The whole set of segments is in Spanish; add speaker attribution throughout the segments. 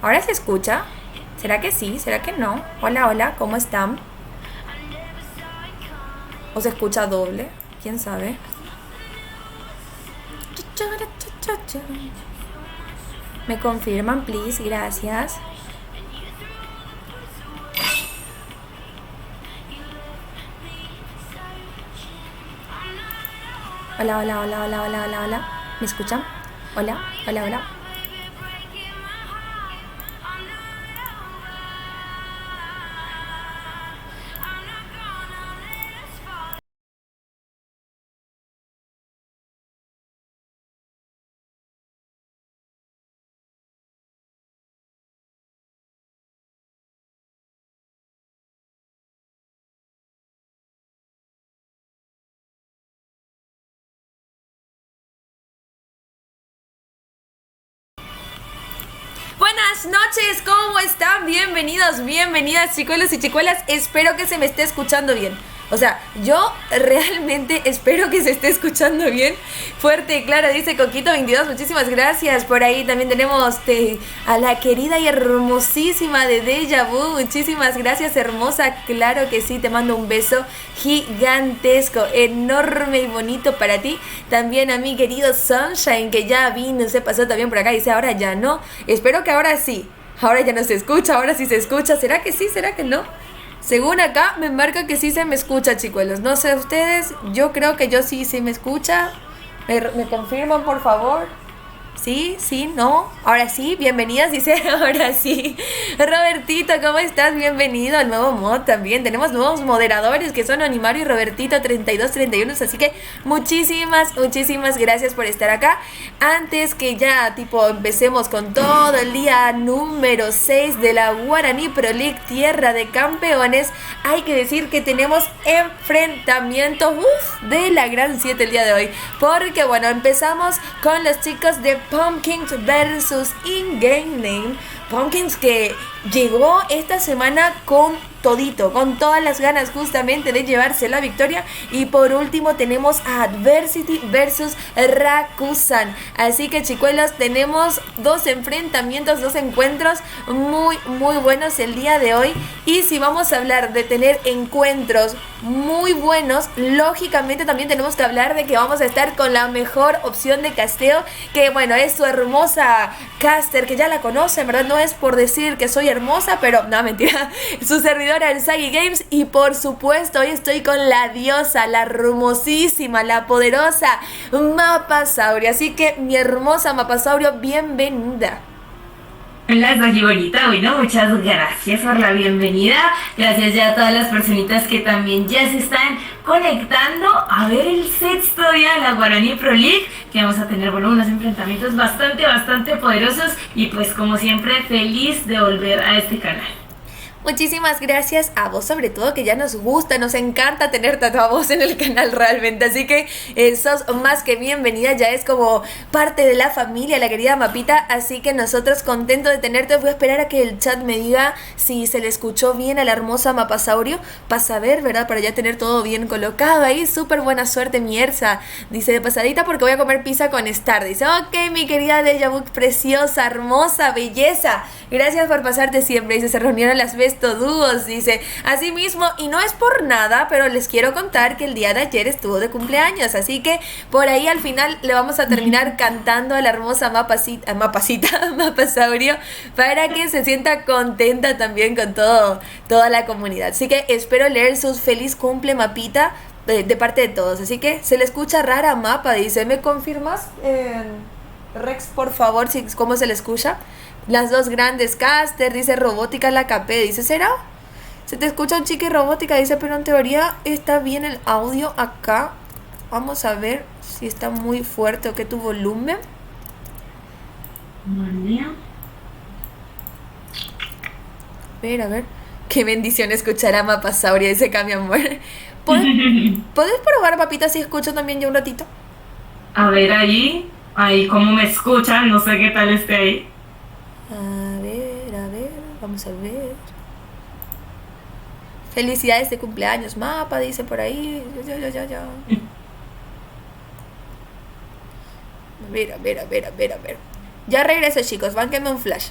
Speaker 1: ¿Ahora se escucha? ¿Será que sí? ¿Será que no? Hola, hola, ¿cómo están? ¿O se escucha doble? ¿Quién sabe? ¿Me confirman, please? Gracias. Hola, hola, hola, hola, hola, hola, hola. ¿Me escuchan? Hola, hola, hola. Buenas noches, ¿cómo están? Bienvenidos, bienvenidas, chicuelos y chicuelas. Espero que se me esté escuchando bien. O sea, yo realmente espero que se esté escuchando bien. Fuerte y claro, dice Coquito22. Muchísimas gracias. Por ahí también tenemos a la querida y hermosísima de Deja Vu. Muchísimas gracias, hermosa. Claro que sí, te mando un beso gigantesco, enorme y bonito para ti. También a mi querido Sunshine, que ya vino, se pasó también por acá. Dice, ahora ya no. Espero que ahora sí. Ahora ya no se escucha, ahora sí se escucha. ¿Será que sí? ¿Será que no? Según acá me marca que sí se me escucha, chicuelos. No sé ustedes, yo creo que yo sí se me escucha. ¿Me confirman, por favor? Sí, sí, no. Ahora sí, bienvenidas, dice. Ahora sí. Robertito, ¿cómo estás? Bienvenido al nuevo mod también. Tenemos nuevos moderadores que son Onimario y Robertito 3231. Así que muchísimas gracias por estar acá. Antes que ya, tipo, empecemos con todo el día número 6 de la Guaraní Pro League Tierra de Campeones, hay que decir que tenemos enfrentamientos de la Gran 7 el día de hoy. Porque, bueno, empezamos con los chicos de Pumpkins versus In-Game Name. Pumpkins que llegó esta semana con todito, con todas las ganas justamente de llevarse la victoria. Y por último tenemos a Adversity versus Rakusan. Así que, chicuelos, tenemos dos enfrentamientos, dos encuentros muy buenos el día de hoy. Y si vamos a hablar de tener encuentros muy buenos, lógicamente también tenemos que hablar de que vamos a estar con la mejor opción de casteo, que bueno, es su hermosa caster, que ya la conocen, ¿verdad? No es por decir que soy hermosa, pero no, mentira. Su servidora en Sagi Games. Y por supuesto, hoy estoy con la diosa, la hermosísima, la poderosa Mapasaurio. Así que, mi hermosa Mapasaurio, bienvenida.
Speaker 2: Hola, Sagi bonita. Bueno, muchas gracias por la bienvenida. Gracias ya a todas las personitas que también ya se están conectando a ver el sexto día de la Guaraní Pro League, que vamos a tener, bueno, unos enfrentamientos bastante poderosos. Y pues, como siempre, feliz de volver a este canal.
Speaker 1: Muchísimas gracias a vos, sobre todo, que ya nos gusta, nos encanta tenerte a vos en el canal realmente. Así que sos más que bienvenida, ya es como parte de la familia, la querida Mapita. Así que nosotros contentos de tenerte. Voy a esperar a que el chat me diga si se le escuchó bien a la hermosa Mapasaurio, para saber, ¿verdad? Para ya tener todo bien colocado ahí. Súper buena suerte, mi Ersa. Dice, de pasadita porque voy a comer pizza con Star. Dice, ok, mi querida Deja Vu, preciosa, hermosa, belleza. Gracias por pasarte siempre. Dice, se reunieron las dúos, dice. Así mismo, y no es por nada, pero les quiero contar que el día de ayer estuvo de cumpleaños, así que por ahí al final le vamos a terminar cantando a la hermosa Mapasaurio, para que se sienta contenta también con toda la comunidad. Así que espero leer sus feliz cumple, Mapita, de parte de todos. Así que se le escucha rara Mapa, dice. ¿Me confirmas, Rex, por favor, si cómo se le escucha? Las dos grandes caster, dice Robótica la KP, dice, ¿será? Se te escucha un chique Robótica, dice, pero en teoría está bien el audio acá. Vamos a ver si está muy fuerte o qué tu volumen. A ver. Qué bendición escuchar a Mapasauria, dice Cami Amor. ¿Puedes probar, papita, si escucho también yo un ratito?
Speaker 2: A ver ahí cómo me escuchan, no sé qué tal esté ahí.
Speaker 1: A ver, vamos a ver. Felicidades de cumpleaños, Mapa, dice por ahí. Ya. A ver. Ya regreso, chicos, bánquenme un flash.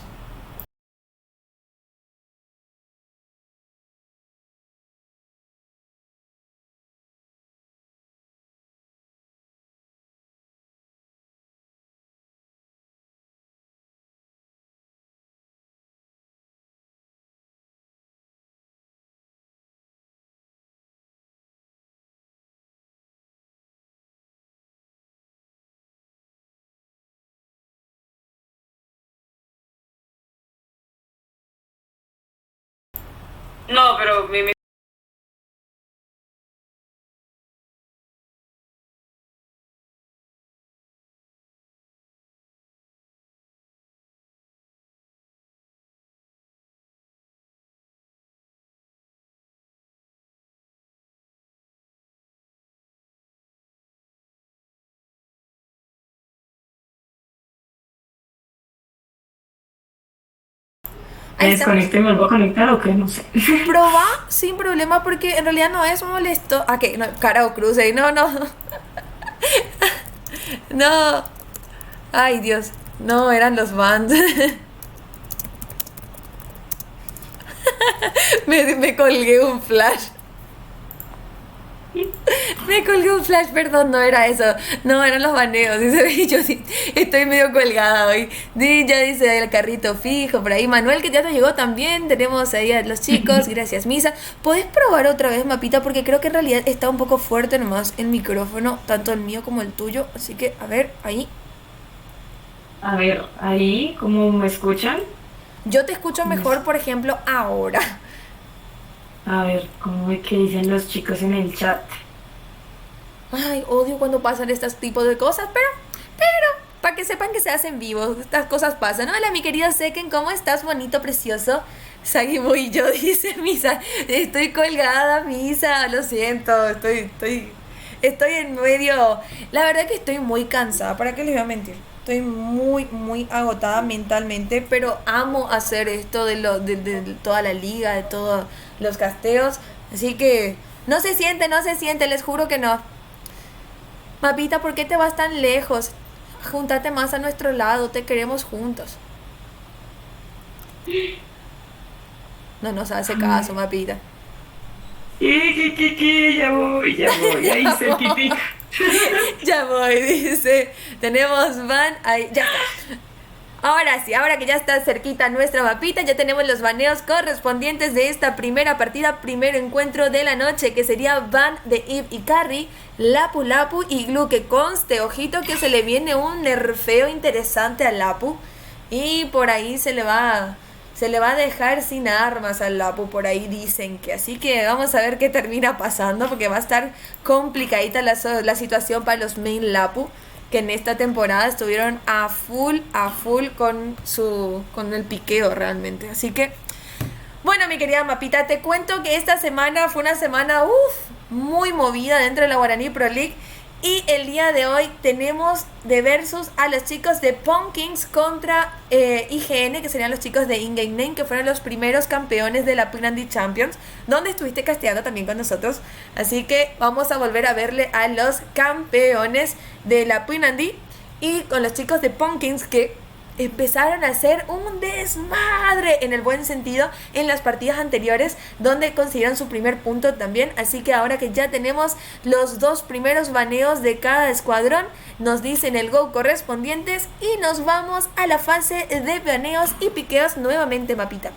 Speaker 2: No, pero mi ¿me
Speaker 1: Ahí estamos.
Speaker 2: desconecto y me vuelvo a conectar o qué? No sé.
Speaker 1: Proba sin problema porque en realidad no es molesto. Ah, que no, cara o cruce. No, no. No. Ay, Dios. No, eran los bands. Me colgué un flash. Me colgué un flash, perdón, no era eso. No, eran los baneos. Dice, y yo sí, estoy medio colgada hoy. Ya dice el carrito fijo por ahí. Manuel, que ya te llegó también. Tenemos ahí a los chicos. Gracias, Misa. ¿Podés probar otra vez, Mapita? Porque creo que en realidad está un poco fuerte nomás el micrófono, tanto el mío como el tuyo. Así que, a ver, ahí.
Speaker 2: A ver, ahí, ¿cómo me escuchan?
Speaker 1: Yo te escucho mejor, por ejemplo, ahora.
Speaker 2: A ver, ¿cómo es que dicen los chicos en el chat?
Speaker 1: Ay, odio cuando pasan estos tipos de cosas, pero, para que sepan que se hacen vivos, estas cosas pasan. Hola, mi querido Seken, ¿cómo estás? Bonito, precioso. Sagimu y yo, dice Misa. Estoy colgada, Misa, lo siento, estoy en medio. La verdad que estoy muy cansada, ¿para qué les voy a mentir? Estoy muy, muy agotada mentalmente, pero amo hacer esto de toda la liga, de todos los casteos. Así que no se siente, les juro que no. Mapita, ¿por qué te vas tan lejos? Júntate más a nuestro lado, te queremos juntos. No nos hace caso, Mapita.
Speaker 2: Ya voy, ahí cerquitica.
Speaker 1: Ya voy, dice. Tenemos van ahí, ya está. Ahora sí, ahora que ya está cerquita nuestra Mapita, ya tenemos los baneos correspondientes de esta primera partida, primer encuentro de la noche, que sería ban de Eve y Carry, Lapu Lapu y Glu, que conste, ojito que se le viene un nerfeo interesante a Lapu, y por ahí se le va a dejar sin armas al Lapu, por ahí dicen que, así que vamos a ver qué termina pasando, porque va a estar complicadita la situación para los main Lapu, que en esta temporada estuvieron a full con el piqueo realmente. Así que, bueno, mi querida Mapita, te cuento que esta semana fue una semana, muy movida dentro de la Guaraní Pro League. Y el día de hoy tenemos de versus a los chicos de Punkings contra IGN, que serían los chicos de In-Game Name, que fueron los primeros campeones de la Punandi Champions, donde estuviste casteando también con nosotros. Así que vamos a volver a verle a los campeones de la Punandi y con los chicos de Punkings, que empezaron a hacer un desmadre en el buen sentido en las partidas anteriores, donde consiguieron su primer punto también. Así que ahora que ya tenemos los dos primeros baneos de cada escuadrón, nos dicen el go correspondientes y nos vamos a la fase de baneos y piqueos nuevamente, Mapita.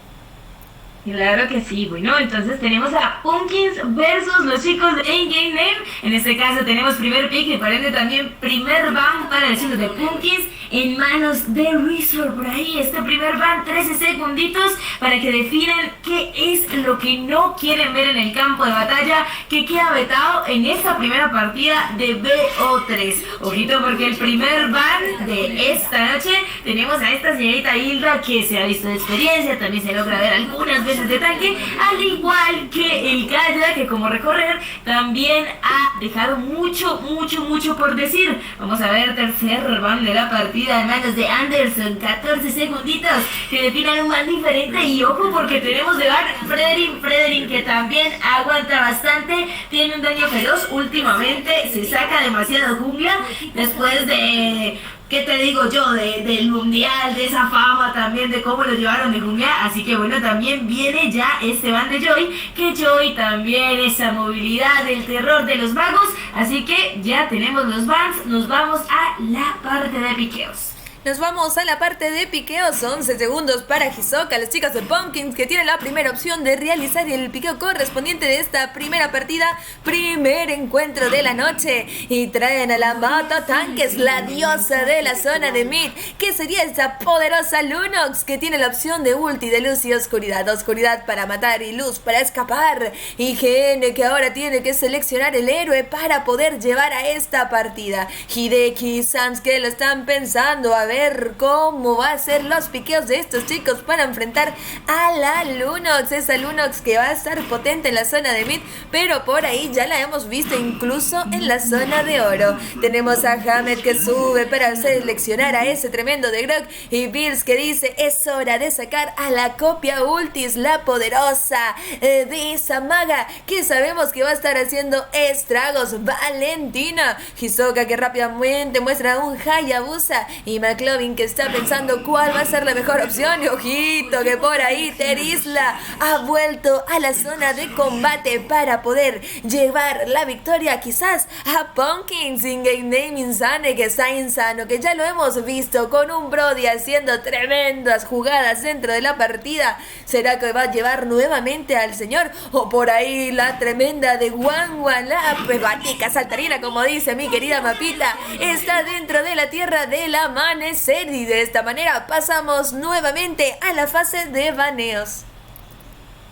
Speaker 2: Claro que sí, bueno, entonces tenemos a Punkins versus los chicos de In-Game Name. En este caso tenemos primer pick y por ende también primer ban para los chicos de Punkins en manos de Resort. Por ahí este primer ban, 13 segunditos para que definan qué es lo que no quieren ver en el campo de batalla, que queda vetado en esta primera partida de BO3. Ojito, porque el primer ban de esta noche tenemos a esta señorita Hilda, que se ha visto de experiencia, también se logra ver algunas veces de tanque, al igual que el Kaya, que como recorrer también ha dejado mucho por decir. Vamos a ver, tercer ban de la partida en manos de Anderson, 14 segunditos que definan un ban diferente. Y ojo, porque tenemos de ban Frederick, que también aguanta bastante, tiene un daño feroz, últimamente se saca demasiado jungla después de... ¿Qué te digo yo? Del mundial, de esa fama también, de cómo lo llevaron de jungla. Así que bueno, también viene ya este ban de Joy, que Joy también, esa movilidad, el terror de los magos. Así que ya tenemos los bans, nos vamos a la parte de piqueos.
Speaker 1: Nos vamos a la parte de piqueos, 11 segundos para Hisoka, las chicas de Pumpkins que tienen la primera opción de realizar el piqueo correspondiente de esta primera partida, primer encuentro de la noche, y traen a la Mata Tanques, la diosa de la zona de mid, que sería esa poderosa Lunox que tiene la opción de ulti de luz y oscuridad, oscuridad para matar y luz para escapar, y GN que ahora tiene que seleccionar el héroe para poder llevar a esta partida. Hideki y Sans que lo están pensando, a ver cómo va a ser los piqueos de estos chicos para enfrentar a la Lunox, esa Lunox que va a estar potente en la zona de mid, pero por ahí ya la hemos visto incluso en la zona de oro. Tenemos a Hamed que sube para seleccionar a ese tremendo de Grog, y Bills que dice es hora de sacar a la copia ultis, la poderosa de esa maga que sabemos que va a estar haciendo estragos, Valentina. Hisoka que rápidamente muestra un Hayabusa, y McLovin que está pensando cuál va a ser la mejor opción, y ojito que por ahí Terizla ha vuelto a la zona de combate para poder llevar la victoria quizás a Pumpkins. In-game name Insane que está insano, que ya lo hemos visto con un Brody haciendo tremendas jugadas dentro de la partida. ¿Será que va a llevar nuevamente al señor? O por ahí la tremenda de Wanwan, la pebatica saltarina como dice mi querida Mapita, está dentro de la tierra del amanecer, y de esta manera pasamos nuevamente a la fase de baneos.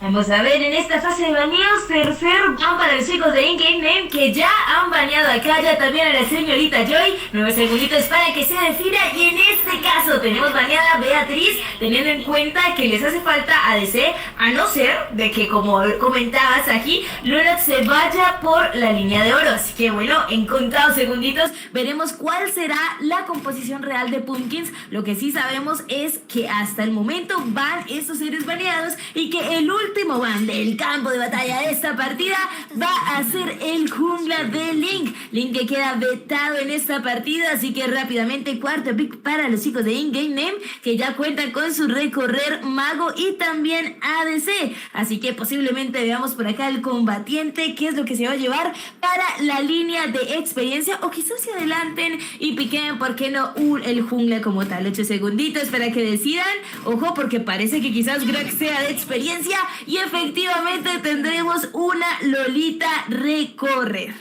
Speaker 2: Vamos a ver en esta fase de baneos, tercer ban para los chicos de In-Game Name que ya han baneado a Kaya, también a la señorita Joy, 9 segunditos para que se decida, y en este caso tenemos baneada a Beatriz, teniendo en cuenta que les hace falta ADC, a no ser de que, como comentabas aquí, Lunox se vaya por la línea de oro. Así que bueno, en contados segunditos veremos cuál será la composición real de Pumpkins. Lo que sí sabemos es que hasta el momento van estos seres baneados, y que el último ban del campo de batalla de esta partida va a ser el jungla de Link. Link que queda vetado en esta partida, así que rápidamente cuarto pick para los chicos de In-Game Name que ya cuentan con su recorrer mago y también ADC. Así que posiblemente veamos por acá el combatiente, qué es lo que se va a llevar para la línea de experiencia, o quizás se adelanten y piquen, ¿por qué no? El jungla como tal. 8 segunditos para que decidan. Ojo, porque parece que quizás Greg sea de experiencia, y efectivamente tendremos una Lolita recorrer.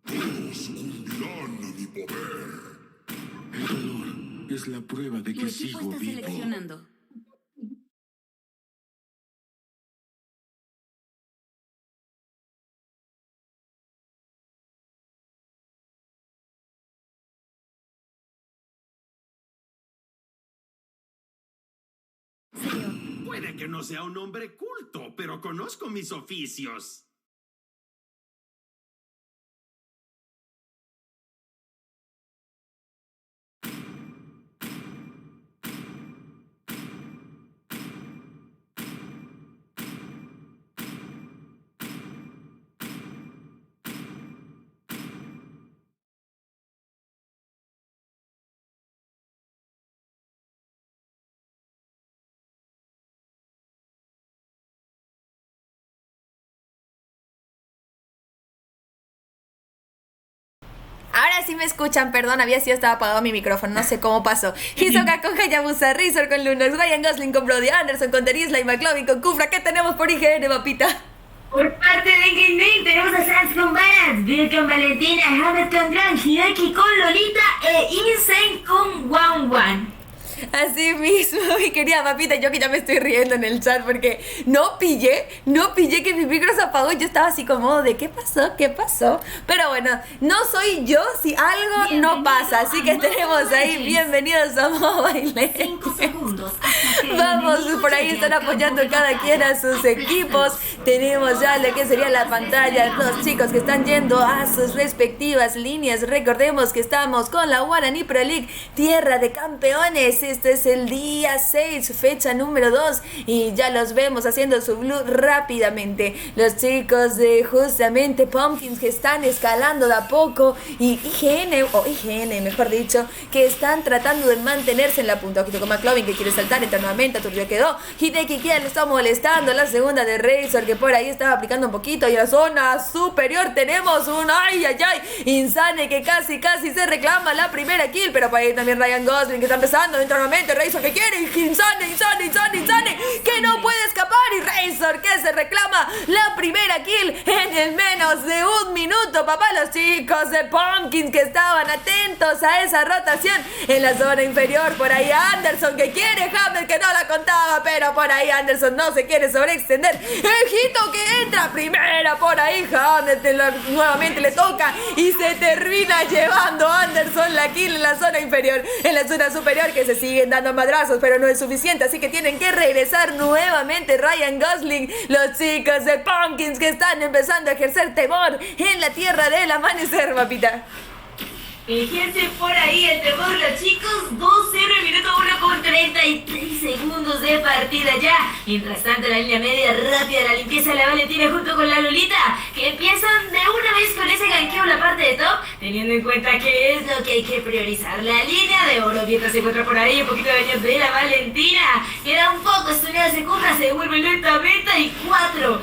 Speaker 3: Descubrirán mi poder. El dolor es la prueba de que sigo vivo.
Speaker 4: Seleccionando.
Speaker 5: Puede que no sea un hombre culto, pero conozco mis oficios.
Speaker 1: Ahora sí me escuchan, perdón, había sido estaba apagado mi micrófono, no sé cómo pasó. Hisoka con Hayabusa, Razor con Lunox, Ryan Gosling con Brody, Anderson con Terizla y McLovin con Kufra. ¿Qué tenemos por IGN, Mapita?
Speaker 2: Por parte de In-Game Name tenemos a Sans con Balance, Bill con Valentina, Hamed con Gran, Hideki con Lolita e Insane con Wanwan.
Speaker 1: Así mismo, mi querida Mapita, yo que ya me estoy riendo en el chat porque no pillé que mi micro se apagó y yo estaba así como de ¿qué pasó? Pero bueno, no soy yo si algo no pasa, así que tenemos ahí, bienvenidos a Mobile Legends.
Speaker 4: 5 segundos hasta
Speaker 1: Vamos, por ahí están apoyando cada quien a sus equipos. Tenemos ya lo que sería la pantalla, los chicos que están yendo a sus respectivas líneas. Recordemos que estamos con la Guaraní Pro League, tierra de campeones. Este es el día 6, fecha número 2, y ya los vemos haciendo su blue rápidamente. Los chicos de justamente Pumpkins que están escalando de a poco, y IGN mejor dicho, que están tratando de mantenerse en la punta. Ojito con McLovin que quiere saltar, entra nuevamente, Turbio quedó. Hideki que le está molestando, la segunda de Razor que por ahí estaba aplicando un poquito, y en la zona superior tenemos un Insane que casi se reclama la primera kill, pero por ahí también Ryan Gosling que está empezando, entra nuevamente Razor que quiere, Insane que no puede escapar, y Razor que se reclama la primera kill en el menos de un minuto. Papá, los chicos de Pumpkins que estaban atentos a esa rotación en la zona inferior. Por ahí Anderson que quiere, Hammer que no la contaba, pero por ahí Anderson no se quiere sobreextender. Ejito que entra primera, por ahí Hammer nuevamente le toca y se termina llevando Anderson la kill en la zona inferior. En la zona superior que se siguen dando madrazos, pero no es suficiente, así que tienen que regresar nuevamente Ryan Gosling. Los chicos de Pumpkins que están empezando a ejercer temor en la tierra del amanecer, papita.
Speaker 2: Fíjense por ahí el temor, los chicos. 2-0 en minuto 1 con 33 segundos de partida ya. Mientras tanto, la línea media rápida, la limpieza de la Valentina junto con la Lolita, que empiezan de una vez con ese ganqueo en la parte de top, teniendo en cuenta que es lo que hay que priorizar. La línea de oro, mientras se encuentra por ahí un poquito de daño de la Valentina. Queda un poco estudiada, se compra, se devuelve lentamente, y 4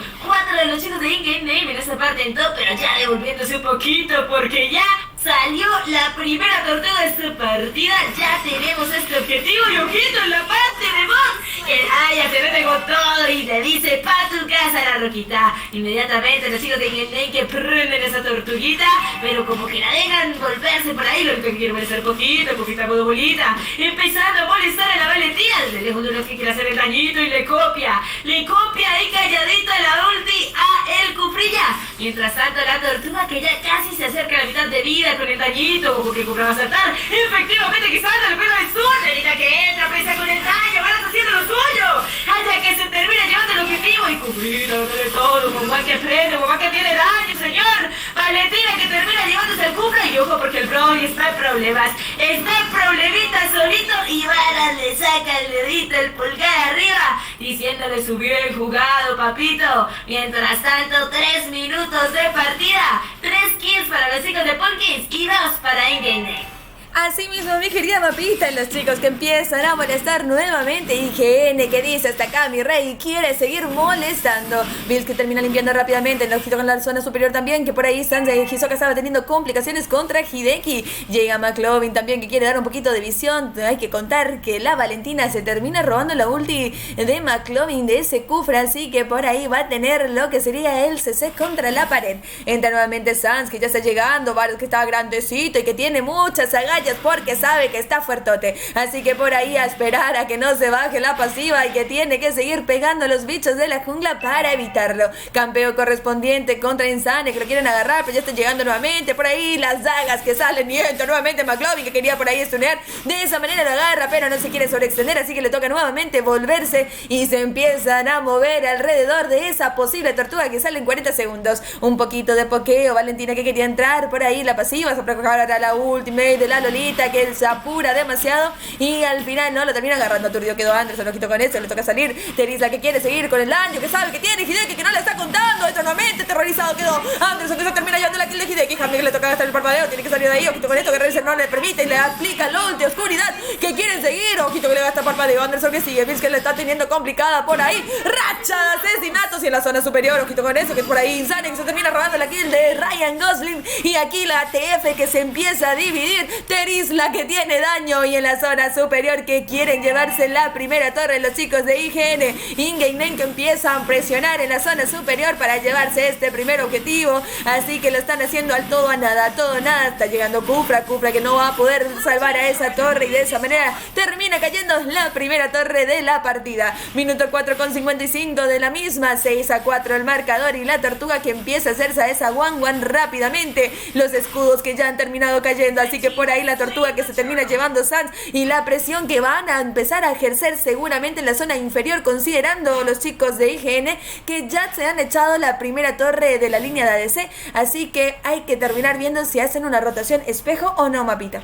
Speaker 2: de los chicos de In-Game Name en esa parte en top, pero ya devolviéndose un poquito porque ya salió la primera tortuga de esta partida. Ya tenemos este objetivo, y ojito en la parte de Box, que ya se mete con todo y le dice pa' tu casa la Roquita. Inmediatamente los chicos de Ingenay que prenden esa tortuguita, pero como que la dejan volverse por ahí. Lo único que quiere molestar poquito a modo bolita, empezando a molestar a la Valentina. Desde lejos de uno que quiere hacer el dañito y le copia ahí calladita la ulti a el Cufrilla. Mientras tanto la tortuga que ya casi se acerca a la mitad de vida con el dañito, como que Cufra va a saltar. Efectivamente que salta, le pega el sur, Nerita que entra, presa con el daño, van haciendo lo suyo, hasta que se termina llevando el objetivo, y Cufrita dándole todo, con Juan que prende, con Juan que tiene daño, señor. Valentina que termina llevándose el Cufra, y ojo porque el Broly está en problemas, está en problemita solito, y Varas le saca el dedito, el pulgar arriba, diciéndole su bien jugado, papito. Mientras tanto, 3 minutos de partida, 3 kills para los chicos de Pumpkins y 2 para In-Game.
Speaker 1: Así mismo, mi querida papita, los chicos que empiezan a molestar nuevamente. IGN que dice hasta acá mi rey, quiere seguir molestando. Bills que termina limpiando rápidamente, el ojito con la zona superior también, que por ahí Hisoka estaba teniendo complicaciones contra Hideki. Llega McLovin también que quiere dar un poquito de visión. Hay que contar que la Valentina se termina robando la ulti de McLovin de ese Kufra, así que por ahí va a tener lo que sería el CC contra la pared. Entra nuevamente Sans que ya está llegando, Varus que está grandecito y que tiene muchas agallas porque sabe que está fuertote, así que por ahí a esperar a que no se baje la pasiva, y que tiene que seguir pegando a los bichos de la jungla para evitarlo. Campeo correspondiente contra Insane que lo quieren agarrar, pero ya están llegando nuevamente por ahí las dagas que salen, y entra nuevamente McLovin que quería por ahí stunear, de esa manera lo agarra pero no se quiere sobreextender, así que le toca nuevamente volverse y se empiezan a mover alrededor de esa posible tortuga que sale en 40 segundos. Un poquito de pokeo, Valentina que quería entrar por ahí la pasiva, se preparar a la ultimate de la Lolita que se apura demasiado y al final no lo termina agarrando. Turdio quedó Anderson, lo quitó con eso, le toca salir. Teris la que quiere seguir con el daño que sabe que tiene Hideki que no le está contando. Esto nuevamente terrorizado quedó Anderson que se termina llevando la kill de Hideki. Jamie le toca gastar el parpadeo, tiene que salir de ahí. Ojito con esto que Razer no le permite y le aplica el ulti oscuridad que quiere seguir. Ojito que le gasta el parpadeo. Anderson que sigue, Vince que le está teniendo complicada por ahí. Racha de asesinatos y en la zona superior. Ojito con eso que es por ahí Insane que se termina robando la kill de Ryan Gosling. Y aquí la TF que se empieza a dividir. Teris la que tiene daño y en la zona superior que quieren llevarse la primera torre los chicos de IGN. In-Game Name que empiezan a presionar en la zona superior para llevarse este primer objetivo, así que lo están haciendo al todo a nada, todo o nada. Está llegando Kufra que no va a poder salvar a esa torre y de esa manera termina cayendo la primera torre de la partida. Minuto 4 con 55 de la misma, 6-4 el marcador y la tortuga que empieza a hacerse a esa 1-1 rápidamente. Los escudos que ya han terminado cayendo, así que por ahí la la tortuga que se termina llevando Sans y la presión que van a empezar a ejercer seguramente en la zona inferior, considerando los chicos de IGN que ya se han echado la primera torre de la línea de ADC, así que hay que terminar viendo si hacen una rotación espejo o no, Mapita.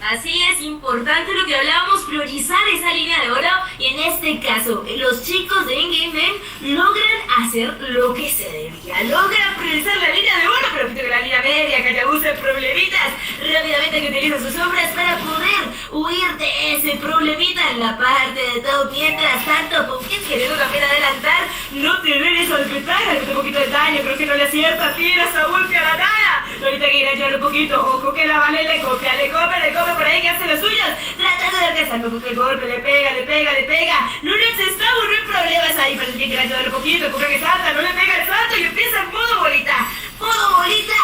Speaker 2: Así es, importante lo que hablábamos, priorizar esa línea de oro, y en este caso, los chicos de In-Game logran hacer lo que se debía, logran priorizar la línea de oro, pero que la línea media, que ya usa problemitas, rápidamente que utiliza sus sombras para poder huir de ese problemita en la parte de todo, mientras tanto, Pumpkin queriendo también adelantar, no tener eso de ventaja, un poquito de daño, creo que no le acierta, tira esa ulti a la nada, ahorita que ir a echar un poquito, ojo que la Vale le copia por ahí que hace los suyos, tratando de alcanzar, el golpe, le pega, no necesitamos, no hay problemas ahí, pero tiene que ayudar un poquito, porque que salta, no le pega el salto y empieza en modo bolita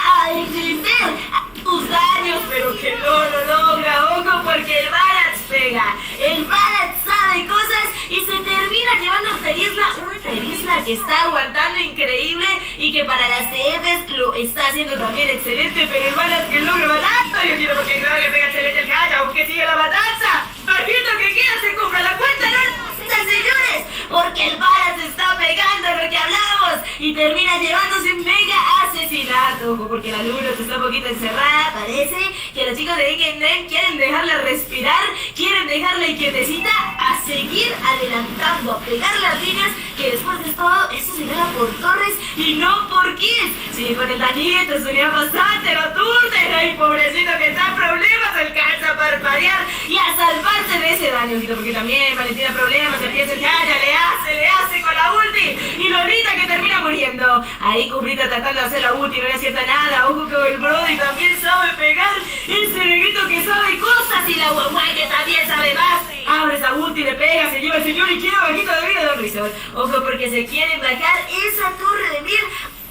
Speaker 2: a defender tus daños, pero que no lo logra, ojo, porque el Balance pega, el Balance sabe cosas y se termina llevando a Terizla que está aguantando increíble y que para las TFs lo está haciendo también excelente, pero el Balance que logra matarlo, yo quiero porque no le pega excelente el Gaia, aunque sigue la matanza, partiendo que queda, se compra la cuenta, no señores, porque el Balance está pegando lo que hablamos y termina llevándose un mega asesinato, ojo, porque la Luna está un poquito encerrada, parece que los chicos de Ikenden quieren dejarla respirar, quieren dejarla quietecita a seguir adelantando, a pegar las líneas, que después de todo esto se gana por torres y no por kills. Sí, con el dañito sería bastante, lo turden, ay pobrecito que está en problemas, alcanza a parpadear y a salvarse de ese daño, porque también Valentina problemas, empieza el Gaia, le hace con la ulti y Lolita que termina muriendo. Ahí Cubrita tratando de hacer la ulti, no le acierta nada, ojo que el Brody también sabe pegar, ese negrito que sabe cosas y la Guay que también sabe más. Abre esa ulti, le pega, se lleva el señor y quiere bajito de vida de Rizor. Ojo porque se quieren bajar esa torre de Mir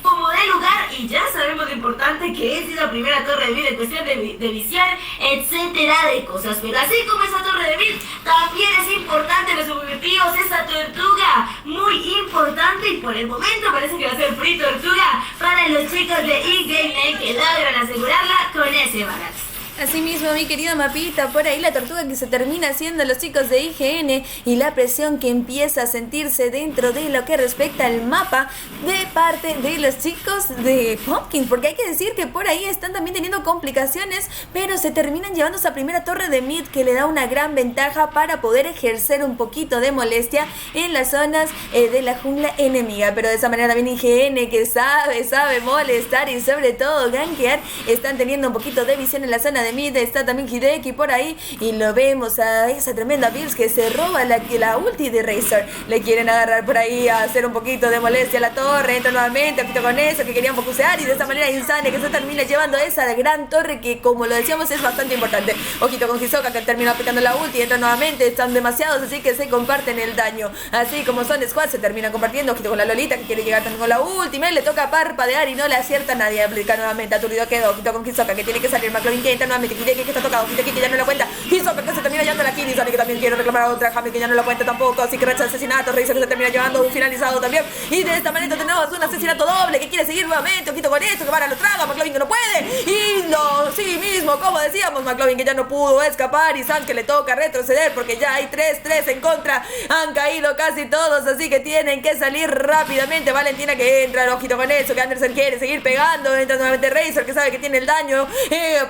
Speaker 2: como de lugar y ya sabemos lo importante que es la primera torre de Mir en cuestión de visión, etcétera de cosas, pero así como esa torre de Mir también es importante los objetivos, esa tortuga muy importante y por el momento parece que va a ser free tortuga para los chicos de In-Game que logran asegurarla con ese balance.
Speaker 1: Asimismo, mi querida Mapita, por ahí la tortuga que se termina haciendo los chicos de IGN y la presión que empieza a sentirse dentro de lo que respecta al mapa de parte de los chicos de Pumpkin, porque hay que decir que por ahí están también teniendo complicaciones, pero se terminan llevando esa primera torre de mid que le da una gran ventaja para poder ejercer un poquito de molestia en las zonas de la jungla enemiga, pero de esa manera también IGN que sabe molestar y sobre todo gankear, están teniendo un poquito de visión en la zona de mid, está también Hideki por ahí y lo vemos a esa tremenda Bills que se roba la ulti de Razor, le quieren agarrar por ahí a hacer un poquito de molestia a la torre, entra nuevamente, ojito con eso que querían focusear y de esa manera Insane que se termina llevando esa gran torre que como lo decíamos es bastante importante, ojito con Hisoka que termina aplicando la ulti, entra nuevamente, están demasiados así que se comparten el daño, así como son squad se terminan compartiendo, ojito con la Lolita que quiere llegar también con la última y le toca parpadear y no le acierta a nadie, aplica nuevamente, aturdido quedó, ojito con Hisoka que tiene que salir, McLovin que entra nuevamente, Hideki que está tocado, Hideki que ya no lo cuenta, Hisoka que se termina llevando la kill, Insane que también quiere reclamar a otra, Jami que ya no lo cuenta tampoco, así que recha asesinato, Razor que se termina llevando un finalizado también, y de esta manera tenemos un asesinato doble que quiere seguir nuevamente, ojito con esto, que van a lo traga, McLovin que no puede, y no, sí mismo, como decíamos, McLovin que ya no pudo escapar, y Sans que le toca retroceder porque ya hay 3 en contra, han caído casi todos, así que tienen que salir rápidamente, Valentina que entra, ojito con eso, que Anderson quiere seguir pegando, entra nuevamente Razor que sabe que tiene el daño,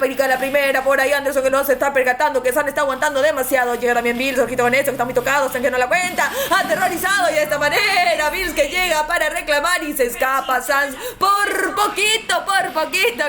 Speaker 1: perica la primera, por ahí Anderson que no se está percatando, que Sans está aguantando demasiado, llega también Bills, ojito con eso, que está muy tocado, Sans que no la cuenta, aterrorizado, y de esta manera Bills que llega para reclamar y se escapa Sans por poquito,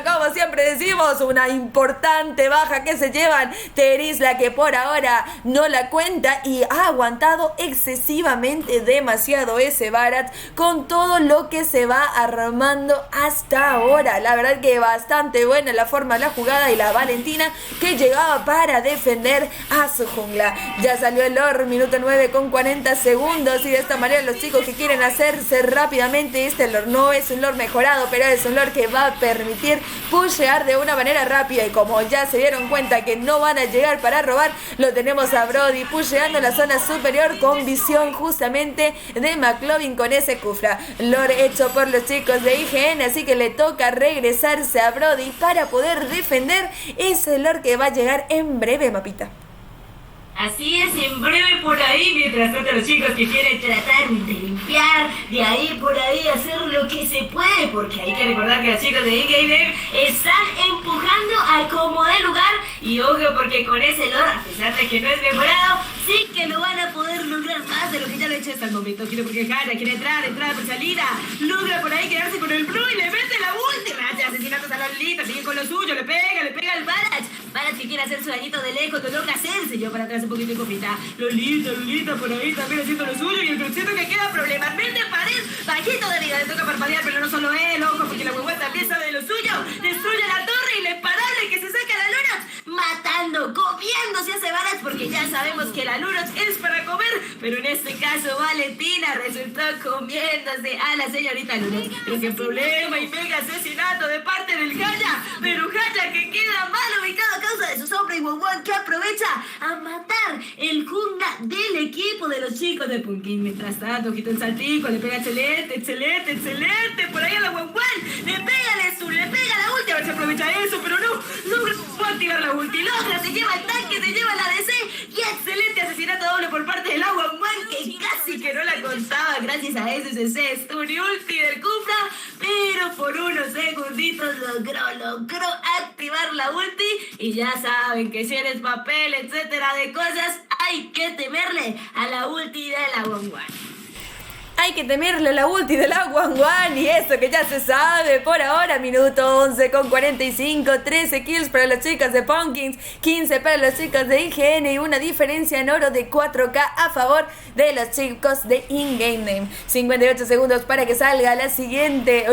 Speaker 1: como siempre decimos, una importante baja que se llevan, Terizla que por ahora no la cuenta y ha aguantado excesivamente demasiado ese Barat con todo lo que se va armando hasta ahora, la verdad que bastante buena la forma de la jugada y la Valentina que llegaba para defender a su jungla, ya salió el lore, minuto 9 con 40 segundos y de esta manera los chicos que quieren hacerse rápidamente, este lore no es un lore mejorado, pero es un lore que va a permitir pushear de una manera rápida y como ya se dieron cuenta que no van a llegar para robar, lo tenemos a Brody pusheando la zona superior con visión justamente de McLovin con ese Kufra, lore hecho por los chicos de IGN, así que le toca regresarse a Brody para poder defender ese Lord que va a llegar en breve, Mapita.
Speaker 2: Así es, en breve por ahí, mientras tanto los chicos que quieren tratar de limpiar, de ahí por ahí hacer lo que se puede, porque hay que recordar que los chicos de InGame están empujando a como de lugar, y ojo porque con ese Lord, a pesar de que no es mejorado, sí que lo van a poder lograr más de lo que ya lo he hecho hasta el momento. Quiero porque Hanna quiere entrada por salida, logra por ahí quedarse con el Blue y le mete la ulti, racha, asesinatos a la Lolita, sigue con lo suyo, le pega al Barach que quiere hacer su dañito de lejos, lo logra hacerse yo para atrás un poquito y copita. Lolita por ahí también haciendo lo suyo y el Crucito que queda problemalmente pared, bajito de vida, le toca parpadear, pero no solo él, ojo, porque la huevona también sabe de lo suyo, destruye la torre y la imparable que se saca la Lunox, matando, comiéndose a ese Barach, porque ya sabemos que la Lunox es para comer, pero en este caso Valentina resultó comiéndose a la señorita Lunox, pero sin problema y mega asesinato de parte del Haya, pero Haya que queda mal ubicado a causa de su sombra y Won que aprovecha a matar el jungla del equipo de los chicos de Pumpkin. Mientras tanto, ojito el saltico, le pega excelente, por ahí a la Won, le pega la ulti, a ver si aprovecha eso, pero no puede activar la ulti, logra, se lleva el tanque, se lleva la DC, y excelente asesinato doble por parte del agua Won, que casi que no la contaba gracias a SSC, stun y ulti del Kufra, pero por unos segunditos logró activar la ulti, y ya saben que si eres papel, etcétera, de cosas, hay que temerle a la ulti de la Won.
Speaker 1: Hay que temerle la ulti de la Won y eso que ya se sabe por ahora. Minuto 11 con 45, 13 kills para las chicas de Pumpkins, 15 para los chicos de IGN y una diferencia en oro de 4K a favor de los chicos de InGame. 58 segundos para que salga el siguiente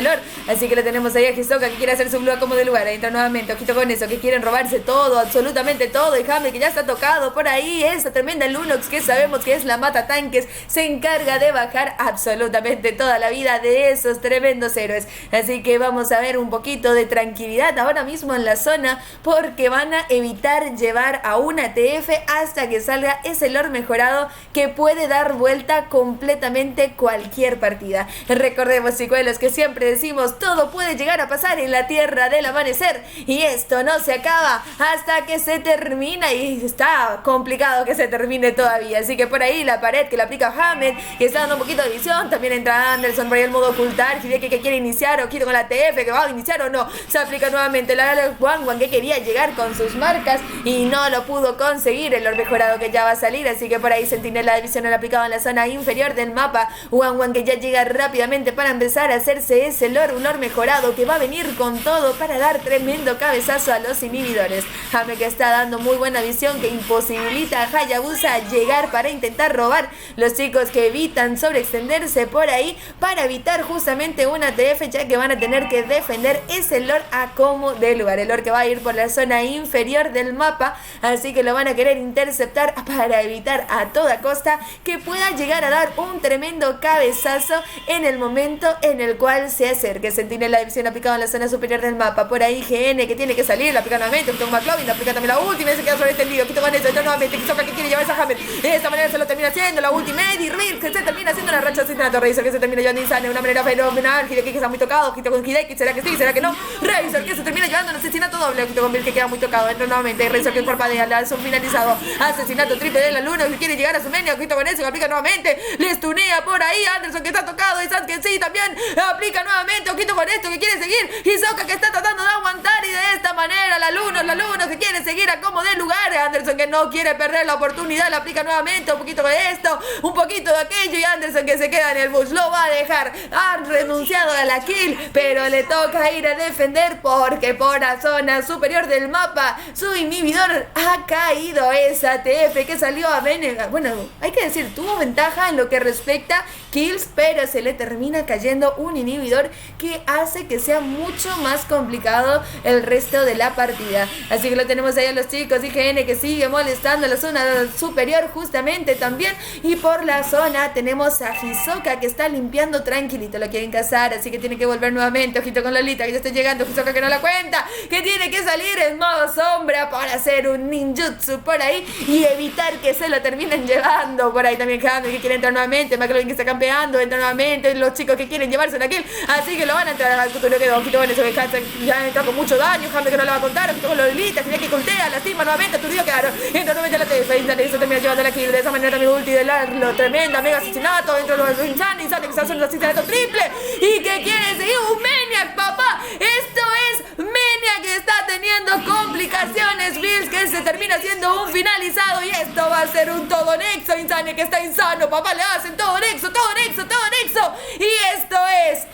Speaker 1: Lord. Así que lo tenemos ahí a Hisoka que quiere hacer su blue como de lugar. Entra nuevamente, ojito con eso, que quieren robarse todo, absolutamente todo. Y Hamlet que ya está tocado por ahí. Esa tremenda Lunox que sabemos que es la mata tanques, se encarga de bajar absolutamente toda la vida de esos tremendos héroes. Así que vamos a ver un poquito de tranquilidad ahora mismo en la zona, porque van a evitar llevar a una TF hasta que salga ese Lord mejorado que puede dar vuelta completamente cualquier partida. Recordemos, chicuelos, que siempre decimos todo puede llegar a pasar en la tierra del amanecer, y esto no se acaba hasta que se termina, y está complicado que se termine todavía. Así que por ahí la pared que la aplica Hamed, que está dando un poquito de visión. También entra Anderson por ahí el modo ocultar, Hideki que quiere iniciar, ojito con la TF que va a iniciar o no. Se aplica nuevamente la Wang que quería llegar con sus marcas y no lo pudo conseguir. El Lord mejorado que ya va a salir, así que por ahí Sentinela de visión aplicado en la zona inferior del mapa. Wang que ya llega rápidamente para empezar a hacerse ese Lord, un Lord mejorado que va a venir con todo para dar tremendo cabezazo a los inhibidores. Hame que está dando muy buena visión que imposibilita a Hayabusa llegar para intentar robar. Los chicos que evitan sobreextenderse por ahí para evitar justamente una TF, ya que van a tener que defender ese Lord a como de lugar. El Lord que va a ir por la zona inferior del mapa, así que lo van a querer interceptar para evitar a toda costa que pueda llegar a dar un tremendo cabezazo en el momento en el cual se acerque. Sentinela de visión aplicado en la zona superior del mapa. Por ahí GN que tiene que salir, la aplica nuevamente, con McLovin, la aplica también la última, se queda sobre este lío, quito con eso, entra nuevamente, Hisoka que quiere llevarse a Hamed. De esta manera se lo termina haciendo, la ultimate y Rick que se termina haciendo una racha asesinato. Razor que se termina llevando Insane de una manera fenomenal. Hideki que está muy tocado, ojito con Hideki, ¿será que sí? ¿Será que no? Razor que se termina llevando un asesinato doble, ojito con Bill que queda muy tocado, entra nuevamente, Razor que parpadea, lanza un finalizado, asesinato triple de la luna, que quiere llegar a su media, ojito con eso, que aplica nuevamente, le estunea por ahí, Anderson que está tocado, y que sí también aplica nuevamente, ojito con esto que quiere seguir, Hisoka que está tratando de aguantar, y de esta manera la luna que quiere seguir a como de lugar, Anderson que no quiere perder la oportunidad, le aplica nuevamente un poquito de esto, un poquito de aquello, y Anderson que se queda en el bush, lo va a dejar, ha renunciado a la kill, pero le toca ir a defender porque por la zona superior del mapa su inhibidor ha caído. Esa TF que salió a Venega, bueno, hay que decir, tuvo ventaja en lo que respecta kills, pero se le termina cayendo un inhibidor que hace que sea mucho más complicado el resto de la partida. Así que lo tenemos ahí a los chicos IGN que sigue molestando la zona superior justamente también, y por la zona tenemos a Hisoka que está limpiando tranquilito, lo quieren cazar, así que tiene que volver nuevamente, ojito con Lolita que ya está llegando, Hisoka que no la cuenta, que tiene que salir en modo sombra para hacer un ninjutsu por ahí y evitar que se lo terminen llevando. Por ahí también Hamlet que quiere entrar nuevamente, McLovin que está campeando, entra nuevamente los chicos que quieren llevarse la kill, así que lo van a entrar al futuro que ojito con eso, que Hansen ya entra con mucho daño. daño, Hamlet que no le va a contar, que todo lo debilita, tenía que coltea, lastima nuevamente, aturdido quedaron. Entonces nuevamente la defensa, le hizo terminar llevando la kill, de esa manera mi ulti de lo tremenda, mega asesinato, dentro de los Insane que está haciendo un asesinato triple. ¿Y qué quiere seguir? ¡Un Maniac, papá! Esto es Maniac que está teniendo complicaciones, Bills que se termina siendo un finalizado y esto va a ser un todo nexo, Insane que está insano, papá, le hacen todo nexo, todo nexo, todo nexo. Y esto es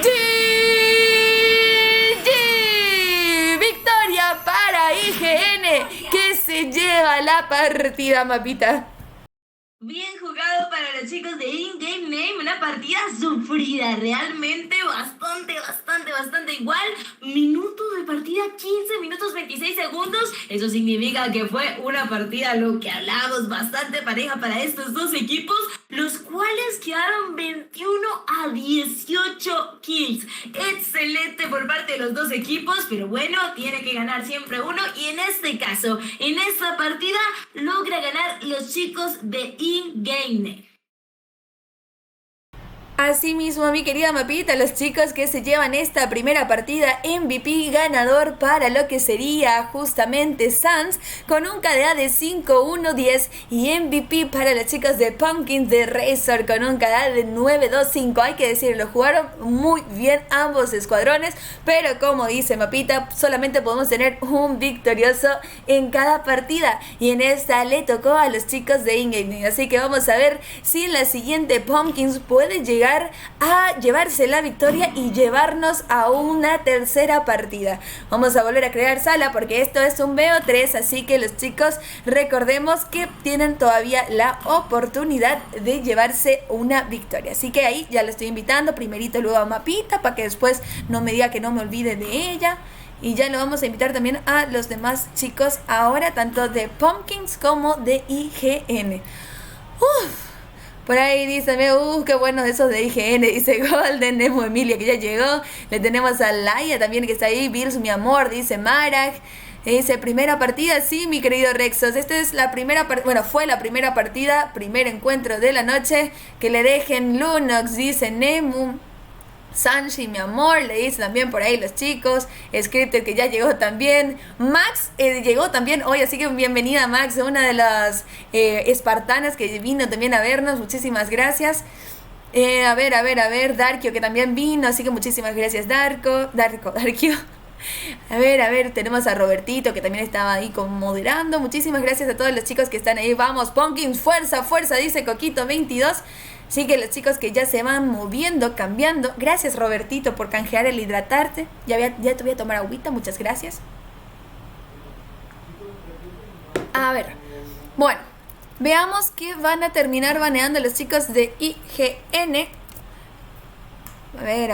Speaker 1: GG. Victoria para IGN que se lleva la partida, mapita.
Speaker 2: Bien jugado para los chicos de In-Game Name, una partida sufrida, realmente bastante igual. Minutos de partida, 15 minutos 26 segundos. Eso significa que fue una partida, lo que hablábamos, bastante pareja para estos dos equipos, los cuales quedaron 21-18 kills. Excelente por parte de los dos equipos, pero bueno, tiene que ganar siempre uno. Y en este caso, en esta partida, logra ganar los chicos de In-Game.
Speaker 1: Así mismo, mi querida mapita, los chicos que se llevan esta primera partida, MVP ganador para lo que sería justamente Sans, con un KDA de 5-1-10, y MVP para los chicos de Pumpkins de Razor con un KDA de 9-2-5. Hay que decirlo, jugaron muy bien ambos escuadrones, pero como dice mapita, solamente podemos tener un victorioso en cada partida, y en esta le tocó a los chicos de In-Game. Así que vamos a ver si en la siguiente Pumpkins puede llegar a llevarse la victoria y llevarnos a una tercera partida. Vamos a volver a crear sala porque esto es un BO3, así que los chicos recordemos que tienen todavía la oportunidad de llevarse una victoria. Así que ahí ya lo estoy invitando, primerito luego a mapita, para que después no me diga que no me olvide de ella. Y ya lo vamos a invitar también a los demás chicos ahora, tanto de Pumpkins como de IGN. Por ahí dice, qué bueno esos de IGN, dice Golden, Nemo Emilia que ya llegó. Le tenemos a Laia también que está ahí, Bills, mi amor, dice Marag. Dice, primera partida, sí, mi querido Rexos. Esta es la primera fue la primera partida, primer encuentro de la noche. Que le dejen Lunox, dice Nemu. Sanji, mi amor, le dice también por ahí los chicos. Scripted que ya llegó también. Max llegó también hoy, así que bienvenida Max, una de las espartanas que vino también a vernos. Muchísimas gracias. A ver, Darkio que también vino, así que muchísimas gracias Darkio. A ver, tenemos a Robertito que también estaba ahí como moderando. Muchísimas gracias a todos los chicos que están ahí. Vamos, Pumpkins, fuerza, dice Coquito22. Así que los chicos que ya se van moviendo, cambiando. Gracias Robertito por canjear el hidratarte. Ya te voy a tomar agüita, muchas gracias. A ver, bueno, veamos que van a terminar baneando los chicos de IGN. A ver.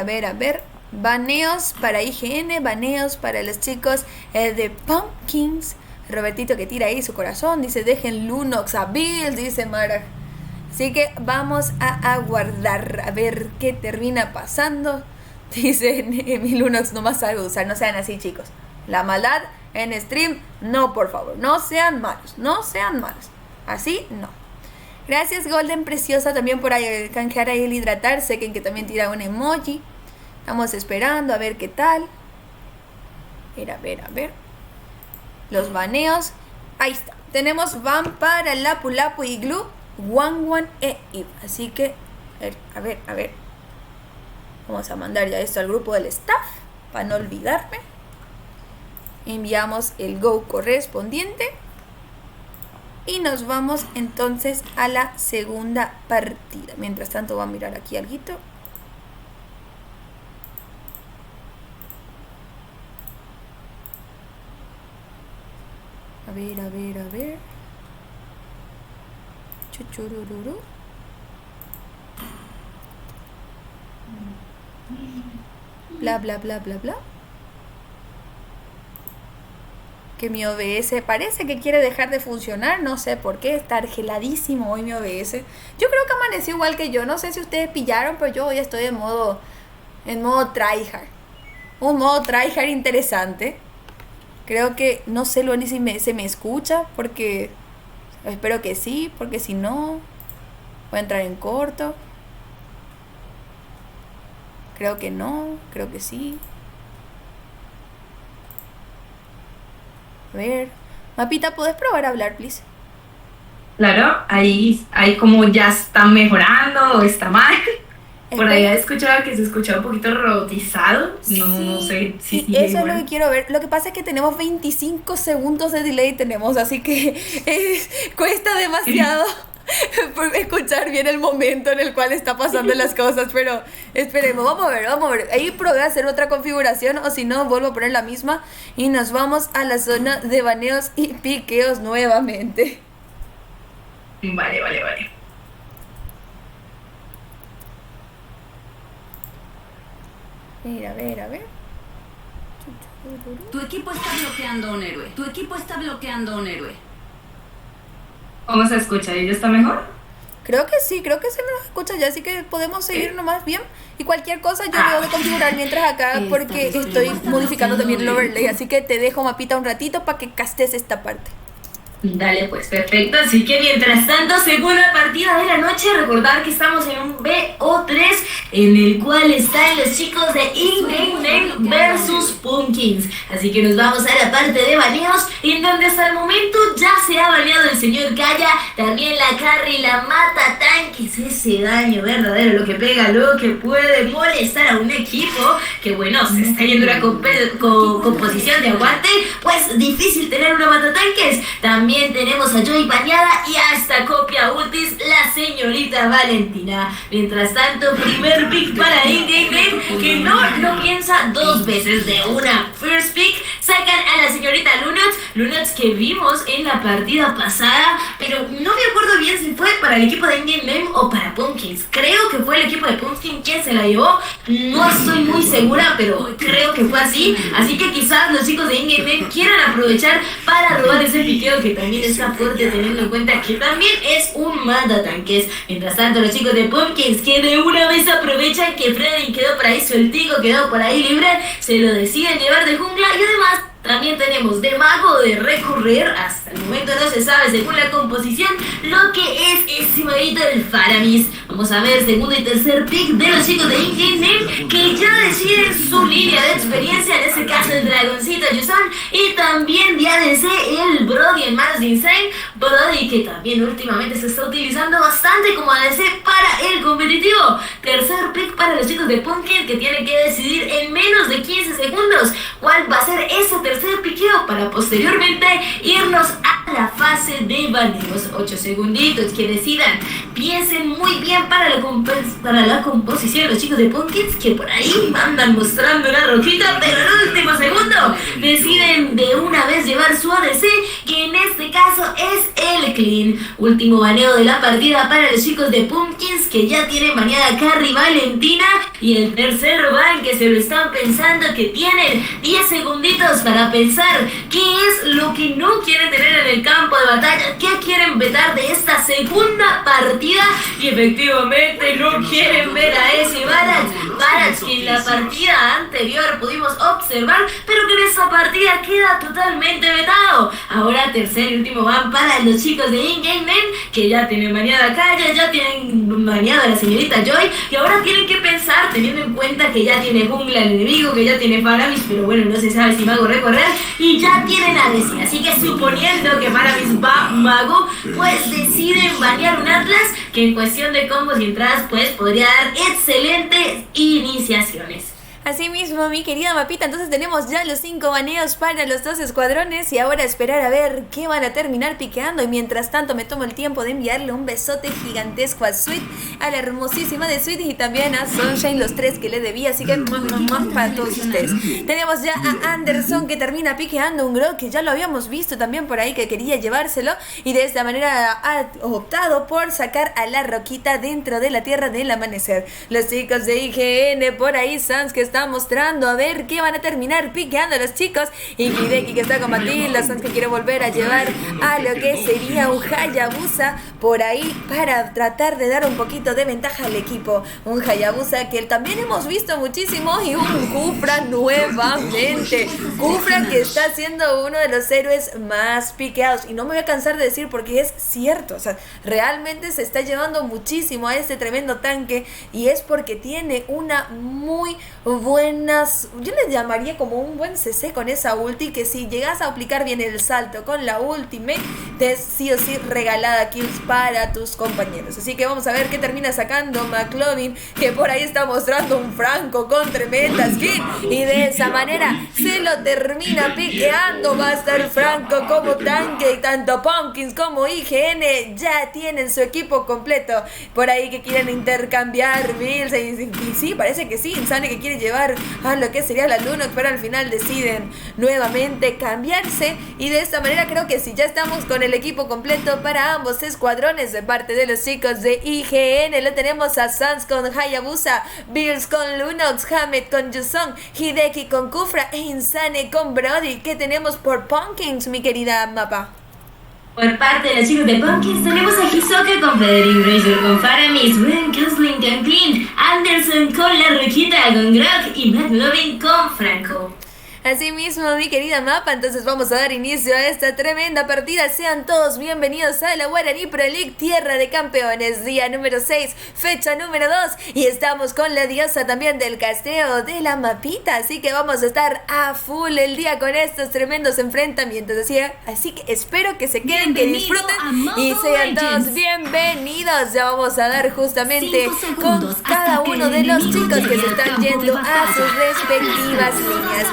Speaker 1: Baneos para IGN, baneos para los chicos de Pumpkins. Robertito que tira ahí su corazón, dice dejen Lunox a Bills, dice Mara. Así que vamos a aguardar a ver qué termina pasando. Dice mi Lunox nomás sabe usar, no sean así chicos. La maldad en stream, no por favor, no sean malos. Así no. Gracias Golden Preciosa también por canjear ahí el hidratarse, que también tira un emoji. Estamos esperando a ver qué tal. A ver. Los baneos. Ahí está. Tenemos ban para Lapu Lapu y Glue, One e Eve. Así que, a ver. Vamos a mandar ya esto al grupo del staff para no olvidarme. Enviamos el go correspondiente. Y nos vamos entonces a la segunda partida. Mientras tanto voy a mirar aquí alguito. A ver. Chuchurururu. Bla. Que mi OBS parece que quiere dejar de funcionar. No sé por qué. Está geladísimo hoy mi OBS. Yo creo que amaneció igual que yo. No sé si ustedes pillaron, pero yo hoy estoy en modo tryhard. Un modo tryhard interesante. Creo que, no sé Luani si se me escucha, porque espero que sí, porque si no, voy a entrar en corto. Creo que no, creo que sí. A ver. Mapita, ¿puedes probar a hablar, please?
Speaker 2: Claro, ahí como ya está mejorando o está mal. Por ahí he escuchado que se escucha un poquito robotizado. No sé si
Speaker 1: sí, eso es lo que quiero ver. Lo que pasa es que tenemos 25 segundos de delay, así que cuesta demasiado escuchar bien el momento en el cual está pasando las cosas, pero esperemos, vamos a ver. Ahí probé a hacer otra configuración, o si no, vuelvo a poner la misma y nos vamos a la zona de baneos y piqueos nuevamente.
Speaker 2: Vale.
Speaker 1: A ver.
Speaker 4: Tu equipo está bloqueando a un héroe.
Speaker 2: ¿Cómo se escucha? ¿Y ya está mejor?
Speaker 1: Creo que sí, creo que se nos escucha ya, así que podemos seguir nomás bien. Y cualquier cosa yo veo de configurar mientras acá, porque estoy modificando también el overlay. Así que te dejo, Mapita, un ratito para que castes esta parte.
Speaker 2: Dale, pues perfecto. Así que mientras tanto, segunda partida de la noche. Recordar que estamos en un BO3 en el cual están los chicos de In-Game versus Pumpkins. Así que nos vamos a la parte de baneos, en donde hasta el momento ya se ha baneado el señor Kaya, también la Carry, la Mata Tanques. Ese daño verdadero, lo que pega, lo que puede molestar a un equipo que, bueno, se está yendo una composición de aguante, pues difícil tener una Mata Tanques. También tenemos a Joy baneada y hasta copia ultis la señorita Valentina. Mientras tanto, primer pick para In-Game, que no piensa dos veces, de una first pick sacan a la señorita Lunox que vimos en la partida pasada, pero no me acuerdo bien si fue para el equipo de In-Game o para Pumpkins. Creo que fue el equipo de Pumpkins quien se la llevó, no estoy muy segura, pero creo que fue así que quizás los chicos de In-Game quieran aprovechar para robar ese piqueo, que también está fuerte, teniendo en cuenta que también es un matatanques. Mientras tanto, los chicos de Pumpkins, que de una vez aprovechan que Freddy quedó por ahí sueltico, quedó por ahí libre, se lo deciden llevar de jungla, y además también tenemos de mago de recurrir. Hasta el momento no se sabe, según la composición, lo que es ese maguito del Faramis. Vamos a ver segundo y tercer pick de los chicos de In-Game, que ya deciden su línea de experiencia, en este caso el Dragoncito Yuson, y también de ADC el Brody en manos de Insane. Brody, que también últimamente se está utilizando bastante como ADC para el competitivo. Tercer pick para los chicos de Pumpkin, que tienen que decidir en menos de 15 segundos cuál va a ser ese tercer piqueo, para posteriormente irnos a la fase de baneos. 8 segunditos que decidan. Piensen muy bien para la composición los chicos de Pumpkins, que por ahí andan mostrando la rojita, pero en el último segundo deciden de una vez llevar su ADC, que en este caso es el Clean. Último baneo de la partida para los chicos de Pumpkins, que ya tienen baneada a Carry Valentina, y el tercer ban que se lo están pensando, que tienen 10 segunditos para pensar qué es lo que no quieren tener en el campo de batalla, qué quieren vetar de esta segunda partida, y efectivamente no quieren ver a ese Barax que en la partida anterior pudimos observar, pero que en esta partida queda totalmente vetado. Ahora tercer y último ban para los chicos de In-Game, que ya tienen baneada a Kaya, ya tienen baneada a la señorita Joy, y ahora tienen que pensar, teniendo en cuenta que ya tiene jungla el enemigo, que ya tiene Faramis, pero bueno, no se sabe si Mago recorrer, y ya tienen ADC. Así que suponiendo que Faramis va Mago, pues deciden banear un Atlas, que en cuestión de combos y entradas pues podría dar excelentes iniciaciones.
Speaker 1: Así mismo, mi querida Mapita, entonces tenemos ya los 5 baneos para los 2 escuadrones, y ahora esperar a ver qué van a terminar piqueando. Y mientras tanto me tomo el tiempo de enviarle un besote gigantesco a Sweet, a la hermosísima de Sweet, y también a Sunshine, los 3 que le debía, así que más para todos ustedes. Tenemos ya a Anderson, que termina piqueando un Grog, que ya lo habíamos visto también por ahí, que quería llevárselo, y de esta manera ha optado por sacar a la Roquita dentro de la Tierra del Amanecer. Los chicos de IGN por ahí, Sans, que está mostrando a ver qué van a terminar piqueando los chicos, y Hideki, que está con Matilda, Sans, que quiere volver a llevar a lo que sería un Hayabusa por ahí para tratar de dar un poquito de ventaja al equipo. Un Hayabusa que también hemos visto muchísimo, y un Kufra nuevamente. Kufra, que está siendo uno de los héroes más piqueados, y no me voy a cansar de decir porque es cierto, o sea, realmente se está llevando muchísimo a este tremendo tanque, y es porque tiene una muy buenas, yo les llamaría como un buen CC con esa ulti, que si llegas a aplicar bien el salto con la ultimate, te es sí o sí regalada kills para tus compañeros. Así que vamos a ver qué termina sacando McLovin, que por ahí está mostrando un Franco con tremenda skin, y de esa manera se lo termina piqueando. Va a estar Franco como tanque, y tanto Pumpkins como IGN ya tienen su equipo completo. Por ahí que quieren intercambiar builds, y sí, parece que sí, Insane que quiere llevar a lo que sería la Lunox, pero al final deciden nuevamente cambiarse, y de esta manera creo que sí, ya estamos con el equipo completo para ambos escuadrones. De parte de los chicos de IGN lo tenemos a Sans con Hayabusa, Bills con Lunox, Hamed con Yusong, Hideki con Kufra e Insane con Brody. ¿Qué tenemos por Pumpkins, mi querida Mapa?
Speaker 2: Por parte de los chicos de Pumpkins tenemos a Hisoka con Frederick Razor, con Faramis, Ren Gosling con Clint, Anderson con La Roquita, con Grog y McLovin con Franco.
Speaker 1: Así mismo, mi querida Mapa, entonces vamos a dar inicio a esta tremenda partida. Sean todos bienvenidos a la Guaraní Pro League, Tierra de Campeones, día número 6, fecha número 2, y estamos con la diosa también del casteo de la Mapita, así que vamos a estar a full el día con estos tremendos enfrentamientos, así que espero que se queden, que disfruten y sean todos bienvenidos. Ya vamos a dar justamente con cada uno de los chicos que se están yendo a sus respectivas líneas.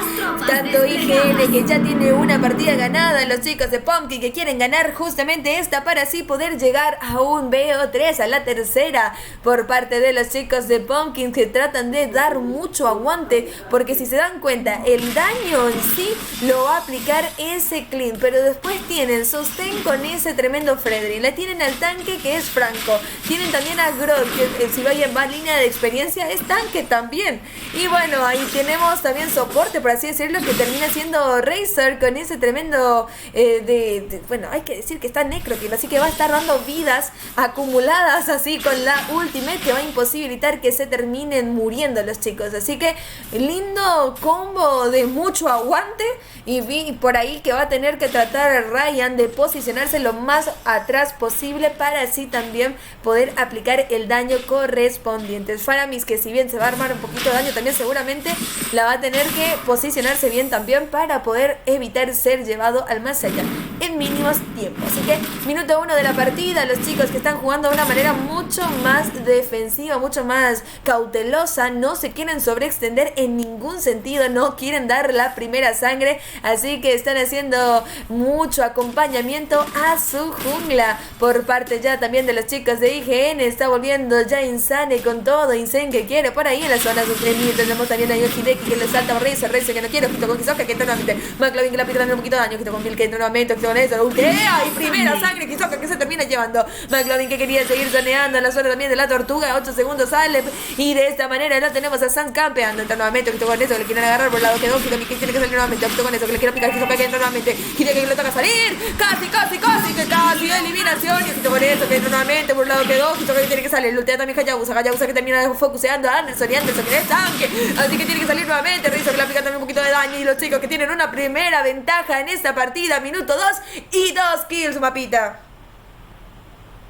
Speaker 1: Tanto IGN, que ya tiene una partida ganada, los chicos de Pumpkin que quieren ganar justamente esta para así poder llegar a un BO3, a la tercera, por parte de los chicos de Pumpkin, que tratan de dar mucho aguante, porque si se dan cuenta, el daño en sí lo va a aplicar ese Clint, pero después tienen sostén con ese tremendo Frederick, le tienen al tanque que es Franco, tienen también a Grog, que si vayan más línea de experiencia es tanque también, y bueno, ahí tenemos también soporte, por así decirlo, que termina siendo Razor con ese tremendo bueno, hay que decir que está Necrokill, así que va a estar dando vidas acumuladas así con la ultimate, que va a imposibilitar que se terminen muriendo los chicos. Así que lindo combo de mucho aguante, y vi por ahí que va a tener que tratar a Ryan de posicionarse lo más atrás posible para así también poder aplicar el daño correspondiente. Faramis, que si bien se va a armar un poquito de daño, también seguramente la va a tener que posicionarse bien también para poder evitar ser llevado al más allá en mínimos tiempos. Así que minuto 1 de la partida, los chicos que están jugando de una manera mucho más defensiva, mucho más cautelosa, no se quieren sobreextender en ningún sentido, no quieren dar la primera sangre, así que están haciendo mucho acompañamiento a su jungla. Por parte ya también de los chicos de IGN, está volviendo ya Insane con todo, Insane que quiere por ahí en la zona sostenible. Tenemos también a Yoshideki que le salta a Razor que no quiere, Ojito con Hisoka que entra nuevamente, McLovin que le aplica también un poquito de daño, Ojito con Bill que entra nuevamente, Ojito con eso, ultea y primera sangre, Hisoka que se termina llevando, McLovin que quería seguir zoneando en la zona también de la tortuga, 8 segundos sale, y de esta manera lo tenemos a Sans campeando, entra nuevamente, Ojito con eso que le quieren agarrar por el lado que dos, Ojito que tiene que salir nuevamente, Ojito con eso que le quiere aplicar Hisoka que entra nuevamente, quiere que le toca salir, casi eliminación, y Ojito con eso que entra nuevamente por el lado que dos, Ojito que tiene que salir, ultea también Hayabusa que termina focuseando a Anderson, y Anderson que es tanque, así que tiene que salir nuevamente, Razor que le aplica también un poquito de daño, y los chicos que tienen una primera ventaja en esta partida, minuto 2 y 2 kills, Mapita.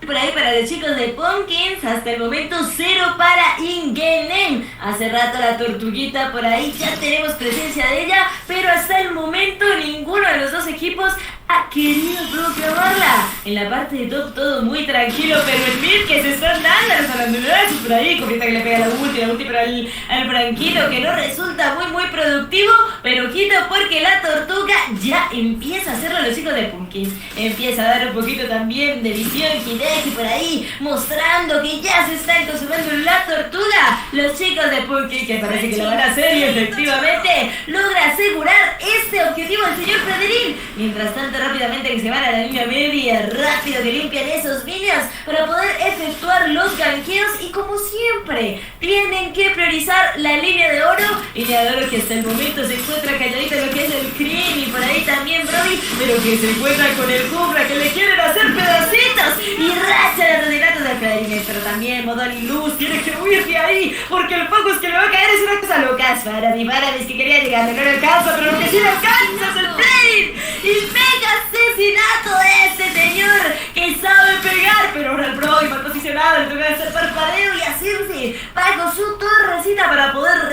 Speaker 2: Por ahí para los chicos de Pumpkins, hasta el momento 0 para IGN. Hace rato la tortuguita por ahí, ya tenemos presencia de ella, pero hasta el momento ninguno de los dos equipos ha querido proclamarla. En la parte de top todo muy tranquilo, pero el mid que se están dando los alandurazos por ahí, comienza que le pega la ulti pero al Franquito, que no resulta muy productivo, pero quito porque la tortuga ya empieza a hacerlo a los chicos de Pumpkins. Empieza a dar un poquito también de visión Hideki por ahí, mostrando que ya se está consumiendo la tortuga. Los chicos de Pumpkins, que parece que lo van a hacer, y efectivamente logra asegurar este objetivo del señor Frederick. Mientras tanto, rápidamente que se van a la línea media, rápido que limpian esos minions para poder efectuar los ganqueos, y como siempre tienen que priorizar la línea de oro que hasta el momento se encuentra calladito lo que es el Cream, y por ahí también Brody, pero que se encuentra con el Cubra que le quieren hacer pedacitos, y racha de asesinatos de Frederick, pero también Modal y Luz tiene que huir de ahí porque el focus que le va a caer es una cosa loca. Faramis que quería llegar, no le alcanza, pero lo que sí le alcanza es el Frederick, y mega asesinato de este señor que sabe pegar, pero ahora el Brody mal posicionado le toca hacer parpadeo y hacerse bajo su torre necesita para poder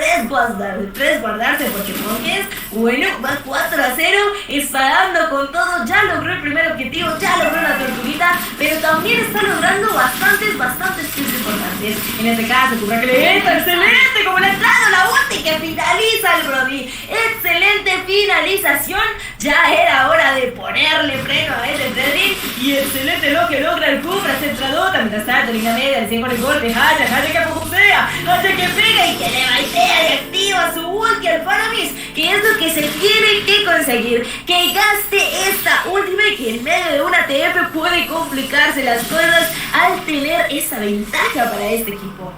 Speaker 2: resguardarse porque Punkins, bueno, va 4-0, está dando con todo, ya logró el primer objetivo, ya logró la tortuguita, pero también está logrando bastantes kills importantes. En este caso, excelente, como le ha entrado la ulti que finaliza el Brody. Excelente finalización, ya era hora de ponerle freno a ese trading. Y excelente lo que logra el Cupra centradota. Mientras tanto, línea media, le sigue con el golpe, Haya que pocusea, Haya que pega y que le baitea y activa su ulti al Faramis, que es lo que se tiene que conseguir, que gaste esta última y que en medio de una TF puede complicarse las cosas al tener esa ventaja para este equipo.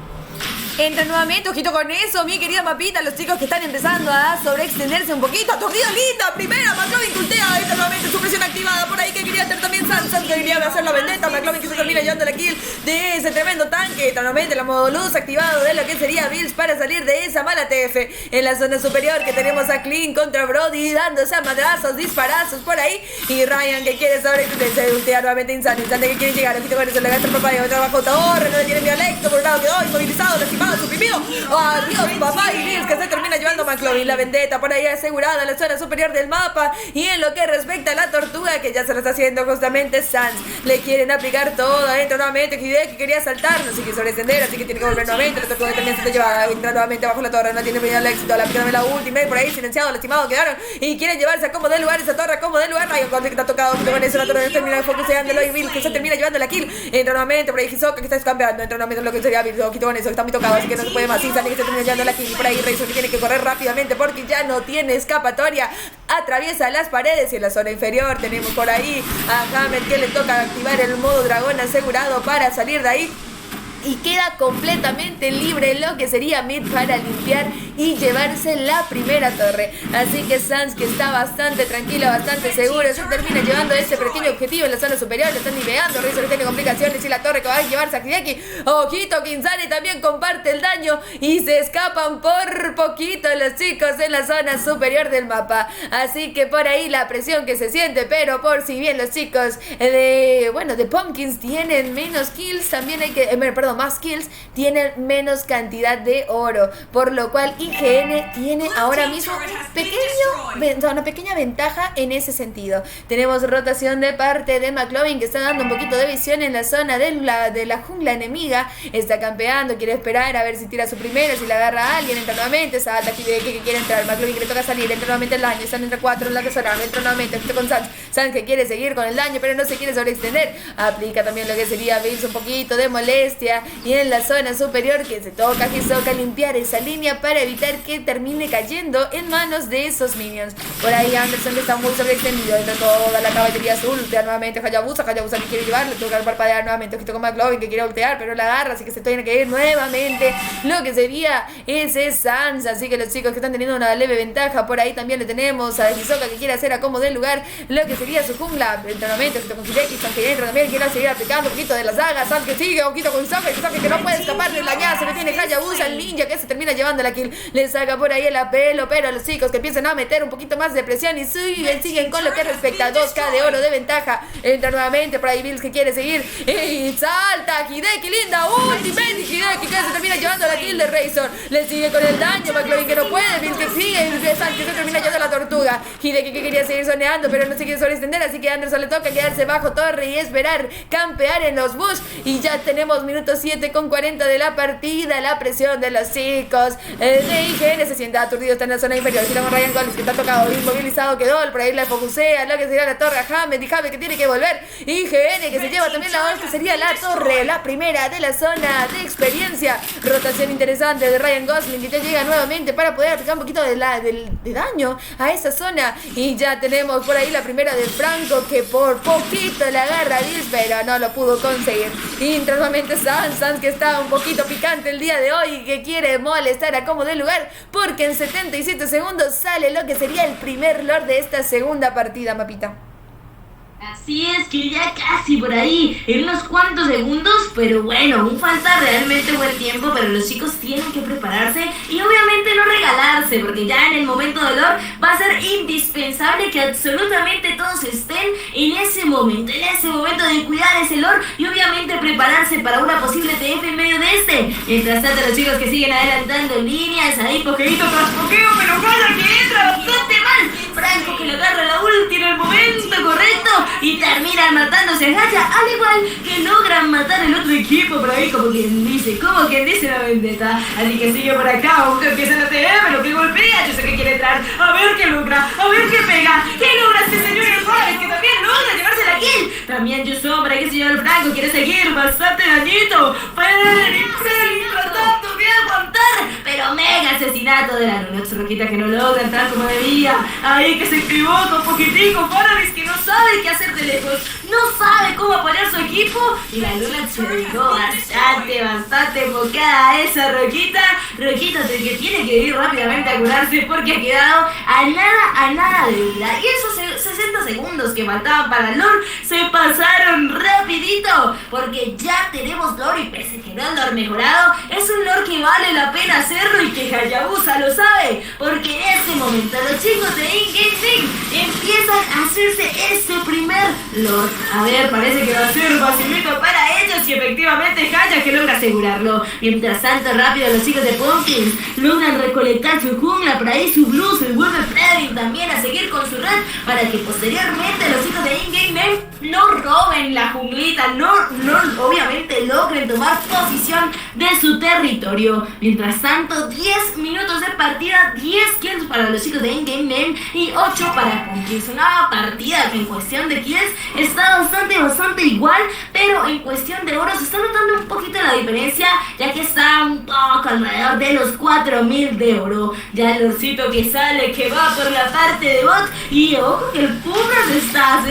Speaker 1: Entra nuevamente, ojito con eso, mi querida Mapita, los chicos que están empezando a sobreextenderse un poquito. Aturdido linda, primera, McLovin cultea, entra nuevamente su presión activada por ahí que quería hacer también Sans que quería hacer la vendetta. McLovin que se termina llevando la kill de ese tremendo tanque. Entra nuevamente la modo luz activado de lo que sería Bills para salir de esa mala TF. En la zona superior que tenemos a Clean contra Brody dándose a madrazos, disparazos por ahí. Y Ryan que quiere sobreextenderse, ultea nuevamente Insane que quiere llegar, ojito con eso, le gasta el papá y otra bajo Torre, no le tiene dialecto, por un lado quedó inmovilizado, lastimado, suprimido. Adiós papá y Bills que se termina llevando a McLovin. La vendetta por ahí asegurada en la zona superior del mapa. Y en lo que respecta a la tortuga que ya se lo está haciendo justamente Sans, le quieren aplicar todo adentro nuevamente. Hideki que quería saltar, no se quiso sobreextender, así que tiene que volver nuevamente. La tortuga también se está llevando, entra nuevamente bajo la torre, no tiene prioridad el éxito. La aplican la última por ahí silenciado, lastimado quedaron. Y quieren llevarse a como de lugar esa torre, como de lugar. Ryan Gosling que está tocado, con eso la torre termina focuseándolo y Bills que se termina llevando la kill. Entra nuevamente por ahí Hisoka que está campeando, entra nuevamente lo que sería Bills, ojito con eso, que está muy tocado, así que no se puede más. Insane que se termina llevando la kill y por ahí Razor que tiene que correr rápidamente porque ya no tiene escapatoria. Atraviesa las paredes y en la zona inferior tenemos por ahí a Hamed que le toca activar el modo dragón asegurado para salir de ahí. Y queda completamente libre lo que sería Mid para limpiar y llevarse la primera torre. Así que Sans, que está bastante tranquilo, bastante seguro, se termina llevando ese pequeño objetivo en la zona superior. Le están niveando, Razor tiene complicaciones y la torre que va a llevarse a Hideki. Ojito, Insane también comparte el daño y se escapan por poquito los chicos en la zona superior del mapa. Así que por ahí la presión que se siente, pero por si bien los chicos de Pumpkins tienen menos kills, también hay que, más kills, tienen menos cantidad de oro, por lo cual IGN tiene ahora mismo una pequeña ventaja en ese sentido. Tenemos rotación de parte de McLovin que está dando un poquito de visión en la zona de la jungla enemiga, está campeando, quiere esperar a ver si tira su primero, si le agarra a alguien, entra nuevamente, salta aquí que quiere entrar, McLovin que le toca salir, entra nuevamente el daño, están entre 4 en la zona, entra nuevamente con Sans que quiere seguir con el daño pero no se quiere sobreextender, aplica también lo que sería Bills un poquito de molestia. Y en la zona superior que se toca Hisoka limpiar esa línea para evitar que termine cayendo en manos de esos minions. Por ahí Anderson que está muy sobreextendido entre toda la caballería azul, ultea nuevamente Hayabusa que quiere llevarle, toca parpadear nuevamente, ojito con McLovin que quiere ultear pero la agarra, así que se tiene que ir nuevamente lo que sería ese Sans, así que los chicos que están teniendo una leve ventaja. Por ahí también le tenemos a Hisoka que quiere hacer a como del lugar lo que sería su jungla, nuevamente ojito con Hideki, Sans que entra también, quiere seguir aplicando un poquito de las dagas, Sans que sigue, ojito con Hisoka que no puede escapar de la ñaza, se tiene Hayabusa el ninja que se termina llevando la kill, le saca por ahí el apelo, pero los chicos que empiezan a meter un poquito más de presión y siguen con lo que respecta a 2k de oro de ventaja. Entra nuevamente por ahí Bills que quiere seguir y salta Hideki, linda ultimate, Hideki que se termina llevando la kill de Razor, le sigue con el daño, McLovin que no puede, Bills que sigue, Sans que se termina llevando la tortuga, Hideki que quería seguir soneando pero no se quiere sobreextender, así que a Anderson le toca quedarse bajo torre y esperar campear en los bush. Y ya tenemos minuto 7 con 40 de la partida, la presión de los chicos de IGN se siente aturdido, está en la zona inferior, gira con Ryan Gosling que está tocado, inmovilizado quedó, por ahí le focusea lo que sería la torre a Hamed y Hamed que tiene que volver, IGN que se lleva también la que sería la torre, la primera de la zona de experiencia, rotación interesante de Ryan Gosling que ya llega nuevamente para poder aplicar un poquito de daño a esa zona. Y ya tenemos por ahí la primera del Franco que por poquito la agarra a Bills pero no lo pudo conseguir. Y nuevamente Sans que está un poquito picante el día de hoy y que quiere molestar a como de lugar porque en 77 segundos sale lo que sería el primer lord de esta segunda partida, Mapita.
Speaker 2: Así es que ya casi por ahí, en unos cuantos segundos, pero bueno, aún falta realmente buen tiempo, pero los chicos tienen que prepararse y obviamente no regalarse, porque ya en el momento de olor va a ser indispensable que absolutamente todos estén en ese momento de cuidar ese olor y obviamente prepararse para una posible TF en medio de este. Mientras tanto, los chicos que siguen adelantando líneas, ahí poquito tras poqueo, pero Haya que entra bastante mal. Franco que le agarra la ulti en el momento correcto y terminan matándose a Haya, al igual que logran matar el otro equipo por ahí, como quien dice la vendetta. Así que sigue por acá, aunque empieza la TF, lo que golpea, yo sé que quiere entrar, a ver qué logra, a ver qué pega, qué logra este señor el Juárez, que también logra llevarse la kill. También yo sombra que el señor Franco quiere seguir, bastante dañito, pero tratando de aguantar, pero mega asesinato de la Lunox Roquita que no logra entrar como debía, ahí que se equivoca un poquitico, Paradis que no sabe qué hacer de lejos, no sabe cómo apoyar su equipo y la Lunox se dedicó bastante enfocada a esa Roquita de que tiene que ir rápidamente a curarse porque ha quedado a nada de vida y esos 60 segundos que faltaban para el lore se pasaron rapidito porque ya tenemos lore y pese que no es lore mejorado, es un lore que vale la pena hacerlo y que Hayabusa lo sabe, porque en este momento los chicos de In-Game empiezan a hacerse ese primer lore. A ver, parece que va a ser facilito para ellos y efectivamente Haya que logra asegurarlo. Mientras tanto, rápido los chicos de Pumpkins logran recolectar su jungla, por ahí su blue, se vuelve Freddy también a seguir con su red para que posteriormente los chicos de In-Game no roben la junglita, no obviamente logren tomar posición de su territorio. Mientras tanto, 10 minutos de partida, 10 kills para los chicos de In-Game y 8 para Pumpkins. Una partida que en cuestión de kills está bastante igual, pero en cuestión de oro se está notando un poquito la diferencia, ya que está un poco alrededor de los 4000 de oro. Ya el orcito que sale, que va por la parte de bot, y ojo que el Puma se está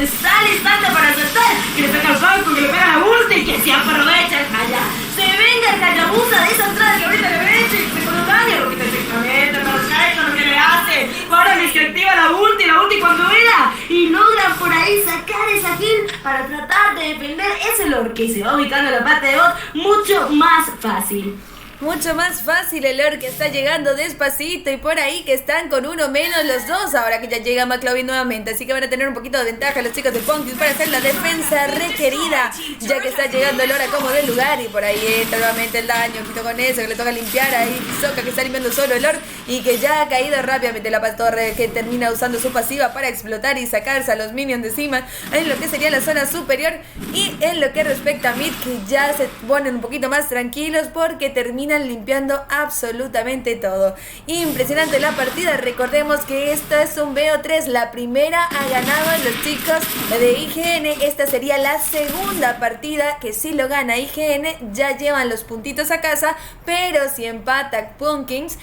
Speaker 2: listando para saltar, que le saca el banco, que le pega la ulti y que se aprovecha el Haya. Se venga el Hayabusa de esa entrada que ahorita le ve hecho y se coloca Roquita exactamente, perfecto lo que le hace. Ahora que activa la ulti cuando era y logran por ahí sacar esa kill para tratar de defender ese lore que se va ubicando en la parte de bot mucho más fácil.
Speaker 1: Mucho más fácil el lore que está llegando despacito y por ahí que están con uno menos los dos ahora que ya llega McLovin nuevamente, así que van a tener un poquito de ventaja los chicos de Pumpkins para hacer la defensa requerida, ya que está llegando el lore a como del lugar y por ahí entra nuevamente el daño, quito con eso que le toca limpiar ahí, Soca que está limpiando solo el lore y que ya ha caído rápidamente la Pastorre que termina usando su pasiva para explotar y sacarse a los minions de encima en lo que sería la zona superior y en lo que respecta a mid que ya se ponen un poquito más tranquilos porque terminan limpiando absolutamente todo. Impresionante la partida, recordemos que esto es un BO3, la primera ha ganado los chicos de IGN, esta sería la segunda partida que si lo gana IGN ya llevan los puntitos a casa, pero si empata Pumpkins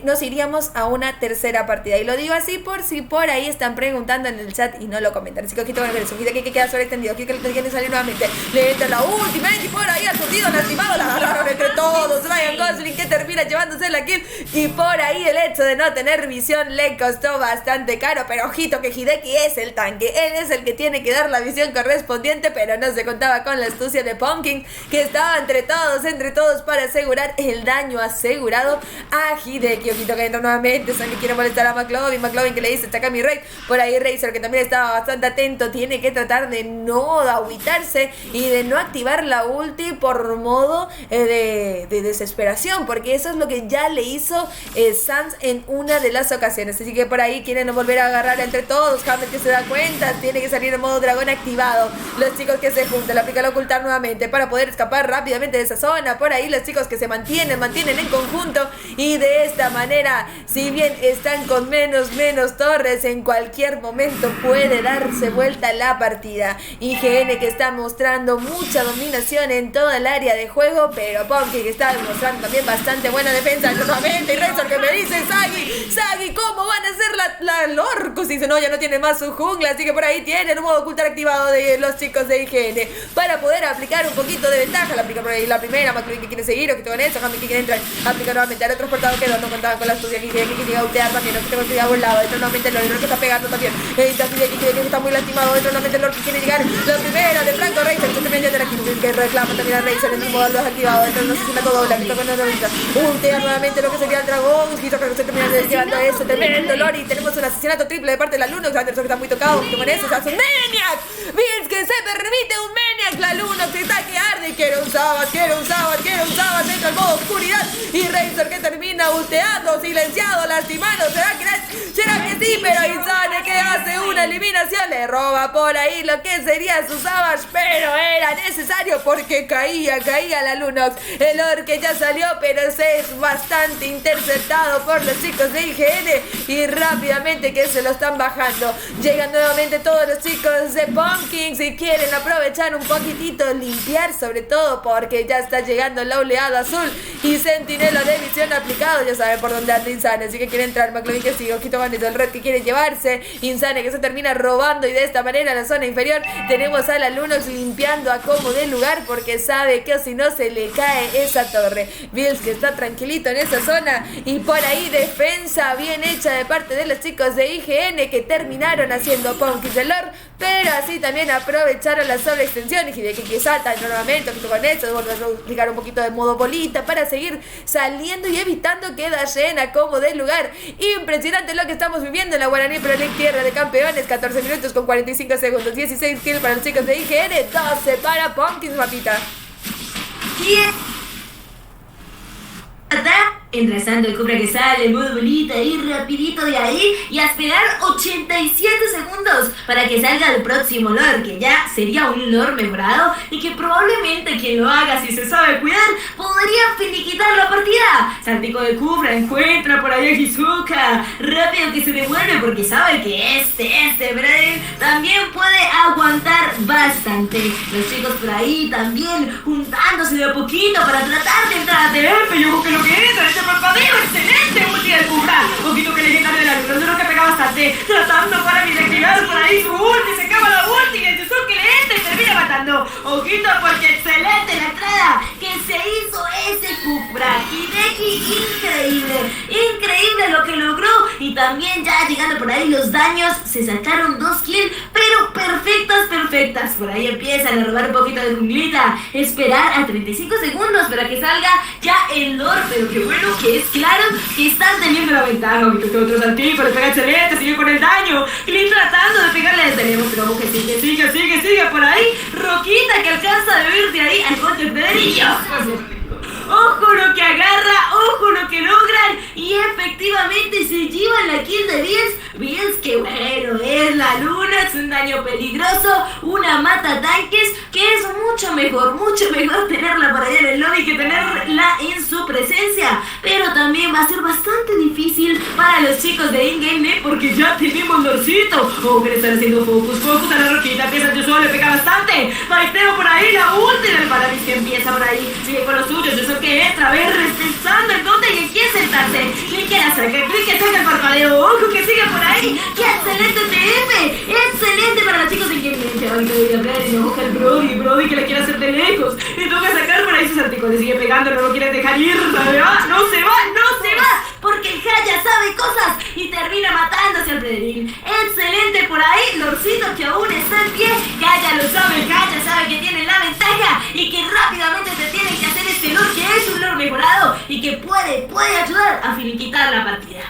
Speaker 1: nos iríamos a una tercera partida y lo digo así por si por ahí están preguntando en el chat y no lo comentan, así que ojito con el verso, que queda sobreextendido, aquí que le tiene que salir nuevamente, le entra la última y por ahí ha surtido lastimado, la agarraron entre todos, Ryan Gosling que termina llevándose la kill y por ahí el hecho de no tener visión le costó bastante caro, pero ojito que Hideki es el tanque, él es el que tiene que dar la visión correspondiente, pero no se contaba con la astucia de Pumpkin que estaba entre todos para asegurar el daño asegurado a Hideki. Ojito que entra nuevamente, Sony quiere molestar a McLovin que le dice saca mi rey, por ahí Razor que también estaba bastante atento, tiene que tratar de no agüitarse y de no activar la ulti por modo de desesperación, porque eso es lo que ya le hizo Sans en una de las ocasiones, así que por ahí quieren volver a agarrar entre todos. Hamlet que se da cuenta, tiene que salir en modo dragón activado, los chicos que se juntan, la aplica al ocultar nuevamente para poder escapar rápidamente de esa zona, por ahí los chicos que se mantienen en conjunto y de esta manera, si bien están con menos torres, en cualquier momento puede darse vuelta la partida. IGN que está mostrando mucha dominación en toda el área de juego, pero Pumpkin que está mostrando también bastante buena defensa nuevamente. Y Razor que me dice, Sagi, ¿cómo van a hacer la Lorcus? Y dice, no, ya no tiene más su jungla, así que por ahí tienen un modo ocultar activado de los chicos de IGN para poder aplicar un poquito de ventaja. La aplica por ahí la primera, McLovin que quiere seguir, ojito con eso, Hammy que quiere entrar, aplica nuevamente al otro transportado que no contaban con la astucia que llega a ultear también, no tengo que llegar a un lado, entra nuevamente el Lord que está pegando también, que está muy lastimado, entra nuevamente el Lord que quiere llegar, la primera de Franco Razer, que también ya tiene aquí, que reclama también a Razer en el modo desactivado, entra no sé si la dobla, que toca ultea nuevamente lo que sería el dragón, quiso que se termina llevando a ese tremendo Lord y tenemos un asesinato triple de parte de la Lunox, Anderson que está muy tocado, que con eso se hace un Maniac, Vince que se permite un Maniac, la Lunox está que arde, quiere un Sabbath, entra al modo oscuridad y Razor que termina ulteando, silenciado, lastimado, ¿será que sí? Pero Insane que hace una eliminación, le roba por ahí lo que sería su Savage, pero era necesario porque caía la Lunox, el Or que ya salió, pero se es bastante interceptado por los chicos de IGN y rápidamente que se lo están bajando, llegan nuevamente todos los chicos de Pumpkins y quieren aprovechar un poquitito, limpiar sobre todo porque ya está llegando la oleada azul y Sentinela de visión aplicado, ya sabe por dónde anda Insane, así que quiere entrar, McLovin que sigue, ojito con eso, el Red que quiere llevarse, Insane que se termina robando y de esta manera en la zona inferior tenemos a la Lunox limpiando a como de lugar porque sabe que si no se le cae esa torre, Bills que está tranquilito en esa zona y por ahí defensa bien hecha de parte de los chicos de IGN que terminaron haciendo Pumpkins del Lord, pero así también aprovecharon la sobreextensión y Hideki que salta nuevamente con eso, vuelve a aplicar un poquito de modo bolita para seguir saliendo y evitando que Dashen a como del lugar. Impresionante lo que estamos viviendo en la Guaraní Pro League Tierra de Campeones, 14 minutos con 45 segundos, 16 kills para los chicos de IGN, 12 para Pumpkins, mapita.
Speaker 2: Enlazando el cobra que sale, el modo bolita, ir rapidito de ahí y a esperar 87 segundos para que salga el próximo Lord, que ya sería un Lord mejorado y que probablemente quien lo haga, si se sabe cuidar, podría finiquitar la partida. Saltico de Kufra encuentra por ahí a Hizuka, rápido que se devuelve porque sabe que este Brain también puede aguantar bastante. Los chicos por ahí también juntándose de a poquito para tratar de entrar a TF, yo creo que lo que es parpadeo, excelente ulti del Kufra, poquito que legendario de la luz, uno que pega bastante, tratando para desactivar por ahí su ulti, se acaba la ulti y el Tsuzuki que le entra y termina matando, ojito porque excelente la entrada que se hizo ese Kufra, Hideki increíble lo que logró y también ya llegando por ahí los daños, se sacaron 2 kills, pero perfectas, por ahí empiezan a robar un poquito de junglita, esperar a 35 segundos para que salga ya el Lord, pero qué bueno que es claro que están teniendo la ventaja, ojito que otro saltico, le pega excelente, sigue con el daño, Clint tratando de pegarle de tenemos, pero vamos que sigue por ahí, Roquita que alcanza de ver de ahí al coche Federillo. Ojo lo que agarra, ojo lo que logran y efectivamente se llevan la kill de Bills que bueno, es la luna, es un daño peligroso, una mata tanques que es mucho mejor tenerla para allá en el lobby que tenerla en su presencia, pero también va a ser bastante difícil para los chicos de in-game porque ya tenemos Lorcito, ojo que le están haciendo focus a la Roquita, empieza el solo, le pega bastante, maesteo por ahí, la ulti del Paravis que empieza por ahí, sigue con los suyos, eso que entra, a ver, pensando en dónde y en quién sentarse. Click que la saca, Click que saca el parpadeo. Ojo que sigue por ahí. ¡Qué excelente TF! ¡Excelente para los chicos de quien se va a hablar y no busca el Brody que le quiere hacer de lejos. Le toca sacar por ahí sus artículos. Sigue pegando, no lo quiere dejar ir. No se va. Porque el Haya sabe cosas y termina matándose al Frederick. Excelente por ahí, Lorcito que aún está en pie. Haya lo sabe, Haya sabe que tiene la ventaja y que rápidamente se tiene que hacer este Lord que es un Lord mejorado y que puede ayudar a finiquitar la partida.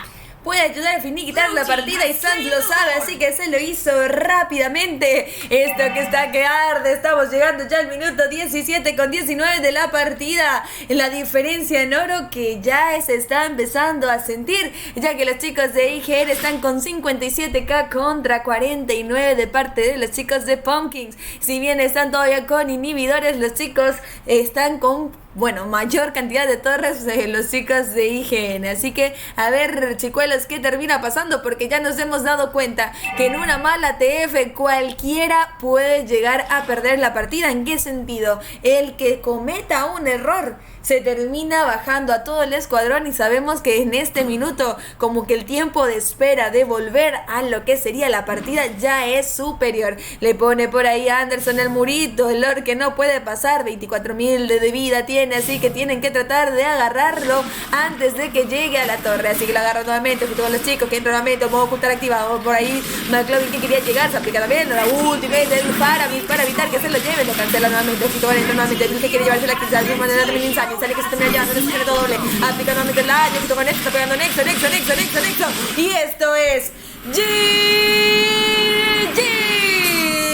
Speaker 1: Puede ayudar a finiquitar la partida y Sans lo sabe, así que se lo hizo rápidamente. Esto que está que arde, estamos llegando ya al minuto 17 con 19 de la partida. La diferencia en oro que ya se está empezando a sentir, ya que los chicos de IGN están con 57k contra 49 de parte de los chicos de Pumpkins. Si bien están todavía con inhibidores, los chicos están con bueno, mayor cantidad de torres de los chicos de IGN. Así que, a ver, chicuelos, ¿qué termina pasando? Porque ya nos hemos dado cuenta que en una mala TF cualquiera puede llegar a perder la partida. ¿En qué sentido? El que cometa un error se termina bajando a todo el escuadrón y sabemos que en este minuto como que el tiempo de espera de volver a lo que sería la partida ya es superior. Le pone por ahí a Anderson el murito, el Lord que no puede pasar, 24.000 de vida tiene, así que tienen que tratar de agarrarlo antes de que llegue a la torre, así que lo agarran nuevamente junto con los chicos que entran nuevamente, modo ocultar activado, por ahí McLovin que quería llegar, se aplica también la última vez para evitar que se lo lleven, lo cancela nuevamente, junto con entra nuevamente, el que quiere llevarse la quizás de manera también insano, sale que se termina llevando, no se doble, aplica nuevamente el daño, junto con esto, está pegando Nexo, y esto es GG,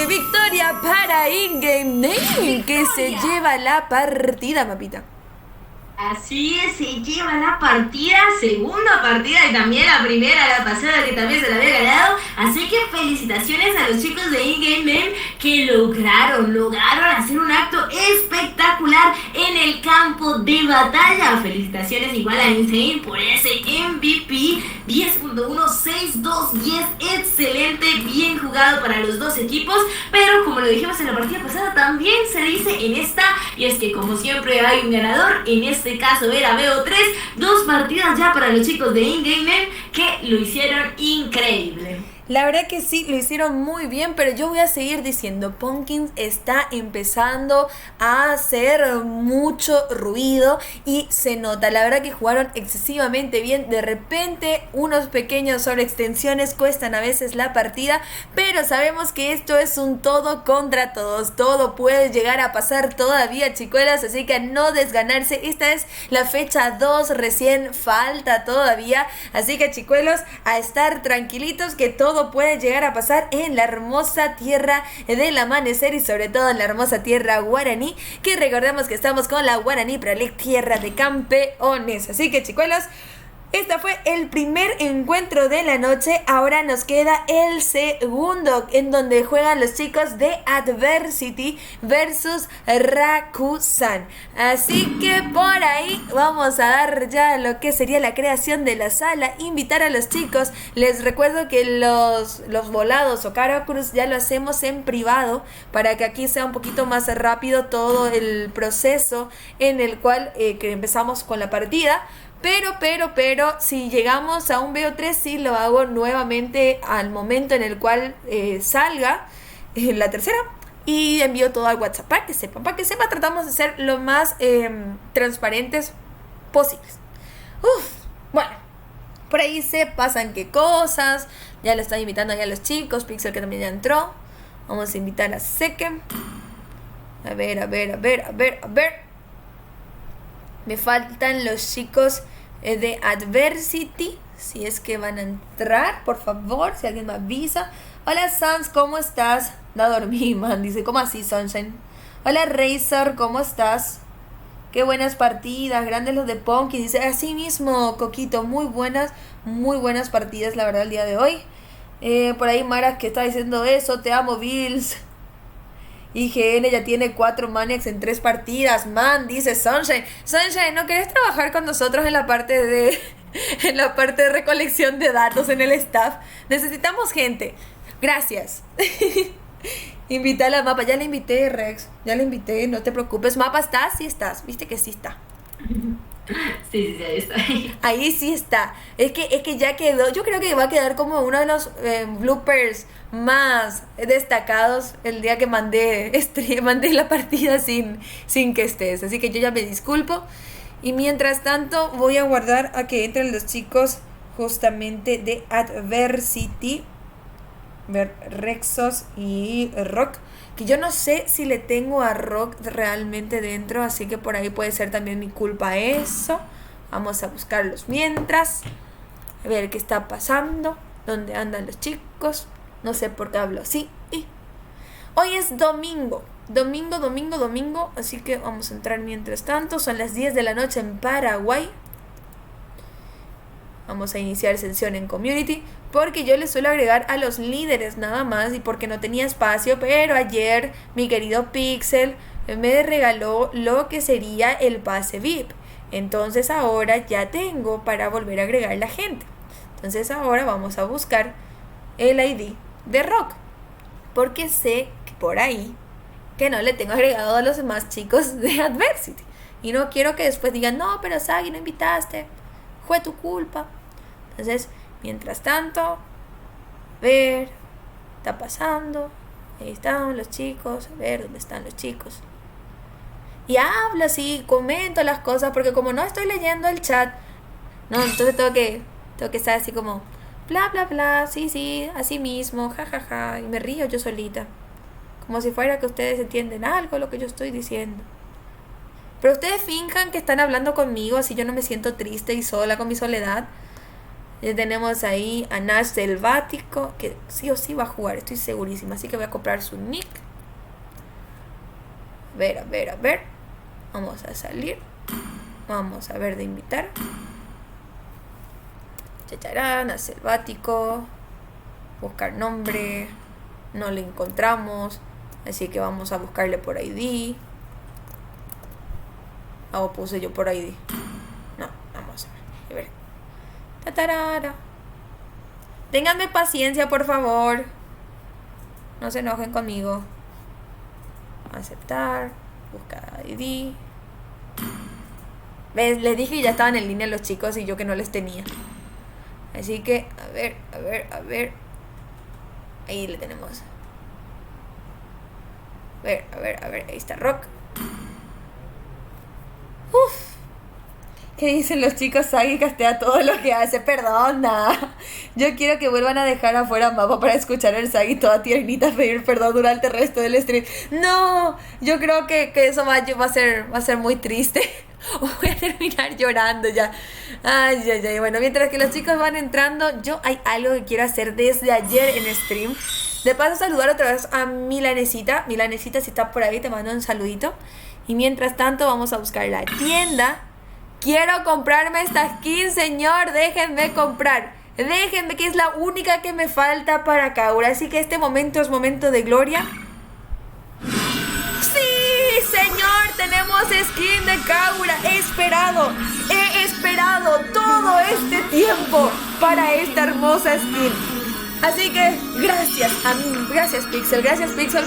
Speaker 1: victoria para In-Game Name, que se lleva la partida, mapita.
Speaker 2: Así es, se lleva la partida, segunda partida y también la primera, la pasada que también se la había ganado. Así que felicitaciones a los chicos de In-Game Name que lograron hacer un acto espectacular en el campo de batalla. Felicitaciones igual a Insane por ese MVP 10.162, 10, excelente, bien jugado para los dos equipos. Pero como lo dijimos en la partida pasada, también se dice en esta, y es que como siempre hay un ganador, en este caso era BO3, 2 partidas ya para los chicos de In-Game Name que lo hicieron increíble.
Speaker 1: La verdad que sí, lo hicieron muy bien, pero yo voy a seguir diciendo, Pumpkins está empezando a hacer mucho ruido y se nota, la verdad que jugaron excesivamente bien, de repente unos pequeños sobreextensiones cuestan a veces la partida, pero sabemos que esto es un todo contra todos, todo puede llegar a pasar todavía, chicuelas, así que a no desganarse, esta es la fecha 2, recién falta todavía, así que chicuelos, a estar tranquilitos que todo puede llegar a pasar en la hermosa tierra del amanecer y sobre todo en la hermosa tierra guaraní, que recordemos que estamos con la Guaraní Pro League, tierra de campeones. Así que chicuelos, este fue el primer encuentro de la noche, ahora nos queda el segundo, en donde juegan los chicos de Adversity versus Rakusan. Así que por ahí vamos a dar ya lo que sería la creación de la sala, invitar a los chicos. Les recuerdo que los volados o cara cruz ya lo hacemos en privado, para que aquí sea un poquito más rápido todo el proceso en el cual que empezamos con la partida. Pero, si llegamos a un BO3, sí lo hago nuevamente al momento en el cual salga la tercera. Y envío todo al WhatsApp para que sepan, tratamos de ser lo más transparentes posibles. Bueno, por ahí se pasan qué cosas. Ya le están invitando ya a los chicos, Pixel que también ya entró. Vamos a invitar a Seke. A ver. Me faltan los chicos de Adversity. Si es que van a entrar, por favor, si alguien me avisa. Hola Sans, ¿cómo estás? No dormí, man, dice, ¿cómo así, Sunshine? Hola Razor, ¿cómo estás? Qué buenas partidas, grandes los de Punky. Dice, así mismo, Coquito, muy buenas partidas, la verdad, el día de hoy. Por ahí Mara que está diciendo eso, te amo, Bills. IGN ya tiene 4 Maniacs en 3 partidas, man, dice Sunshine. Sunshine, ¿no querés trabajar con nosotros en la parte de recolección de datos en el staff? Necesitamos gente. Gracias. Invita a la Mapa, ya la invité, Rex. Ya la invité, no te preocupes. Mapa, ¿estás? Sí estás, viste que sí está.
Speaker 2: Sí, ahí está.
Speaker 1: Ahí sí está. Es que ya quedó. Yo creo que va a quedar como uno de los bloopers más destacados el día que mandé la partida sin que estés. Así que yo ya me disculpo. Y mientras tanto voy a guardar a que entren los chicos justamente de Adversity. Ver Rexos y Rock. Que yo no sé si le tengo a Rock realmente dentro, así que por ahí puede ser también mi culpa eso. Vamos a buscarlos mientras. A ver qué está pasando. ¿Dónde andan los chicos? No sé por qué hablo así. Hoy es domingo. Domingo. Así que vamos a entrar mientras tanto. Son las 10 de la noche en Paraguay. Vamos a iniciar sesión en Community, porque yo les suelo agregar a los líderes nada más y porque no tenía espacio, pero ayer mi querido Pixel me regaló lo que sería el pase VIP. Entonces ahora ya tengo para volver a agregar la gente. Entonces ahora vamos a buscar el ID de Rock, porque sé que por ahí que no le tengo agregado a los demás chicos de Adversity. Y no quiero que después digan, no, pero Sagi, no invitaste, fue tu culpa. Entonces, mientras tanto, ver, está pasando, ahí están los chicos, a ver dónde están los chicos. Y hablo así, comento las cosas, porque como no estoy leyendo el chat, no, entonces tengo que estar así como, bla, bla, bla, sí, así mismo, jajaja, y me río yo solita. Como si fuera que ustedes entienden algo de lo que yo estoy diciendo. Pero ustedes finjan que están hablando conmigo, así yo no me siento triste y sola con mi soledad. Ya tenemos ahí a Nash Selvático, que sí o sí va a jugar, estoy segurísima. Así que voy a comprar su nick. A ver. Vamos a salir. Vamos a ver de invitar. Chacharán, a Selvático. Buscar nombre. No le encontramos. Así que vamos a buscarle por ID. O puse yo por ID. No, vamos a ver. Tatarara. Ténganme paciencia, por favor. No se enojen conmigo. Aceptar. Buscar ID. ¿Ves? Les dije que ya estaban en línea los chicos y yo que no les tenía. Así que, a ver. Ahí le tenemos. A ver. Ahí está Rock. Uf. ¿Qué dicen los chicos? Sagi castea todo lo que hace. Perdona. Yo quiero que vuelvan a dejar afuera Mapa para escuchar el Sagi toda tiernita pedir perdón durante el resto del stream. No, yo creo que eso va a ser muy triste. Voy a terminar llorando ya. Ay. Bueno, mientras que los chicos van entrando, yo hay algo que quiero hacer desde ayer en stream. De paso, saludar otra vez a Milanesita. Milanesita, si estás por ahí, te mando un saludito. Y mientras tanto, vamos a buscar la tienda. Quiero comprarme esta skin, señor. Déjenme comprar. Déjenme, que es la única que me falta para Kaura. Así que este momento es momento de gloria. ¡Sí, señor! Tenemos skin de Kaura. He esperado todo este tiempo para esta hermosa skin. Así que gracias Pixel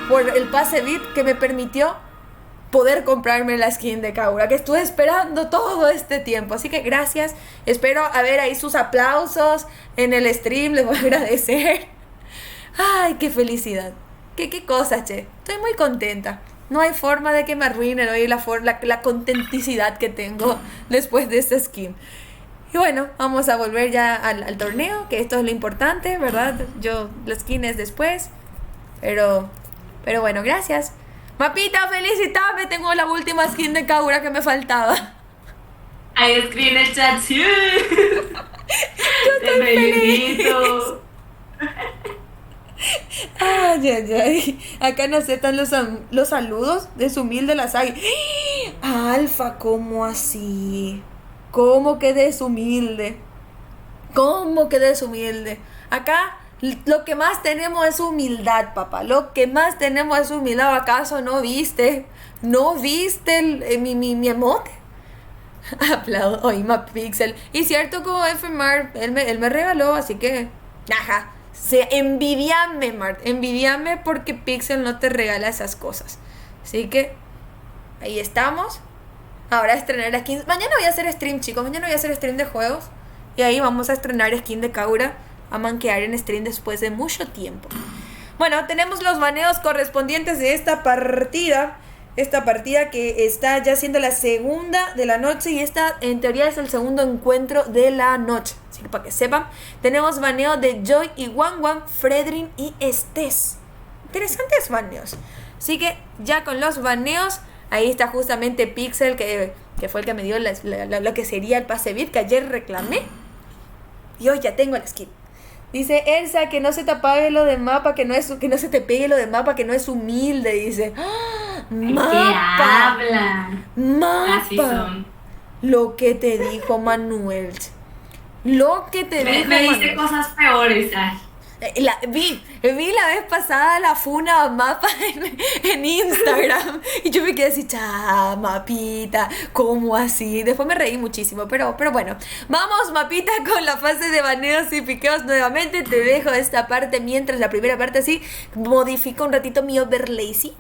Speaker 1: por el pase VIP que me permitió poder comprarme la skin de Kaura, que estuve esperando todo este tiempo. Así que gracias. Espero a ver ahí sus aplausos en el stream. Les voy a agradecer. Ay, qué felicidad. Qué cosa, che. Estoy muy contenta. No hay forma de que me arruinen hoy la contenticidad que tengo después de esta skin. Y bueno, vamos a volver ya al torneo, que esto es lo importante, ¿verdad? La skin es después. Pero bueno, gracias. Mapita, felicitame, tengo la última skin de Kaura que me faltaba.
Speaker 2: Ahí escribe en el chat, sí.
Speaker 1: Yo estoy feliz. Ay. Acá nos aceptan los saludos de su humilde la Sagi. Alfa, ¿cómo así? ¿Cómo que deshumilde? Acá lo que más tenemos es humildad, papá. Lo que más tenemos es humildad. ¿Acaso no viste? ¿No viste mi emote? Aplaudo. Oye, Pixel. Y cierto, como FMAR, él me regaló, así que... Ajá. Envidiame, Mart. Envidiame porque Pixel no te regala esas cosas. Así que... ahí estamos. Ahora estrenar la skin. Mañana voy a hacer stream, chicos. Mañana voy a hacer stream de juegos. Y ahí vamos a estrenar skin de Kaura. A manquear en stream después de mucho tiempo. Bueno, tenemos los baneos correspondientes de esta partida. Esta partida que está ya siendo la segunda de la noche. Y esta en teoría es el segundo encuentro de la noche. Así que para que sepan, tenemos baneo de Joy y Wan, Fredrin y Estés. Interesantes baneos. Así que ya con los baneos, ahí está justamente Pixel, que fue el que me dio lo que sería el pase VIP, que ayer reclamé. Y hoy ya tengo la skin. Dice Elsa, que no se te apague lo de Mapa, que no se te pegue lo de Mapa, que no es humilde, dice. ¡Ah! ¡Mapa!
Speaker 2: ¿Qué hablan?
Speaker 1: ¡Mapa!
Speaker 2: Así son.
Speaker 1: Lo que te dijo Manuel. Lo que te dijo
Speaker 2: Me dice
Speaker 1: Manuel.
Speaker 2: cosas peores.
Speaker 1: Vi la vez pasada la funa mapa en Instagram y yo me quedé así, mapita, ¿cómo así? Después me reí muchísimo, pero bueno. Vamos, mapita, con la fase de baneos y piqueos nuevamente. Te dejo esta parte mientras la primera parte así modifico un ratito mi overlay, ¿sí?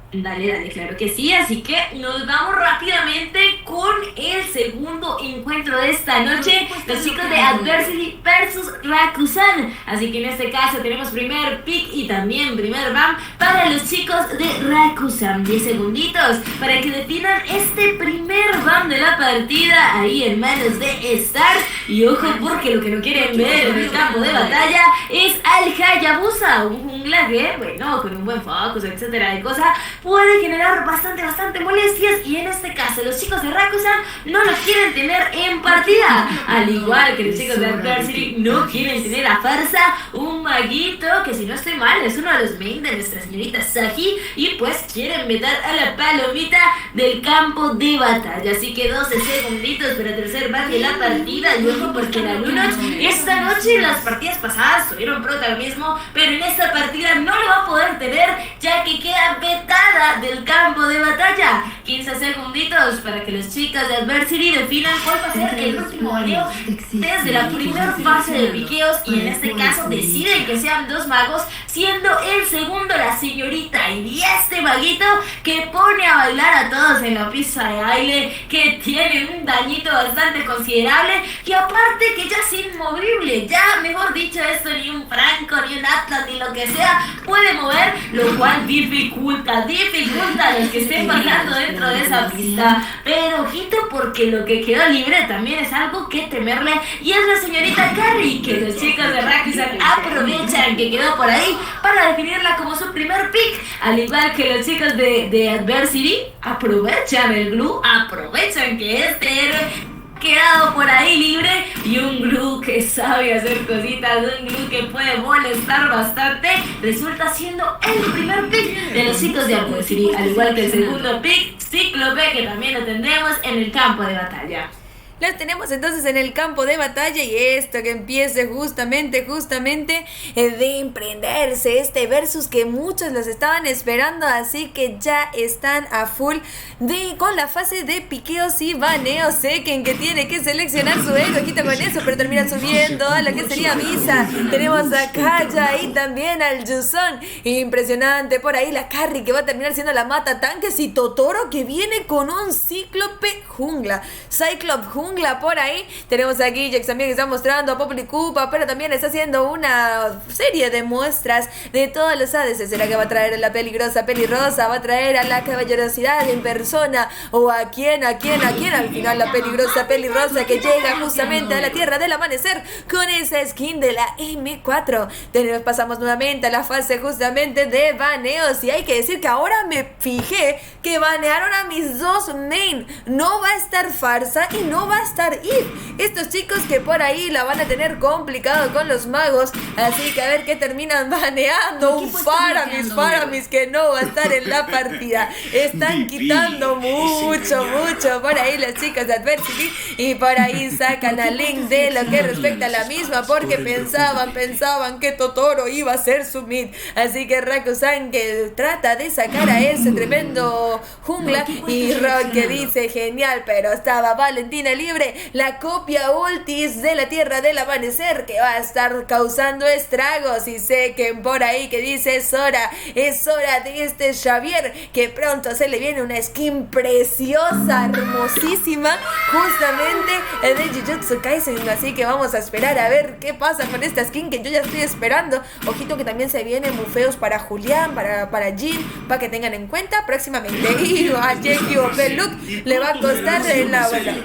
Speaker 2: Dale, claro que sí, así que nos vamos rápidamente con el segundo encuentro de esta noche, los chicos de Adversity versus Rakusan. Así que en este caso tenemos primer pick y también primer ban para los chicos de Rakusan. 10 segunditos para que definan este primer ban de la partida ahí en manos de Star. Y ojo, porque lo que no quieren ver en el campo de batalla es al Hayabusa, un jungla que, bueno, con un buen focus, etcétera de cosas, puede generar bastante molestias, y en este caso los chicos de Rakusan no los quieren tener en partida, al igual que los chicos de Adversity no quieren tener a Farsa, un maguito que, si no estoy mal, es uno de los main de nuestra señorita Saki, y pues quieren meter a la palomita del campo de batalla. Así que 12 segunditos para el tercer ban de la partida. Y ojo, porque la Lunox esta noche, en las partidas pasadas tuvieron protagonismo, pero en esta partida no lo va a poder tener, ya que queda vetada del campo de batalla. 15 segunditos para que los chicos de Adversity definan cuál va a ser el último baneo desde la primera fase de piqueos, y en este caso deciden que sean 2 magos, siendo el segundo la señorita y este maguito que pone a bailar a todos en la pista de baile, que tiene un dañito bastante considerable, y aparte que ya es inmovible, ya mejor dicho, esto ni un Franco, ni un Atlas, ni lo que sea puede mover, lo cual dificulta a los que estén bailando dentro de esa pista. Pero ojito, porque lo que quedó libre también es algo que temerle, y es la señorita Carrie, que los chicos de Rakusan aprovechan que quedó por ahí para definirla como su primer pick, al igual que los chicos de Adversity aprovechan el glue, aprovechan que este héroe quedado por ahí libre, y un glue que sabe hacer cositas, un glue que puede molestar bastante, resulta siendo el primer pick de los chicos de Adversity, al igual que el segundo pick, Cíclope, que también lo tendremos en el campo de batalla.
Speaker 1: Los tenemos entonces en el campo de batalla, y esto que empiece justamente de emprenderse este versus que muchos los estaban esperando, así que ya están a full con la fase de piqueos y baneos. Seken, que tiene que seleccionar su ego, quita con eso, pero termina subiendo a la que sería Visa. Tenemos a Kaya y también al Yuson. Impresionante por ahí la Carrie, que va a terminar siendo la mata tanques, y Totoro, que viene con un Cíclope jungla, Cyclop jungla por ahí. Tenemos aquí Jax también, que está mostrando a Populi Koopa, pero también está haciendo una serie de muestras de todos los ADC. ¿Será que va a traer a la peligrosa pelirrosa? ¿Va a traer a la caballerosidad en persona? ¿O a quién? Al final la peligrosa pelirrosa, que llega justamente a la tierra del amanecer con esa skin de la M4. Pasamos nuevamente a la fase justamente de baneos, y hay que decir que ahora me fijé que banearon a mis 2 main. No va a estar Farsa y no va a estar Eve. Estos chicos que por ahí la van a tener complicado con los magos, así que a ver qué terminan baneando. Un Faramis que no va a estar en la partida. Están quitando mucho por ahí los chicos de Adversity, y por ahí sacan a Link de lo que respecta a la misma, porque pensaban que Totoro iba a ser su mid. Así que Rakusan, que trata de sacar a ese tremendo jungla, y Rock, que dice genial, pero estaba Valentina libre, la copia ultis de la tierra del amanecer, que va a estar causando estragos. Y Seken por ahí, que dice es hora de este Xavier, que pronto se le viene una skin preciosa, hermosísima, justamente de Jujutsu Kaisen. Así que vamos a esperar a ver qué pasa con esta skin, que yo ya estoy esperando. Ojito, que también se vienen bufeos para Julián, para Jin, para que tengan en cuenta próximamente. Y a Jeki o Peluk le va a costar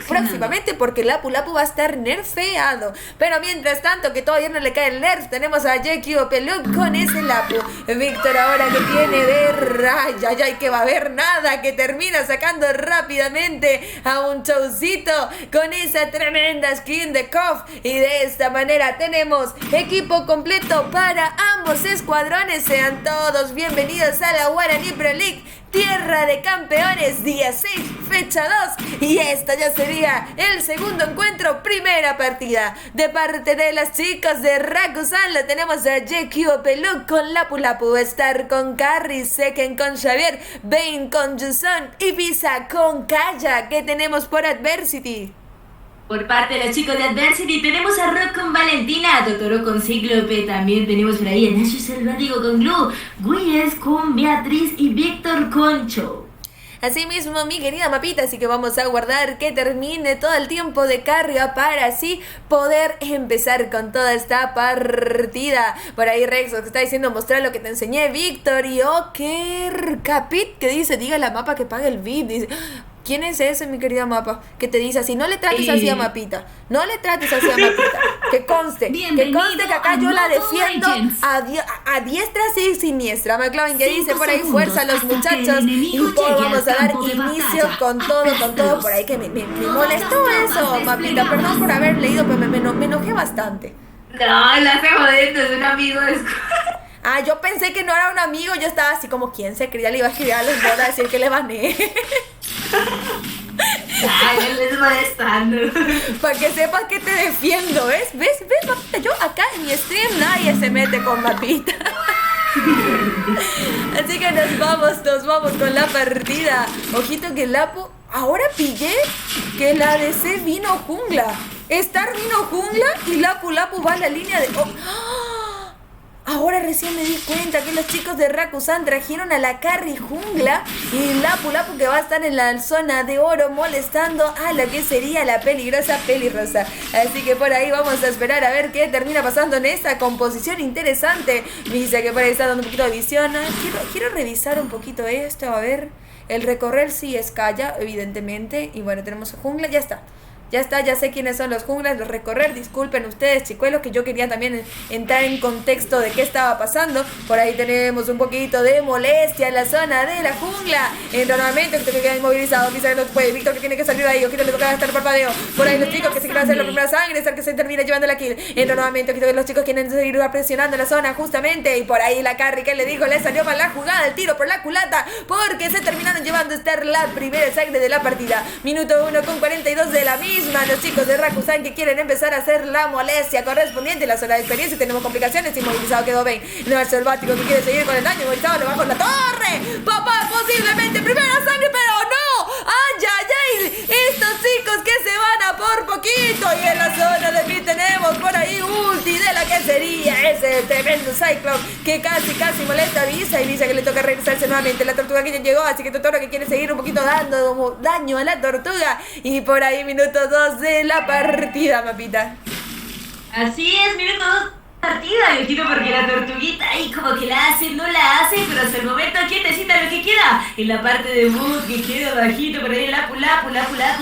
Speaker 1: próximamente, porque Lapu Lapu va a estar nerfeado. Pero mientras tanto, que todavía no le cae el nerf, tenemos a Jeki o Peluk con ese Lapu. Víctor ahora, que tiene de raya, que va a haber nada, que termina sacando rápidamente a un Chaucito con esa tremenda skin de Kof. Y de esta manera tenemos equipo completo para ambos escuadrones. Sean todos bienvenidos a la Guaraní Pro League, Tierra de Campeones, día 6, fecha 2. Y esta ya sería el segundo encuentro, primera partida. De parte de las chicas de Rakusan, la tenemos a JQ Pelú con Lapu Lapu, Star con Carrie, Seken con Xavier, Bane con Yuson y Visa con Kaya. ¿Qué tenemos por Adversity?
Speaker 2: Por parte de los chicos de Adversity tenemos a Rock con Valentina, a Totoro con Cíclope, también tenemos por ahí a Nash Selvático con Glue, Guies con Beatriz y Víctor con Cho.
Speaker 1: Así mismo, mi querida Mapita, así que vamos a guardar que termine todo el tiempo de carga para así poder empezar con toda esta partida. Por ahí Rex que está diciendo mostrar lo que te enseñé, Víctor, y Oker Capit que dice, diga a la mapa que pague el VIP, dice... ¿Quién es ese, mi querida Mapa? Que te dice así, no le trates así a Mapita. No le trates así a Mapita. Que conste que acá yo la defiendo a diestra y siniestra. McLovin que dice por ahí, fuerza a los muchachos. Y vamos a dar inicio con todo por ahí. Que me molestó eso, Mapita. Perdón por haber leído, pero me enojé bastante.
Speaker 2: No, la hace joder, es un amigo de
Speaker 1: Ah, yo pensé que no era un amigo. Yo estaba así como, ¿quién se creía? Le iba a escribir a los bodas a decir que le baneé.
Speaker 2: Ay, él les molestando.
Speaker 1: Para que sepas que te defiendo, ¿ves? ¿Ves, Mapita? Yo acá en mi stream nadie se mete con Mapita. Así que nos vamos con la partida. Ojito que Lapu... Ahora pillé que la DC vino jungla. Star vino jungla y Lapu va a la línea de... Oh. Ahora recién me di cuenta que los chicos de Rakusan trajeron a la Carrie jungla y Lapu que va a estar en la zona de oro molestando a la que sería la peligrosa Pelirrosa. Así que por ahí vamos a esperar a ver qué termina pasando en esta composición interesante. Dice que por ahí está dando un poquito de visión. Quiero revisar un poquito esto, a ver. El recorrer sí es Kaya, evidentemente. Y bueno, tenemos jungla, ya está, ya sé quiénes son los junglas, los recorrer. Disculpen ustedes, chicuelos, que yo quería también entrar en contexto de qué estaba pasando. Por ahí tenemos un poquito de molestia en la zona de la jungla. Entra nuevamente, Víctor que queda inmovilizado, Pisa que no puede, Víctor que tiene que salir de ahí, Ojito le toca gastar parpadeo. Por ahí los chicos que se quieren hacer la primera sangre, Star que se termina llevando la kill. Entra nuevamente, Ojito que los chicos quieren seguir presionando la zona justamente. Y por ahí la Carrie que le dijo, le salió mal la jugada, el tiro por la culata, porque se terminaron llevando Star la primera sangre de la partida. Minuto 1 con 42 de la misma. Los chicos de Rakusan que quieren empezar a hacer la molestia correspondiente. En la zona de experiencia tenemos complicaciones. Inmovilizado quedó Bane. No es selvático que quiere seguir con el daño. Inmovilizado lo bajo en la torre. Papá, posiblemente primera sangre, pero no. ¡Ay, ay, ay! Estos chicos que se van a por poquito. Y en la zona de mí tenemos por ahí ulti de la que sería ese tremendo Cyclone que casi molesta a Visa. Y Visa que le toca regresarse nuevamente. La tortuga que ya llegó. Así que Totoro que quiere seguir un poquito dando daño a la tortuga. Y por ahí minuto 2 de la partida, Mapita.
Speaker 2: Así es, minuto 2 partida, yo quiero porque la tortuguita ahí como que la hace, no la hace, pero hasta el momento quietecita lo que queda. En la parte de Mood que queda bajito, por ahí Lapu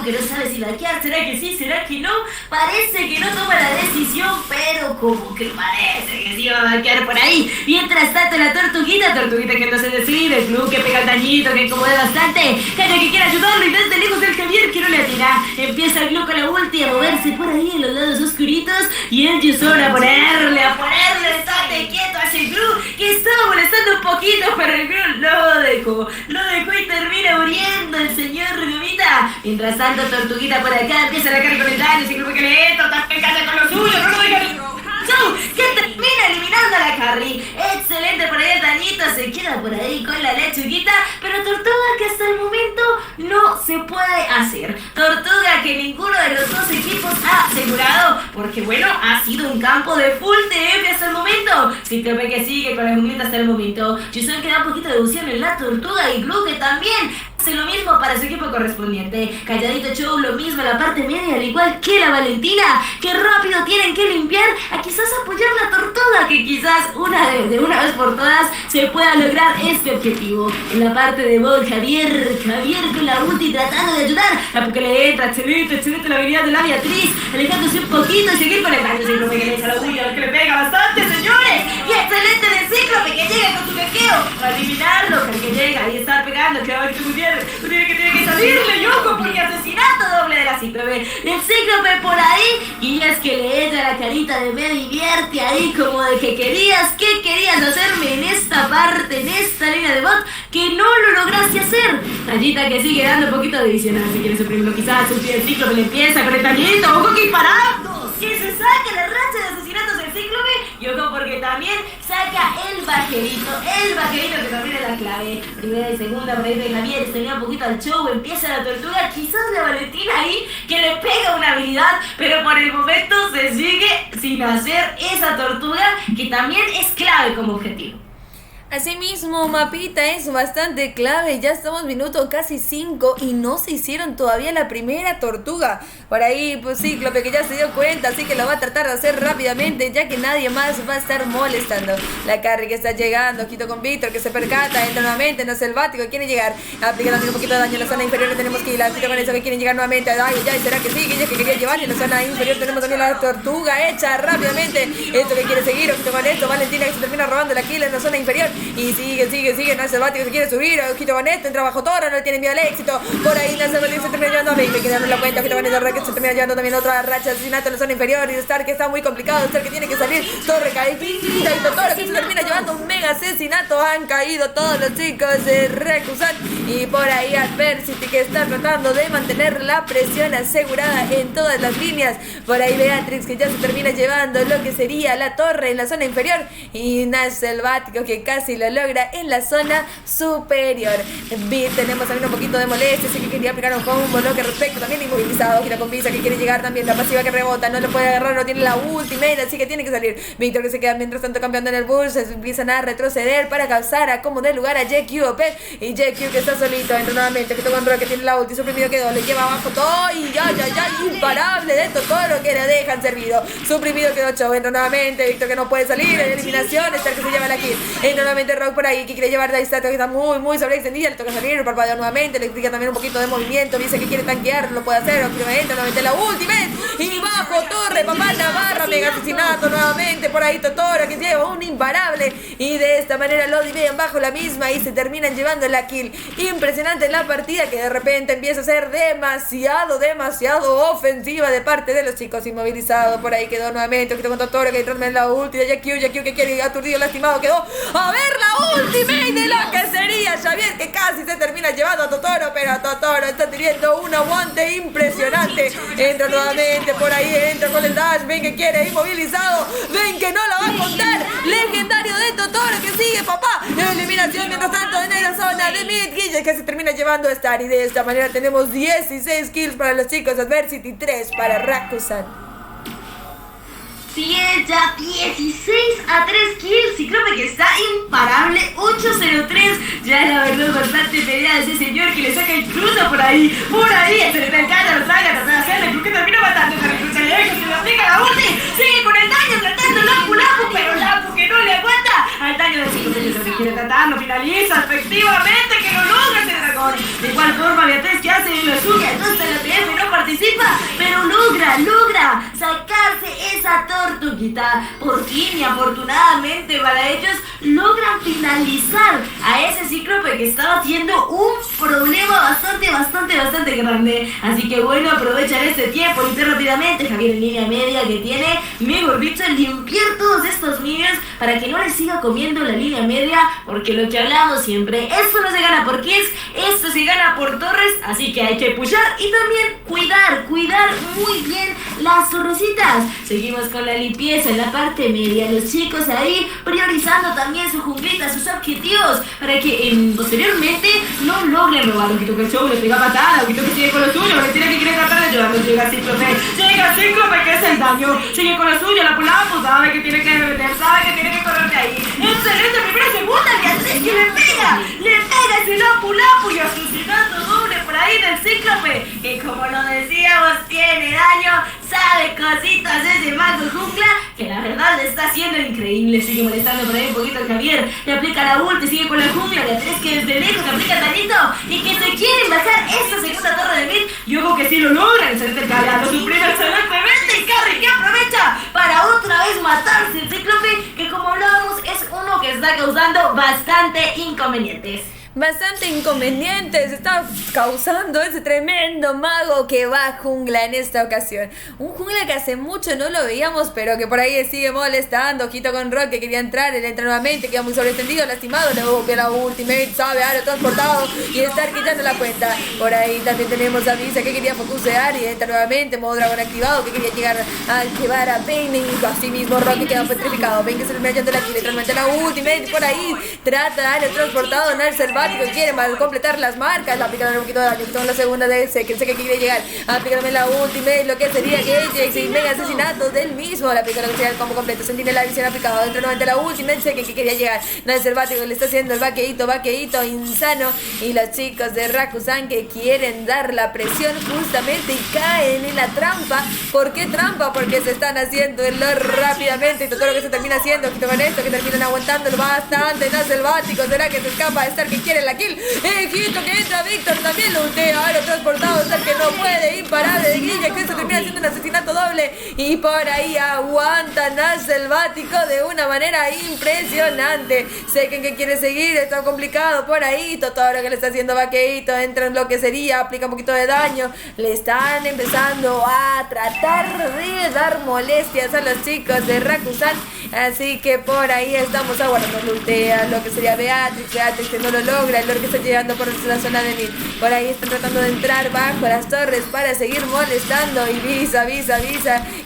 Speaker 2: que no sabe si vaquear, será que sí, será que no. Parece que no toma la decisión, pero como que parece que sí va a vaquear por ahí. Mientras tanto la tortuguita que no se decide, el club que pega el dañito, que incomoda bastante. Calla que quiere ayudarlo y desde lejos del Javier que no le atira. Empieza el club con la ulti a moverse por ahí en los lados oscuritos y el Yuson a ponerle estate quieto a ese Gru que estaba molestando un poquito, pero el Gru lo dejó y termina muriendo el señor Gomita. Mientras tanto Tortuguita por acá empieza a cargar con el daño, ese grupo que le entra, también casa con lo suyo, no lo deja que termina eliminando a la Carrie. Excelente por ahí el dañito, se queda por ahí con la lechuguita, pero Tortuga que hasta el momento no se puede hacer. Tortuga que ninguno de los dos equipos ha asegurado, porque bueno, ha sido un campo de full TF hasta el momento. Cíclope que sigue con la junglita hasta el momento. Yuson que da un poquito de deducción en la Tortuga y Blue que también hace lo mismo para su equipo correspondiente. Calladito Show lo mismo en la parte media, al igual que la Valentina, que rápido tienen que limpiar a quizás apoyar la Tortuga, que quizás de una vez por todas se pueda lograr este objetivo. En la parte de Bob, Javier con la ulti tratando de ayudar, a porque le entra, excelente la habilidad de la Beatriz, alejándose un poquito y seguir con el daño. Cíclope que le echa la uña, que le pega bastante, señores, y excelente de Cíclope que llega con su hackeo para eliminarlo, que llega y está pegando, que va a ser muy bien. Tiene que salirle, Yoko, porque asesinato doble de la Cíclope. El Cíclope por ahí y ya es que le echa la carita de me divierte ahí como de que ¿qué querías hacerme en esta parte, en esta línea de bot que no lo lograste hacer? Rayita que sigue dando un poquito de visionar, si quieres suprimirlo quizás, el Cíclope le empieza con el tallito, ojo que parando, que se saque la racha de asesinatos del Cíclope y ojo porque también saca el vaquerito que también es la clave. Primera y segunda por ahí de Javier, tenía un poquito al show, empieza la tortuga, quizás la Valentina ahí que le pega una habilidad, pero por el momento se sigue sin hacer esa tortuga que también es clave como objetivo.
Speaker 1: Asimismo, Mapita es bastante clave, ya estamos minuto casi 5 y no se hicieron todavía la primera tortuga. Por ahí, pues Cíclope que ya se dio cuenta, así que lo va a tratar de hacer rápidamente, ya que nadie más va a estar molestando. La Carrie que está llegando, ojito con Víctor que se percata, entra nuevamente, no es selvático, quiere llegar, aplica también un poquito de daño en la zona inferior, tenemos que ir, ojito con eso que quieren llegar nuevamente, ay, ya, ¿será que sí? Que ella que quería llevar, en la zona inferior tenemos también la tortuga hecha rápidamente, esto que quiere seguir, ojito con esto, Valentina que se termina robando la kill en la zona inferior. Y sigue, no es selvático, se quiere subir, ojito con esto, entra bajo toro, no le tiene miedo al éxito, por ahí no se termina llevando a mí, me quedaron la cuenta, ojito con esto, que se termina llevando también otra racha de asesinato en la zona inferior, y Star que está muy complicado, Star que tiene que salir, Torre cae, y Totoro que se termina llevando un mega asesinato, han caído todos los chicos de Rakusan, y por ahí Adversity que está tratando de mantener la presión asegurada en todas las líneas, por ahí Beatrix que ya se termina llevando lo que sería la torre en la zona inferior, y Nash selvático que casi lo logra en la zona superior. Tenemos también un poquito de molestia, así que quería aplicar un combo, lo que respecto también inmovilizado, gira con Visa que quiere llegar también, la pasiva que rebota, no lo puede agarrar, no tiene la ultimate, así que tiene que salir. Víctor que se queda mientras tanto cambiando en el bus, empiezan a retroceder para causar a como de lugar a JQ y JQ que está solito, entra nuevamente, que toca que tiene la ulti, suprimido quedó, le lleva abajo todo y ya, imparable de Totoro que le dejan servido, suprimido quedó Cho, entra nuevamente, Víctor que no puede salir, eliminación, está el que se lleva la kill, entra nuevamente Rock por ahí que quiere llevar la estatua que está muy sobreextendida, le toca salir, el parpadeo nuevamente, le explica también un poquito de movimiento, dice que quiere tanquear, lo puede hacer, obviamente, nuevamente la ultimate y bajo torre, papá Navarra, mega asesinato nuevamente, por ahí Totoro que lleva un imparable y de esta manera lo dividen bajo la misma y se terminan llevando la kill. Impresionante la partida que de repente empieza a ser demasiado ofensiva de parte de los chicos inmovilizados, por ahí quedó nuevamente, que con Totoro que entra en la ulti de JQ que quiere aturdido, lastimado, quedó a ver la ultimate de lo que sería Xavier que casi se termina llevando a Totoro, pero Totoro está teniendo un aguante impresionante, entra nuevamente por ahí, entra con el dash, ven que quiere inmovilizado, ven que no la va a contar, legendario de Totoro que sigue papá, eliminación mientras tanto en la zona de mid, Guille que se termina llevando a Star y de esta manera tenemos 16 kills para los chicos Adversity, 3 para Rakusan.
Speaker 2: 10 ya, 16 a 3 kills, Cíclope que está imparable, 8-0-3, ya la verdad bastante pelea de ese señor que le saca incluso por ahí, se le encanta, lo trae, trata de hacerle, creo que termina matando, se le aplica la ulti, sigue con el daño, tratando Lapu, pero Lapu que no le aguanta al daño de Cíclope, que quiere tratarlo, finaliza, efectivamente, que lo logra ese dragón, de igual forma Beatriz que hace lo suyo, entonces la TF no participa, pero logra sacarse esa tortuguita, por fin y afortunadamente para ellos logran finalizar a ese Cíclope que estaba haciendo un problema bastante grande, así que bueno, aprovechan este tiempo y rápidamente Javier en línea media que tiene, mejor dicho, limpiar todos estos minions para que no les siga comiendo la línea media, porque lo que hablamos siempre, esto no se gana por kills, esto se gana por torres, así que hay que pushar y también cuidar muy bien las torrecitas. Seguimos con la limpieza en la parte media, los chicos ahí priorizando también su junglita, sus objetivos, para que posteriormente no logren robar. Ojito que el show le pega patada, ojito que sigue con lo suyo, Valentina que quiere tratar de ayudarlo, llega Cíclope que es el daño, sigue con lo suyo, la Pulapu sabe que tiene que meter, sabe que tiene que correr de ahí, excelente, primera, segunda, Beatriz que le pega ese Lapu y asesinando doble por ahí del Cíclope, que como lo decíamos tiene daño, sabe cositas ese mago jungla, que la verdad le está haciendo increíble, sigue molestando por ahí un poquito el Javier, le aplica la ulti, sigue con la jungla, Beatriz que desde lejos aplica el dañito y que se quieren bajar esta segunda torre de mid, y ojo que sí lo logran, excelente Carrie, lo suprime excelentemente y Carrie que aprovecha para otra vez matarse el Cíclope, que como hablábamos es uno que está causando bastante inconvenientes.
Speaker 1: bastante inconvenientes está causando ese tremendo mago que va a jungla en esta ocasión. Un jungla que hace mucho no lo veíamos, pero que por ahí sigue molestando. Ojito con Rock, que quería entrar, él entra nuevamente, queda muy sobreextendido, lastimado, luego que la ultimate, sabe, ahora transportado y estar quitando la cuenta. Por ahí también tenemos a Visa, que quería focusear y entra nuevamente, modo dragón activado, que quería llegar a llevar a Bane, y así mismo Rock que queda petrificado. Bane que se le mete ante la kill, realmente la ultimate por ahí, trata de darle transportado, Nar selvático, quiere mal completar las marcas, la aplican un poquito de daño, con la segunda de ese, que sé que quiere llegar, aplicarme la ultimate, lo que sería que Ajax y mega asesinatos del mismo, la aplica lo que sería el combo completo, Sentinel la visión aplicado, dentro nuevamente la ultimate, sé que quería llegar, Nar selvático le está haciendo el vaqueíto insano, y los chicos de Rakusan que quieren dar la presión justamente y caen en la trampa. ¿Por qué trampa? Porque se están haciendo el lore rápidamente y todo lo que se termina haciendo, con esto que terminan aguantándolo bastante. Nar selvático, será que se escapa, Star que quiere la kill, Egito que entra, Víctor también lo ultea, ahora transportado, Star que no puede, imparable de Guilla, que se termina haciendo un asesinato doble y por ahí aguanta Nar selvático de una manera impresionante. Sé que quiere seguir, está complicado por ahí, todo lo que le está haciendo vaqueíto, entra en lo que sería, aplica un poquito de daño, le están empezando a tratar de dar molestias a los chicos de Rakusan, así que por ahí estamos aguardando, lultea lo que sería Beatrix que no lo logra, el Lord que está llegando por la zona de mid, por ahí están tratando de entrar bajo las torres para seguir molestando y Visa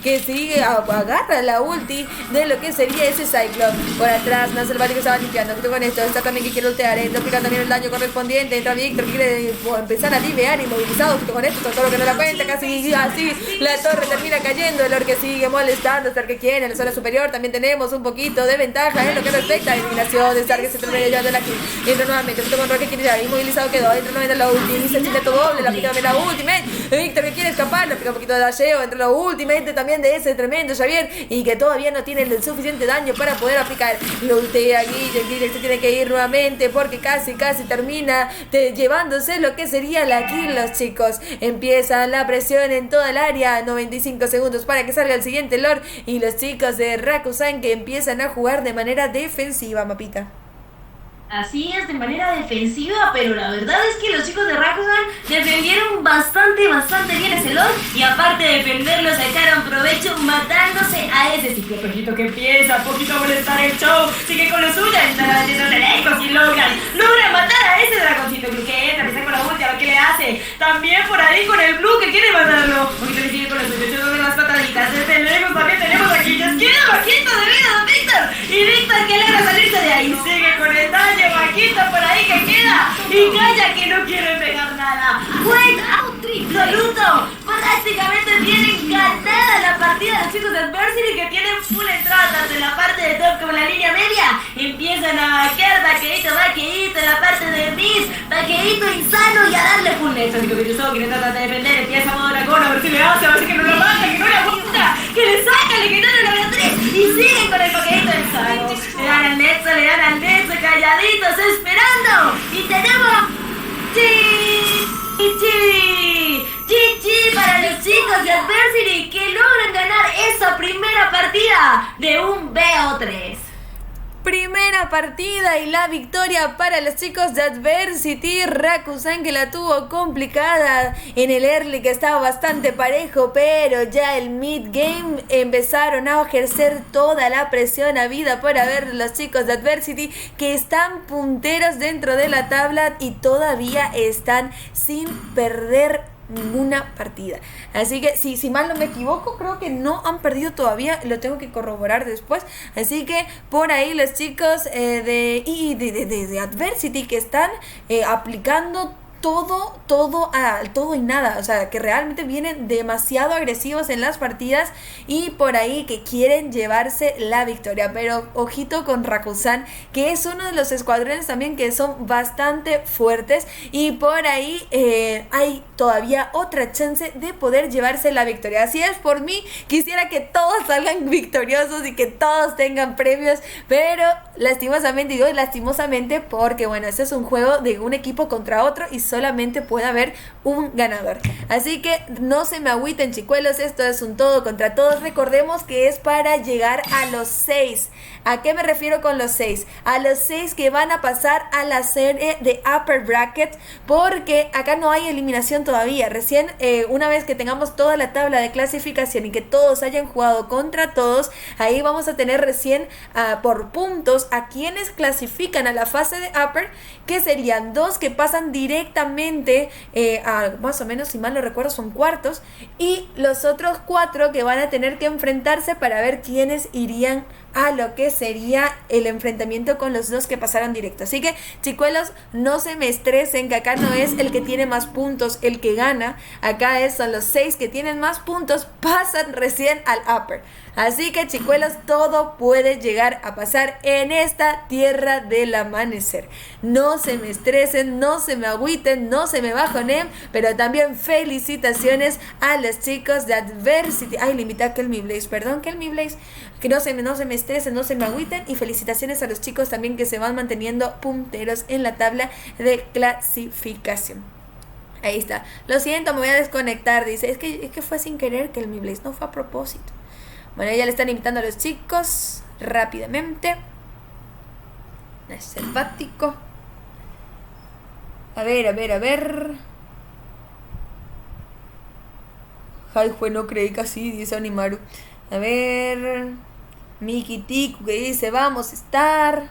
Speaker 1: que sigue, agarra la ulti de lo que sería ese Cyclone, por atrás Nar selvático estaba limpiando, con esto está también que quiere ultear, está aplicando también el daño correspondiente, entra Víctor que quiere empezar a livear, inmovilizado con esto, todo lo que no da cuenta, casi así la torre termina cayendo, el Lord que sigue molestando, Star que quiere en la zona superior, también tenemos un poquito de ventaja en lo que respecta a eliminación de Star que se termina llevando la kill, entra nuevamente, con Rock que quiere llegar, inmovilizado quedó, entra nuevamente la ulti, inicia el chileto doble, la aplica también la ultimate, Víctor que quiere escapar, le aplica un poquito de dasheo, entra la ultimate también de ese tremendo Xavier y que todavía no tiene el suficiente daño para poder aplicar, lo ultea Guille se tiene que ir nuevamente porque casi termina llevándose lo que sería la kill. Los chicos empiezan la presión en toda el área, 95 segundos para que salga el siguiente Lord y los chicos de Rakusan que empiezan a jugar de manera defensiva, Mapita.
Speaker 2: Así es, de manera defensiva, pero la verdad es que los chicos de Rakusan defendieron bastante bien ese lore y aparte de defenderlo sacaron provecho matándose a ese ciclo poquito que empieza, poquito a molestar el show, sigue con lo suyo, están haciendo lejos y logran matar a ese dragoncito que entra, empieza con la ulti, a ver qué le hace, también por ahí con el blue que quiere matarlo, poquito que sigue con los suyo, yo las pataditas, desde lejos también tenemos aquí, ya queda bajito de vida Víctor, y Víctor que logra salirse de ahí, sigue con el daño, Vaquito por ahí que queda y calla que no quiere pegar nada. Wait out, absoluto. Prácticamente tienen ganada la partida los chicos de Adversity que tienen full entrada tanto en la parte de top como en la línea media. Empiezan a vaquear, vaqueíto en la parte de Miss, vaqueíto insano y a darle full neto. Digo que yo solo quiere tratar de defender, empieza a modo dragón, a ver si le hace, a ver si que no lo mata, que no le apunta, que le saca, le quitaron la Beatriz y siguen con el vaqueíto insano. Le dan al Nexo, calladitos, esperando. Y tenemos GG para los chicos de Adversity que logran ganar esa primera partida de un BO3.
Speaker 1: Primera partida y la victoria para los chicos de Adversity. Rakusan que la tuvo complicada en el early que estaba bastante parejo, pero ya el mid game empezaron a ejercer toda la presión habida por haber los chicos de Adversity que están punteros dentro de la tabla y todavía están sin perder ninguna partida. Así que si mal no me equivoco, creo que no han perdido todavía, lo tengo que corroborar después. Así que por ahí los chicos de Adversity que están aplicando todo y nada, o sea, que realmente vienen demasiado agresivos en las partidas y por ahí que quieren llevarse la victoria, pero ojito con Rakusan, que es uno de los escuadrones también que son bastante fuertes y por ahí hay todavía otra chance de poder llevarse la victoria. Así es, por mí quisiera que todos salgan victoriosos y que todos tengan premios, pero lastimosamente porque bueno, este es un juego de un equipo contra otro y solamente puede haber un ganador. Así que no se me agüiten, chicuelos, esto es un todo contra todos. Recordemos que es para llegar a los 6. ¿A qué me refiero con los 6? A los 6 que van a pasar a la serie de Upper Bracket, porque acá no hay eliminación todavía. Recién una vez que tengamos toda la tabla de clasificación y que todos hayan jugado contra todos, ahí vamos a tener recién por puntos a quienes clasifican a la fase de Upper, que serían 2 que pasan directamente a, más o menos, si mal no recuerdo, son cuartos, y los otros 4 que van a tener que enfrentarse para ver quiénes irían a lo que sería el enfrentamiento con los 2 que pasaron directo. Así que, chicuelos, no se me estresen, que acá no es el que tiene más puntos el que gana. Acá son los 6 que tienen más puntos, pasan recién al Upper. Así que, chicuelos, todo puede llegar a pasar en esta tierra del amanecer. No se me estresen, no se me agüiten, no se me bajonen, pero también felicitaciones a los chicos de Adversity. Ay, le invité a Kelmy Blaze, perdón, Kelmy Blaze. Que no se me estresen, no se me agüiten, y felicitaciones a los chicos también que se van manteniendo punteros en la tabla de clasificación. Ahí está. Lo siento, me voy a desconectar. Dice, es que fue sin querer, que mi Blaze, no fue a propósito. Bueno, ya le están invitando a los chicos rápidamente. Es selvático. A ver. Ay, jue, no creí que así, dice Onimaru. A ver, Miki Tiku que dice, vamos a estar.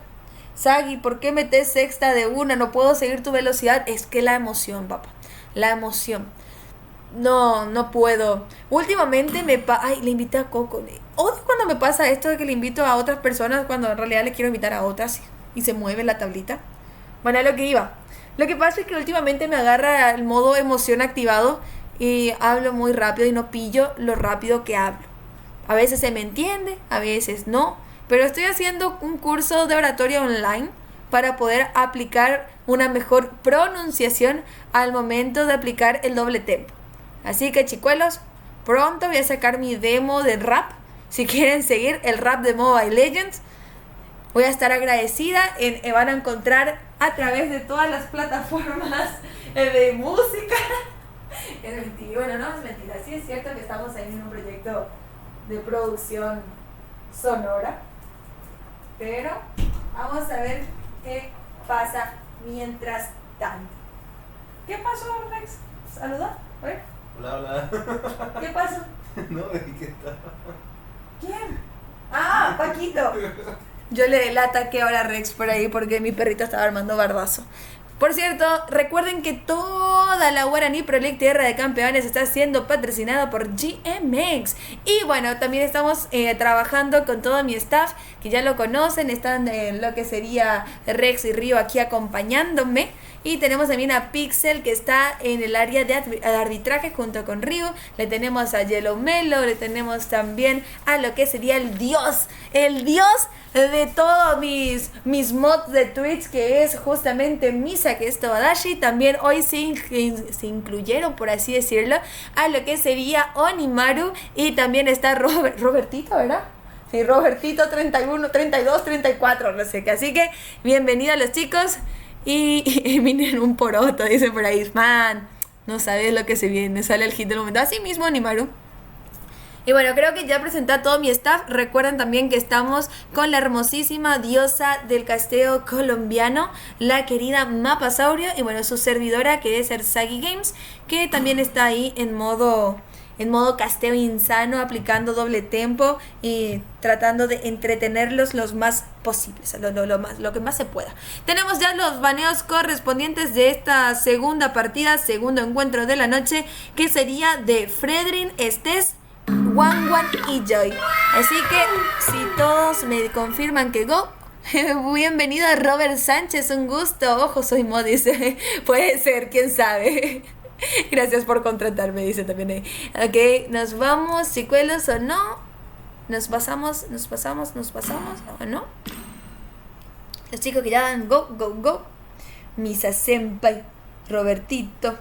Speaker 1: Sagi, ¿por qué metes sexta de una? No puedo seguir tu velocidad. Es que la emoción, papá. La emoción. No puedo. Últimamente Ay, le invité a Coco. Odio cuando me pasa esto de que le invito a otras personas cuando en realidad le quiero invitar a otras y se mueve la tablita. Bueno, a lo que iba. Lo que pasa es que últimamente me agarra el modo emoción activado y hablo muy rápido y no pillo lo rápido que hablo. A veces se me entiende, a veces no, pero estoy haciendo un curso de oratoria online para poder aplicar una mejor pronunciación al momento de aplicar el doble tempo. Así que, chicuelos, pronto voy a sacar mi demo de rap. Si quieren seguir el rap de Mobile Legends, voy a estar agradecida. Van a encontrar a través de todas las plataformas de música. Es mentira, bueno, no es mentira, sí es cierto que estamos ahí en un proyecto de producción sonora, pero vamos a ver qué pasa mientras tanto. ¿Qué pasó, Rex? ¿Saluda? A ver.
Speaker 6: Hola.
Speaker 1: ¿Qué pasó?
Speaker 6: No, ¿qué tal?
Speaker 1: ¿Quién? Ah, Paquito. Yo le ataqué ahora a Rex por ahí porque mi perrito estaba armando bardazo. Por cierto, recuerden que toda la Guaraní Pro League Tierra de Campeones está siendo patrocinada por GMX. Y bueno, también estamos trabajando con todo mi staff, que ya lo conocen, están en lo que sería Rex y Río aquí acompañándome. Y tenemos también a Pixel, que está en el área de arbitraje junto con Ryu. Le tenemos a Yellow Melo, le tenemos también a lo que sería el dios de todos mis mods de Twitch, que es justamente Misa, que es Tobadashi. También hoy se incluyeron, por así decirlo, a lo que sería Onimaru. Y también está Robertito, ¿verdad? Sí, Robertito 31, 32, 34, no sé qué. Así que bienvenidos los chicos. Y miren un poroto, dice por ahí, man, no sabes lo que se viene, sale el hit del momento. Así mismo, Onimaru. Y bueno, creo que ya presenté a todo mi staff. Recuerden también que estamos con la hermosísima diosa del casteo colombiano, la querida Mapasaurio. Y bueno, su servidora, que es Ersagi Games, que también está ahí en modo casteo insano, aplicando doble tempo y tratando de entretenerlos los más posibles, lo que más se pueda. Tenemos ya los baneos correspondientes de esta segunda partida, segundo encuentro de la noche, que sería de Fredrin, Estés, Wan y Joy. Así que si todos me confirman que go, bienvenido a Robert Sánchez, un gusto. Ojo, soy modis. Puede ser, quién sabe. Gracias por contratarme, dice también. Ok, nos vamos, chicuelos, o no. Nos pasamos o no. Los chicos que ya dan go. Misa Senpai, Robertito.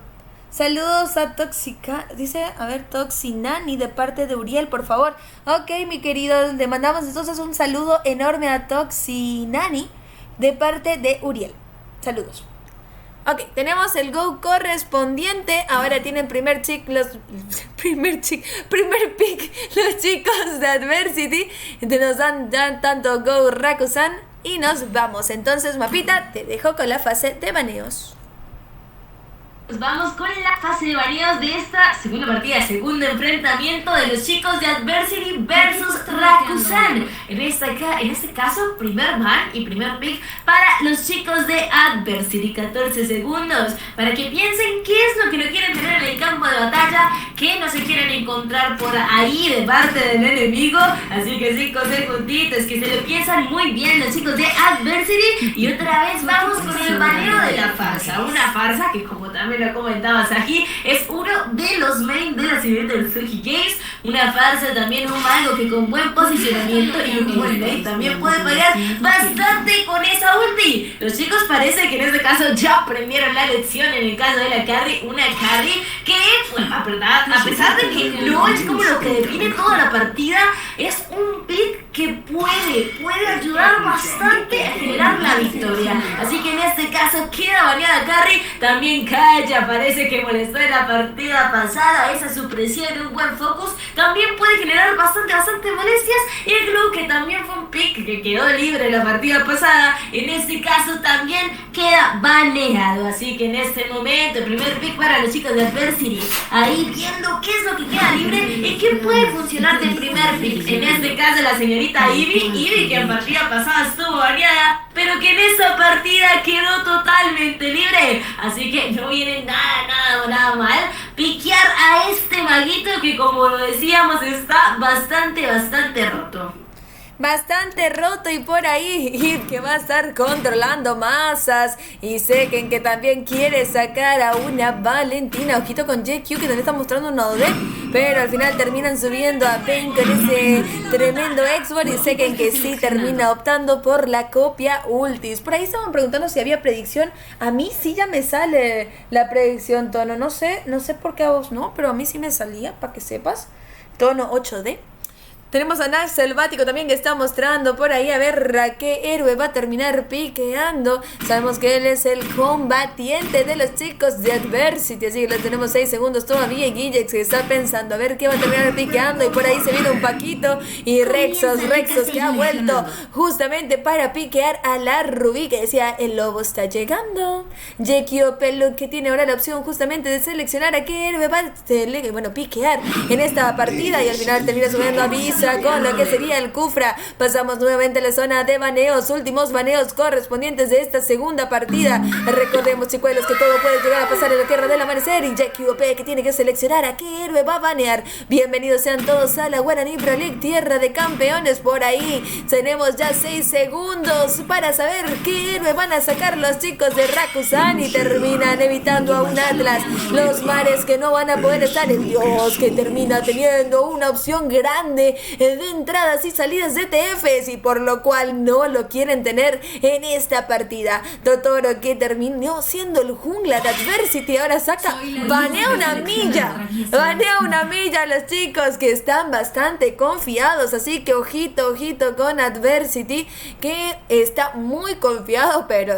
Speaker 1: Saludos a Toxica, dice, a ver, Toxinani de parte de Uriel, por favor. Ok, mi querido, le mandamos entonces un saludo enorme a Toxinani de parte de Uriel. Saludos. Ok, tenemos el go correspondiente. Ahora tienen primer pick los chicos de Adversity. Nos dan tanto go Rakusan y nos vamos. Entonces, Mapita, te dejo con la fase de baneos.
Speaker 2: Vamos con la fase de baneos de esta segunda partida, segundo enfrentamiento de los chicos de Adversity versus Rakusan. En este caso, primer ban y primer pick para los chicos de Adversity. 14 segundos para que piensen qué es lo que no quieren tener en el campo de batalla, qué no se quieren encontrar por ahí de parte del enemigo. Así que 5 segunditos, que se lo piensan muy bien los chicos de Adversity. Y otra vez vamos con el baneo de la farsa. Una farsa que, como también lo comentaba Saji, es uno de los main de la serie del Suki Games. Una farsa también, un mago que con buen posicionamiento y un buen lane también puede pagar bastante con esa ulti. Los chicos parece que en este caso ya aprendieron la lección en el caso de la carry. Una carry que, pues, a pesar de que no es como lo que define toda la partida, es un pick que puede ayudar bastante a generar la victoria. Así que en este caso queda baneada carry. También Kaya parece que molestó en la partida pasada. Esa supresión y un buen focus también puede generar bastante molestias. Y el Glue, que también fue un pick que quedó libre en la partida pasada, en este caso también queda baneado. Así que en este momento el primer pick para los chicos de Adversity, ahí viendo qué es lo que queda libre y qué puede funcionar del primer pick. En este caso la señorita Ivy, que en partida pasada estuvo baneada, pero que en esta partida quedó totalmente libre. Así que no viene nada mal piquear a este maguito que, como lo decíamos, está bastante roto.
Speaker 1: Bastante roto, y por ahí Id, que va a estar controlando masas, y Seken, que también quiere sacar a una Valentina. Ojito con JQ, que también está mostrando una OD, pero al final terminan subiendo a Pain con ese tremendo Export, y Seken que sí termina optando por la copia ultis. Por ahí estaban preguntando si había predicción. A mí sí ya me sale la predicción, Tono. No sé por qué a vos no, pero a mí sí me salía, para que sepas. Tono 8D. Tenemos a Nash Selvático también, que está mostrando por ahí a ver a qué héroe va a terminar piqueando. Sabemos que él es el combatiente de los chicos de Adversity, así que le tenemos 6 segundos todavía. Y Guillex, que está pensando a ver qué va a terminar piqueando, y por ahí se viene un Paquito y Rexos que ha vuelto justamente para piquear a la Rubí, que decía el lobo está llegando. Jekio Pelo, que tiene ahora la opción justamente de seleccionar a qué héroe va a piquear en esta partida, y al final termina subiendo a Visa con lo que sería el Kufra. Pasamos nuevamente a la zona de baneos, últimos baneos correspondientes de esta segunda partida. Recordemos, chicuelos, que todo puede llegar a pasar en la Tierra del Amanecer, y Jackie OP, que tiene que seleccionar a qué héroe va a banear. Bienvenidos sean todos a la Guaraní Pro League, Tierra de Campeones. Por ahí tenemos ya 6 segundos para saber qué héroe van a sacar los chicos de Rakusan, y terminan evitando a un Atlas. Los mares que no van a poder estar en Dios, que termina teniendo una opción grande de entradas y salidas de TFs, y por lo cual no lo quieren tener en esta partida. Totoro, que terminó siendo el jungla de Adversity, ahora banea una milla a los chicos, que están bastante confiados. Así que ojito con Adversity, que está muy confiado, pero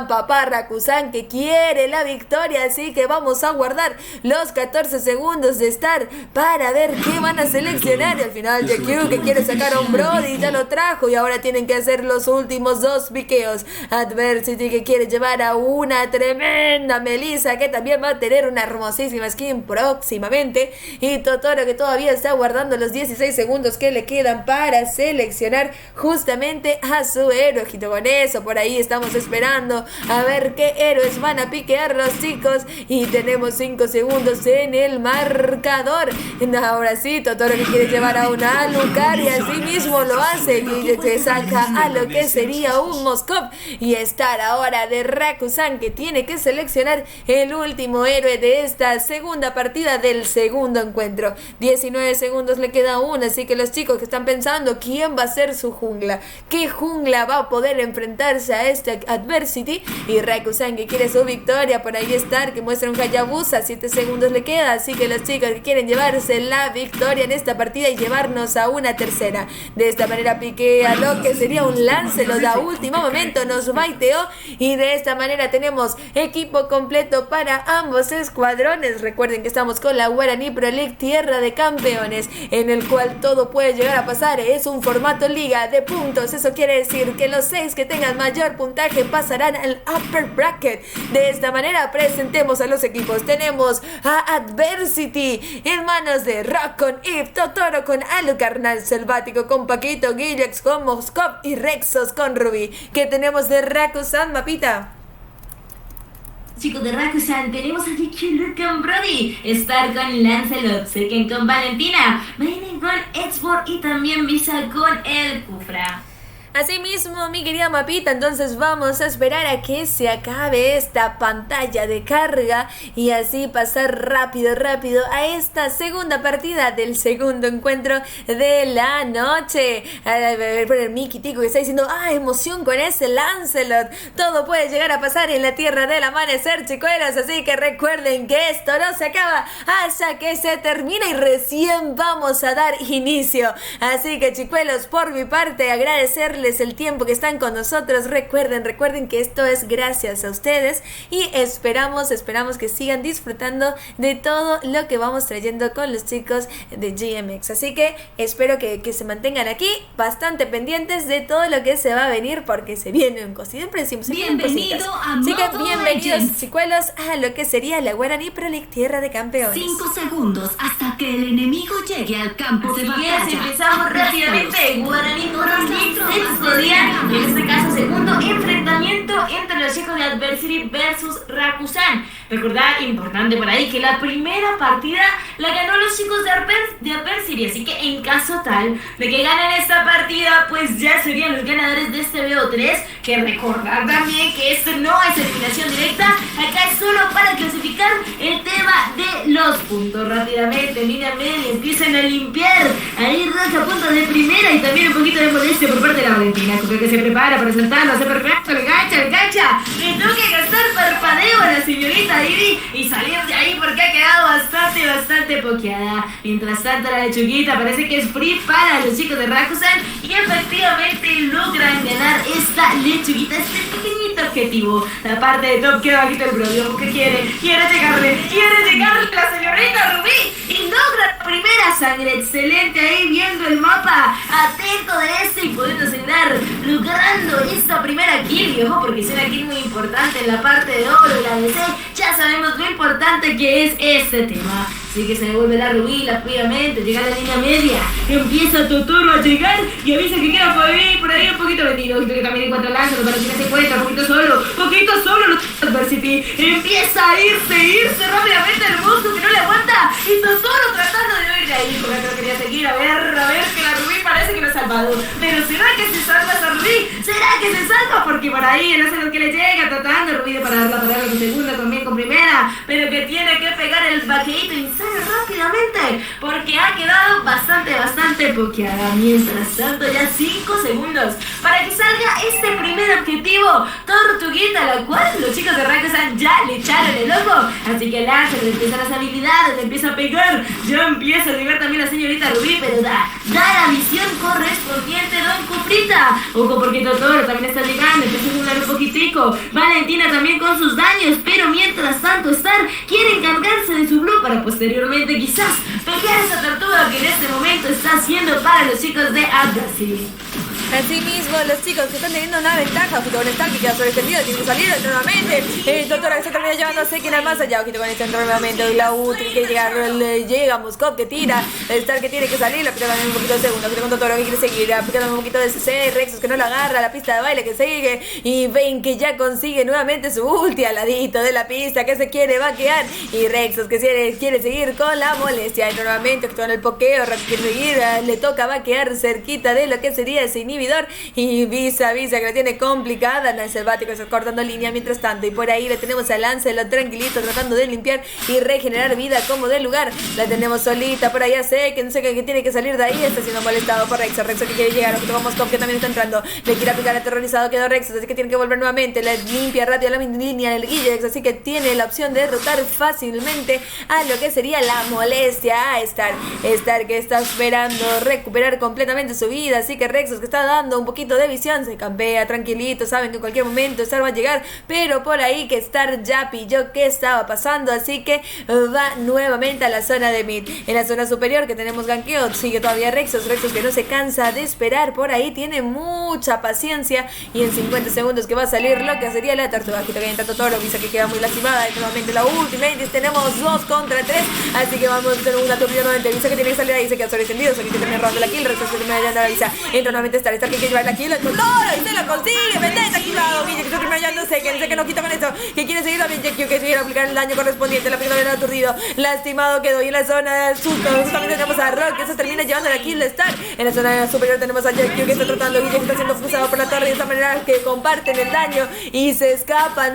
Speaker 1: papá Rakusan, que quiere la victoria. Así que vamos a guardar los 14 segundos de estar para ver qué van a seleccionar. Y al final JQ, que quiere sacar a un Brody, ya lo trajo, y ahora tienen que hacer los últimos 2 piqueos. Adversity, que quiere llevar a una tremenda Melissa, que también va a tener una hermosísima skin próximamente. Y Totoro, que todavía está guardando los 16 segundos que le quedan para seleccionar justamente a su héroe. Ojito con eso, por ahí estamos esperando a ver qué héroes van a piquear los chicos, y tenemos 5 segundos en el marcador. Ahora sí, Totoro, que quiere llevar a una Alucard, y así mismo lo hace, y se saca a lo que sería un Moskov, y estar ahora de Rakusan, que tiene que seleccionar el último héroe de esta segunda partida del segundo encuentro. 19 segundos le queda aún, así que los chicos que están pensando quién va a ser su jungla, qué jungla va a poder enfrentarse a este Adversity, y Rakusan, que quiere su victoria. Por ahí estar, que muestra un Hayabusa, 7 segundos le queda, así que los chicos que quieren llevarse la victoria en esta partida y llevar llevarnos a una tercera. De esta manera piquea lo que sería un Lancelot a último momento, nos baiteó y de esta manera tenemos equipo completo para ambos escuadrones. Recuerden que estamos con la Guaraní Pro League, tierra de campeones, en el cual todo puede llegar a pasar. Es un formato liga de puntos, eso quiere decir que los 6 que tengan mayor puntaje pasarán al upper bracket. De esta manera presentemos a los equipos. Tenemos a Adversity en manos de Rock con Eve, Totoro con Alucarnal, Selvático con Paquito, Gilex con Moskov y Rexos con Ruby. ¿Qué tenemos de Rakusan, Mapita?
Speaker 2: Chicos de Rakusan, tenemos a Vicky con Brody, Star con Lancelot, Seken con Valentina, Maiden con Export y también Visa con el Kufra.
Speaker 1: Asimismo, mi querida Mapita, entonces vamos a esperar a que se acabe esta pantalla de carga y así pasar rápido a esta segunda partida del segundo encuentro de la noche. A ver, por el Miki Tico que está diciendo, emoción con ese Lancelot. Todo puede llegar a pasar en la tierra del amanecer, chicuelos, así que recuerden que esto no se acaba hasta que se termina y recién vamos a dar inicio. Así que, chicuelos, por mi parte, agradecerles el tiempo que están con nosotros. Recuerden que esto es gracias a ustedes y esperamos que sigan disfrutando de todo lo que vamos trayendo con los chicos de GMX. Así que espero que se mantengan aquí bastante pendientes de todo lo que se va a venir, porque se vienen cositas. Siempre decimos, se vienen cositas. Así que bienvenidos, chicuelos, a lo que sería la Guaraní Pro League, tierra de campeones.
Speaker 4: 5 segundos hasta que el enemigo llegue al campo de batalla.
Speaker 2: Así es, empezamos rápidamente. Guaraní Pro League, sexto día, y en este caso segundo enfrentamiento entre los chicos de Adversity versus Rakusan. Recordad, importante por ahí, que la primera partida la ganó los chicos de Adversity, así que en caso tal de que ganen esta partida, pues ya serían los ganadores de este BO3. Que recordar también que esto no es eliminación directa, acá es solo para clasificar el tema de los puntos. Rápidamente, mírenme y empiezan a limpiar. Ahí Roja a punto de primera y también un poquito de molestia por parte de la Valentina, que se prepara para saltarlo, hace perfecto, le engancha, le tengo que gastar parpadeo a la señorita Ivy y salir de ahí porque ha quedado bastante pokeada. Mientras tanto, la lechuguita parece que es free para los chicos de Rakusan y efectivamente logran ganar esta lechuguita, este pequeñito objetivo. La parte de top queda bajito el problema, que quiere llegarle la señorita Rubí y logra la primera sangre. Excelente ahí viendo el mapa, atento de este y pudiendo asignar, logrando esta primera kill. Y ojo, porque es una kill muy importante en la parte de oro y la DC. Ya sabemos lo importante que es este tema. Así que se devuelve la Rubí rápidamente, llega a la línea media, empieza Totoro a llegar y avisa que queda por ahí un poquito vendido. Ojito que también encuentra el Lázaro, para que no se encuentra, poquito solo los Adversity. Empieza a irse rápidamente el musgo que no le aguanta y Totoro tratando de huir de ahí, porque no quería seguir. A ver, que la Rubí parece que lo ha salvado. Pero ¿será que se salva esa Rubí? ¿Será que se salva? Porque por ahí el Lázaro que le llega tratando, Rubí de pararla con segunda, también con primera, pero que tiene que pegar el vaqueito y rápidamente porque ha quedado bastante pokeada. Mientras tanto, ya 5 segundos para que salga este primer objetivo, Tortuguita, la cual los chicos de Rakusan ya le echaron el ojo. Así que Lázaro le empiezan las habilidades, le empieza a pegar, ya empieza a llegar también la señorita Rubí, pero da la visión correspondiente, Don Cuprita. Ojo porque Totoro también está llegando, empieza a jugar un poquitico. Valentina también con sus daños, pero mientras tanto Star quiere encargarse de su blue para posteriormente quizás pelear esa tortuga que en este momento está haciendo para los chicos de Adversity.
Speaker 1: Asimismo, los chicos que están teniendo una ventaja, ojito con Star que queda sobreextendido, tiene que salir nuevamente. El Totoro que se termina llevando a Seken al más allá, ojito con el centro nuevamente. Y la U tiene que llegar, llega Moskov que tira, el Star que tiene que salir, le aplica también un poquito de segundo, ojito con Totoro que quiere seguir, aplica un poquito de CC, Rexos que no lo agarra, la pista de baile que sigue. Y ven que ya consigue nuevamente su ulti al ladito de la pista que se quiere vaquear. Y Rexos que quiere seguir con la molestia. Y nuevamente, ojito con el pokeo, quiere seguir, le toca vaquear cerquita de lo que sería ese inhibidor. inhibidor. Y Visa que la tiene complicada. El selvático está cortando línea mientras tanto. Y por ahí le tenemos a Lancelot tranquilito tratando de limpiar y regenerar vida como de lugar. La tenemos solita por allá. Seken que tiene que salir de ahí. Está siendo molestado por Rexo que quiere llegar. Vamos con que también está entrando. Le quiere aplicar aterrorizado. Quedó Rexo, así que tiene que volver nuevamente. La limpia rápido la línea del Guillex. Así que tiene la opción de derrotar fácilmente a lo que sería la molestia a Star que está esperando recuperar completamente su vida. Así que Rexos que está dando un poquito de visión, se campea tranquilito, saben que en cualquier momento Star va a llegar, pero por ahí que Star ya pilló qué estaba pasando, así que va nuevamente a la zona de mid. En la zona superior que tenemos ganqueo, sigue todavía Rexos que no se cansa de esperar, por ahí tiene mucha paciencia y en 50 segundos que va a salir lo que sería la tortuga que entra Totoro, Visa que queda muy lastimada, y nuevamente la ultimate, tenemos 2 contra 3, así que vamos a tener una tortuga nuevamente, Visa que tiene que salir ahí, se queda sobreextendido, que termina robando la kill, Rexos que termina llevando a Visa, entra nuevamente Star que quiere llevar la kill, el Totoro y se lo consigue, vendetta activado, Guille que se termina llevando Seken, que no quita con esto, que quiere seguir también JQ, que quiere aplicar el daño correspondiente, la primera vez aturdido, lastimado quedó, y en la zona de susto, justamente tenemos a Rock, que se termina llevando la kill de Star, en la zona superior tenemos a JQ que está tratando, Guille que está siendo cruzado por la torre, de esta manera que comparten el daño, y se escapan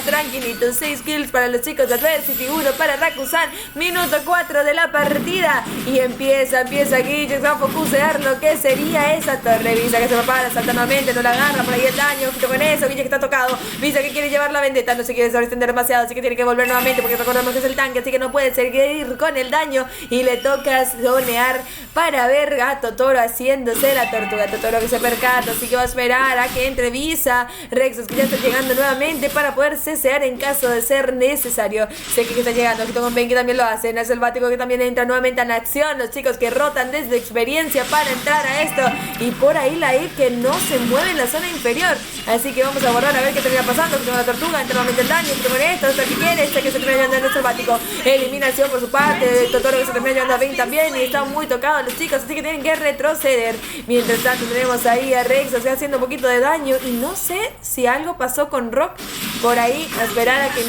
Speaker 1: tranquilitos, 6 kills para los chicos de Adversity, 1 para Rakusan, minuto 4 de la partida, y empieza Guille, va a focusear lo que sería esa torre, Visa que se va para, salta nuevamente, no la agarra, por ahí el daño, junto con eso, Guille que está tocado, Visa que quiere llevar la vendetta, no se quiere sobreextender demasiado, así que tiene que volver nuevamente, porque recordemos que es el tanque, así que no puede seguir con el daño, y le toca zonear para ver a Totoro haciéndose la tortuga, Totoro que se percata, así que va a esperar a que entre Visa, Rexos que ya está llegando nuevamente para poder cesear en caso de ser necesario, sé que está llegando, aquí con Ben que también lo hace, en el selvático que también entra nuevamente en acción, los chicos que rotan desde experiencia para entrar a esto, y por ahí la Eve que no se mueve en la zona inferior, así que vamos a borrar a ver qué termina pasando, que tengo la tortuga, entra nuevamente el daño, que con esto, hasta que quiere, que se termina llevando en el selvático, eliminación por su parte, Totoro que se termina llevando a Ben también, y están muy tocados los chicos, así que tienen que retroceder, mientras tanto tenemos ahí a Rex, o sea, haciendo un poquito de daño, y no sé si algo pasó con Rock, por ahí, a esperar a que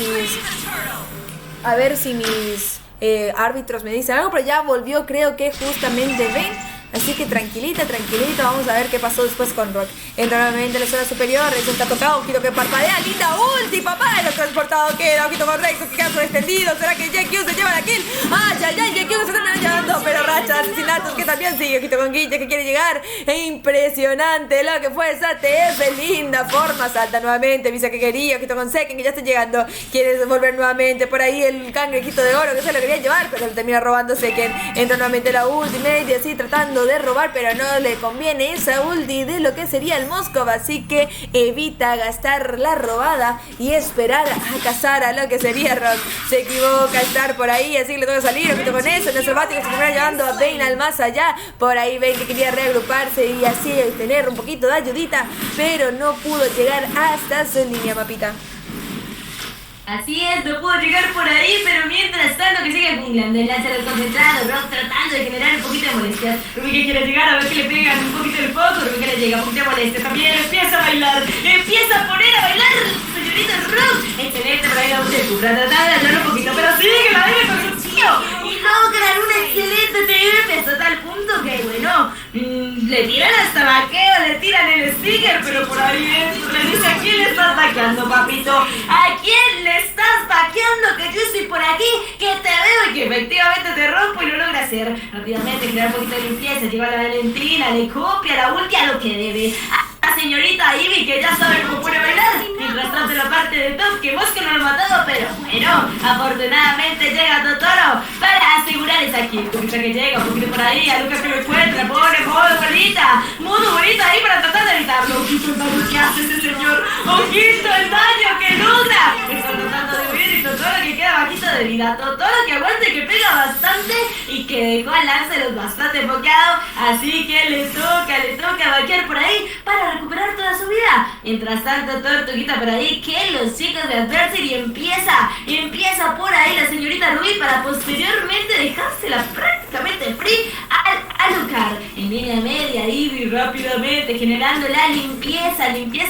Speaker 1: a ver si mis árbitros me dicen algo, pero ya volvió, creo que justamente Ben. Así que tranquilita, vamos a ver qué pasó después con Rock. Entra nuevamente en la zona superior, Rex está tocado, ojito que parpadea, linda ulti, papá, lo transportado queda, ojito con Rex, que queda extendido, ¿será que JQ se lleva la kill? JQ se termina llevando, pero racha, asesinatos que también sigue, ojito con Guille que quiere llegar, impresionante lo que fue esa TF, linda forma, salta nuevamente, Visa que quería, ojito con Seken que ya está llegando, quiere volver nuevamente, por ahí el cangrejito de oro que se lo quería llevar, pero le termina robando Seken, entra nuevamente la ultimate y así tratando de robar, pero no le conviene esa ulti de lo que sería el Moskov, así que evita gastar la robada y esperar a cazar a lo que sería Rock. Se equivoca estar por ahí, así que le toca salir, ojito con eso, en el selvático se termina llevando a Bane al más allá, por ahí Bane que quería reagruparse y así tener un poquito de ayudita, pero no pudo llegar hasta su línea, mapita.
Speaker 2: Así es, no puedo llegar por ahí, pero mientras tanto que sigue pinglando el Lancelot concentrado, Rock tratando de generar un poquito de molestia. Ruby que quiere llegar a ver que le pegan un poquito el foco, Ruby que le llega un poquito de molestia. También empieza a bailar, empieza a poner a bailar, señorita Rock. Excelente, por ahí la usted cubra, tratando de ayudar un poquito, pero sigue que la debe con su tío. Y logran una excelente TF hasta tal punto que, bueno, le tiran hasta vaqueo, le tiran el sticker, pero por ahí dentro le dice: ¿a quién le estás vaqueando, papito? ¿A quién le estás vaqueando? Que yo estoy por aquí, que te veo y que efectivamente te rompo y lo logra hacer. Rápidamente crear un poquito de limpieza, lleva a la Valentina, le copia la ulti a lo que debe. A la señorita Ivy que ya sabe cómo puede bailar. Mientras tanto la parte de Top, que Mosco no lo ha matado, pero bueno, afortunadamente llega Totoro para asegurar esa kill. Escucha que llega, un poquito por ahí, a Lucas que lo encuentra, pone modo bonita ahí para tratar de evitarlo. Ojito el daño que hace ese señor, ojito el daño que logra. Está tratando de huir y Totoro que queda bajito de vida, Totoro que aguanta y que pega bastante y que dejó a Lancelot bastante enfocado, así que le toca vaquear por ahí para recuperar toda su vida. Mientras tanto, Tortuguita por ahí, que los chicos de Adversity empieza por ahí la señorita Ruby para posteriormente dejársela prácticamente free al Alucard. En línea media, Ivy y rápidamente generando la limpieza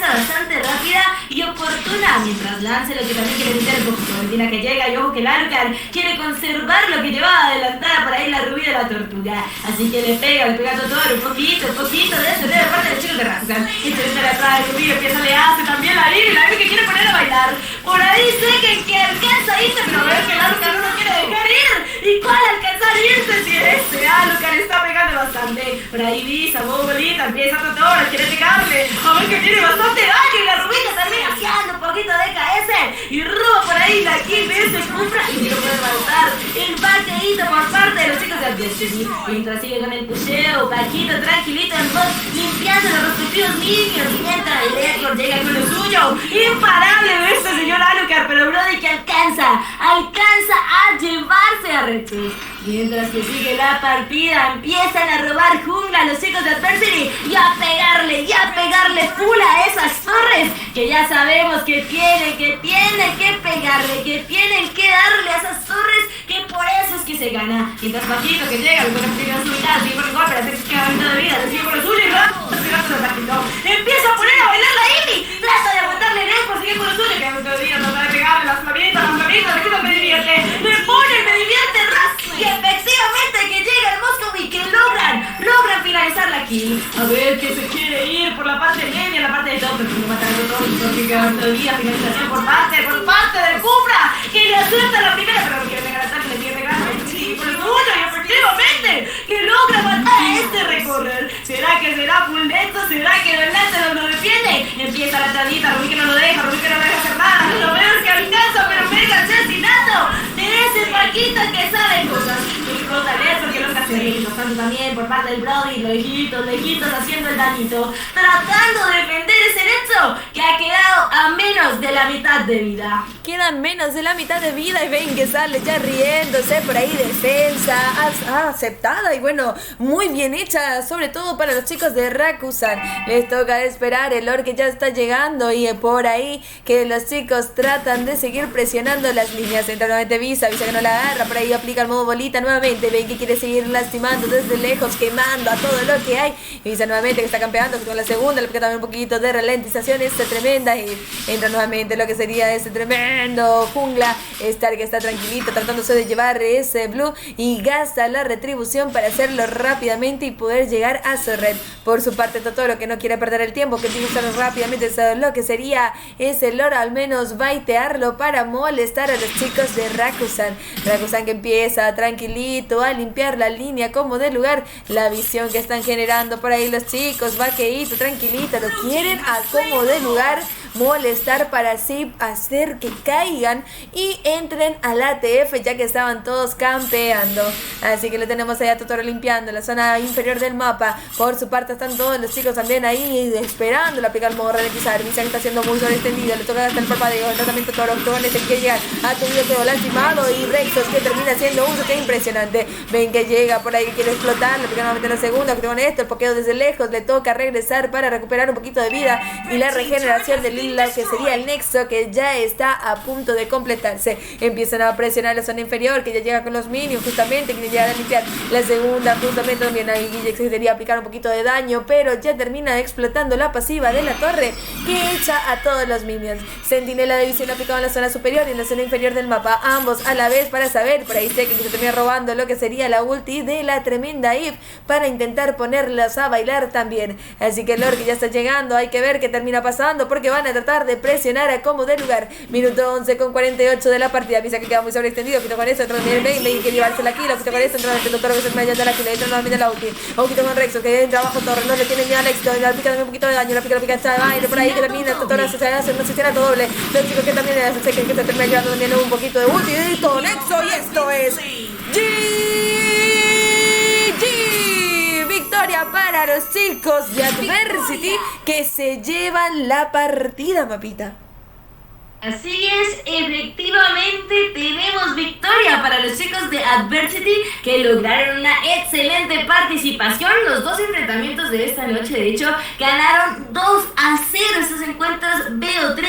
Speaker 2: bastante rápida y oportuna mientras lance lo que también quiere meter el poquito. Valentina que llega y ojo que el Alucard quiere conservar lo que llevaba adelantada por ahí la rubí de la tortuga. Así que le pega todo un poquito de eso, de parte de los chicos de Rakusan. Interesa de atrás, el rubí empieza, le hace también la Ivy que quiere poner a bailar. Por ahí sé que alcanza a irse, pero veo que el Alucard no lo quiere dejar ir. ¿Y cuál alcanzar a irse si ese Alucard está pegando bastante? Por ahí Lisa, bolita, empieza a tratar, quiere pegarle. A ver que tiene bastante daño y la rubita termina haciendo un poquito de KS. Y roba por ahí la kill de ese Cupra y no puede avanzar. El bateíto por parte de los chicos de Destiny. Mientras sigue con el pusheo, Paquito tranquilito en bot, limpiando los respectivos minions. Mientras el Edward llega con lo suyo. Imparable de este señor Alucard, pero Brody que alcanza a llevarse a Rexus. Mientras que sigue la partida, empiezan a robar jungla los chicos de Adversity y a pegarle full a esas torres que ya sabemos que tienen que pegarle, que tienen que darle a esas torres, que por eso es que se gana. Mientras Paquito que llega, con la su mitad, sigue por el golpe, hace que queda de vida, recibe por el suyo y rápido, empieza a poner a bailar la Ivy, trata de aguantarle el por seguir por el suyo, queda de vida, trata de pegarle las flavitas, me divierte, le pone el me divierte ras, y efectivamente que llega el Moscow y que logran finalizar la kill. A ver que se quiere ir por la parte media, la parte de top, pero no matan a todos, porque queda todavía finalización por parte del Cupra, que le acepta la primera, pero no quiere pegar al ataque, le quiere pegar por el segundo, y efectivamente que logra matar a este recorrer. ¿Será que será full neto? ¿Será que delante no lo defiende? Empieza la tadita, Rubí que no lo deja hacer nada, lo veo que alcanza, pero mega asesinato de ese Paquito que sabe cosas. Explota el eso que lo está haciendo también por parte del Brody, lejitos haciendo el dañito, tratando de defender ese Netso que ha quedado a menos de la mitad de vida.
Speaker 1: Quedan menos de la mitad de vida y ven que sale ya riéndose por ahí, defensa aceptada y bueno, muy bien hecha, sobre todo para los chicos de Rakusan. Les toca esperar, el Lord que ya está llegando y por ahí que los chicos tratan de seguir presionando las líneas. Entra nuevamente Visa que no la agarra, por ahí aplica el modo bolita nuevamente, ven que quiere seguir lastimando desde lejos, quemando a todo lo que hay. Y Visa nuevamente que está campeando con la segunda, le aplica también un poquito de ralentización, esta tremenda, y entra nuevamente lo que sería ese tremendo jungla. Star que está tranquilito tratándose de llevar ese blue y gasta la retribución para hacerlo rápidamente y poder llegar a su red. Por su parte Totoro que no quiere perder el tiempo, que tiene que usar rápidamente lo que sería ese lore, al menos baitearlo para molestar a los chicos de Rakusan que empieza tranquilito a limpiar la línea como de lugar. La visión que están generando por ahí los chicos, vaqueíto, tranquilito, lo quieren a como de lugar molestar para así hacer que caigan y entren al ATF, ya que estaban todos campeando. Así que lo tenemos allá Totoro limpiando la zona inferior del mapa. Por su parte están todos los chicos también ahí esperando la aplicar el modo ralentizar. Visa que está siendo muy sobreextendido, le toca hasta el parpadeo. El tratamiento Totoro es el que llega a tenido todo lastimado y Rexos que termina haciendo uso, que impresionante. Ven que llega por ahí, que quiere explotar, le aplica nuevamente la segunda, que con esto el pokeo desde lejos, le toca regresar para recuperar un poquito de vida y la regeneración del Lila, que sería el nexo que ya está a punto de completarse. Empiezan a presionar la zona inferior, que ya llega con los minions justamente, que llega a limpiar la segunda justamente. También ahí Guille que quería aplicar un poquito de daño, pero ya termina explotando la pasiva de la torre que echa a todos los minions. Sentinela de visión aplicado en la zona superior y en la zona inferior del mapa, ambos a la vez para saber. Por ahí sé que se termina robando lo que sería la ulti de la tremenda Eve para intentar ponerlas a bailar también. Así que el Lord que ya está llegando, hay que ver qué termina pasando, porque van a tratar de presionar a como de lugar. Minuto 11 con 48 de la partida. Pisa que queda muy sobreextendido. Quito con eso, entra en el main, que llevarse la kill. Quito con eso, entra en el Totoro que se me de la kill. Entra nuevamente la ulti. Ojito con Rexo que entra abajo Torre. No le tiene miedo al éxito. Le aplica también un poquito de daño. Le aplica esta vaina por ahí que termina. Totoro se hace una asesinato todo doble. Los chicos que también se que se termina llevando también un poquito de ulti. Y todo Nexo. Y esto es GG. Victoria para los chicos de Adversity que se llevan la partida, mapita.
Speaker 2: Así es, efectivamente tenemos victoria para los chicos de Adversity que lograron una excelente participación. Los dos enfrentamientos de esta noche, de hecho, ganaron 2-0 estos encuentros. Veo 3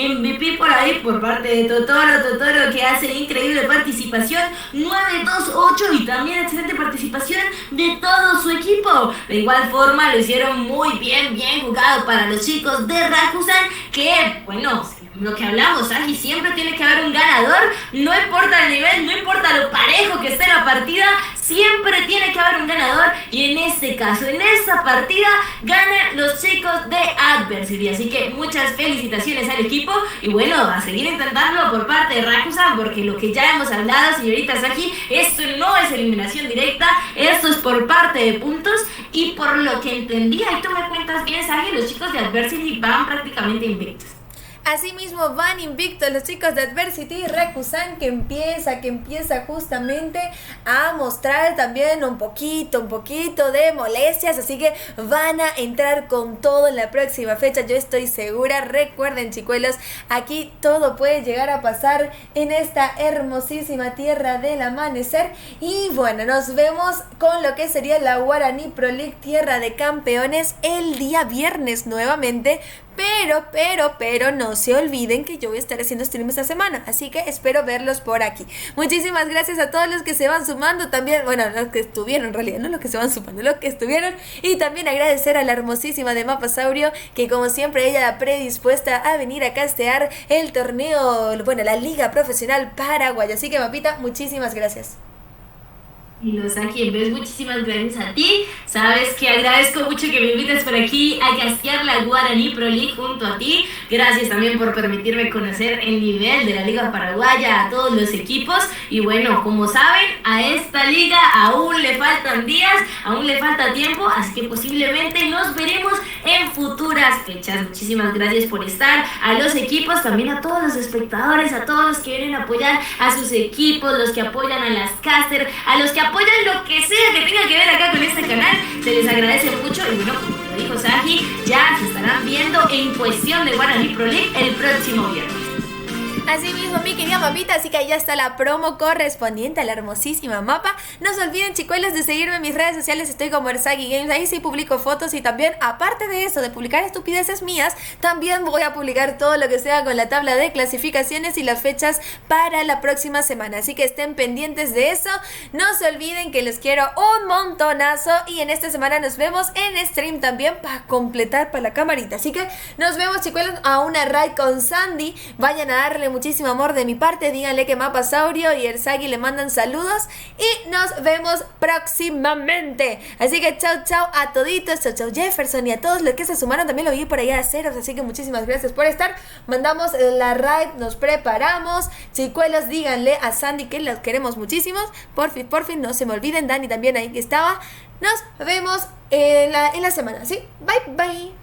Speaker 2: MVP por ahí por parte de Totoro que hace increíble participación, 9-2-8 y también excelente participación de todo su equipo. De igual forma lo hicieron muy bien jugado para los chicos de Rakusan que, bueno, lo que hablamos, Agi, siempre tiene que haber un ganador, no importa el nivel, no importa lo parejo que esté la partida, siempre tiene que haber un ganador y en este caso, en esta partida, ganan los chicos de Adversity, así que muchas felicitaciones al equipo y bueno, a seguir intentándolo por parte de Rakusan porque lo que ya hemos hablado, señoritas Agi, esto no es eliminación directa, esto es por parte de puntos y por lo que entendí, ahí tú me cuentas bien, Agi, los chicos de Adversity van prácticamente invictos.
Speaker 1: Asimismo van invictos los chicos de Adversity y Rakusan que empieza justamente a mostrar también un poquito de molestias, así que van a entrar con todo en la próxima fecha, yo estoy segura. Recuerden, chicuelos, aquí todo puede llegar a pasar en esta hermosísima tierra del amanecer y bueno, nos vemos con lo que sería la Guaraní Pro League Tierra de Campeones el día viernes nuevamente. Pero no se olviden que yo voy a estar haciendo stream esta semana, así que espero verlos por aquí. Muchísimas gracias a todos los que se van sumando también, bueno, los que estuvieron en realidad, no los que se van sumando, los que estuvieron, y también agradecer a la hermosísima de Mapasaurio, que como siempre ella predispuesta a venir a castear el torneo, bueno, la Liga Profesional Paraguaya, así que Mapita, muchísimas gracias.
Speaker 2: Y los aquí, ¿ves? Muchísimas gracias a ti. Sabes que agradezco mucho que me invites por aquí a castear la Guaraní Pro League junto a ti. Gracias también por permitirme conocer el nivel de la Liga Paraguaya, a todos los equipos. Y bueno, como saben, a esta liga aún le faltan días, aún le falta tiempo, así que posiblemente nos veremos en futuras fechas. Muchísimas gracias por estar, a los equipos, también a todos los espectadores, a todos los que vienen a apoyar a sus equipos, los que apoyan a las casters, a los que apoyan lo que sea que tenga que ver acá con este canal, se les agradece mucho y bueno, como lo dijo Saji, ya se estarán viendo en cuestión de Guaraní Pro League el próximo viernes.
Speaker 1: Así mismo, mi querida Mapita, así que ahí ya está la promo correspondiente a la hermosísima mapa. No se olviden, chicuelos, de seguirme en mis redes sociales, estoy como Ersagi Games, ahí sí publico fotos y también, aparte de eso, de publicar estupideces mías, también voy a publicar todo lo que sea con la tabla de clasificaciones y las fechas para la próxima semana, así que estén pendientes de eso. No se olviden que los quiero un montonazo y en esta semana nos vemos en stream también para completar para la camarita, así que nos vemos, chicuelos, a una raid con Sandy. Vayan a darle muchísimo amor de mi parte, díganle que Mapasaurio y Ersagi le mandan saludos y nos vemos próximamente, así que chau a toditos, chau Jefferson y a todos los que se sumaron, también lo vi por allá a ceros, así que muchísimas gracias por estar. Mandamos la raid, nos preparamos, chicuelos, díganle a Sandy que los queremos muchísimos, por fin, no se me olviden, Dani también ahí que estaba. Nos vemos en la semana, ¿sí? Bye.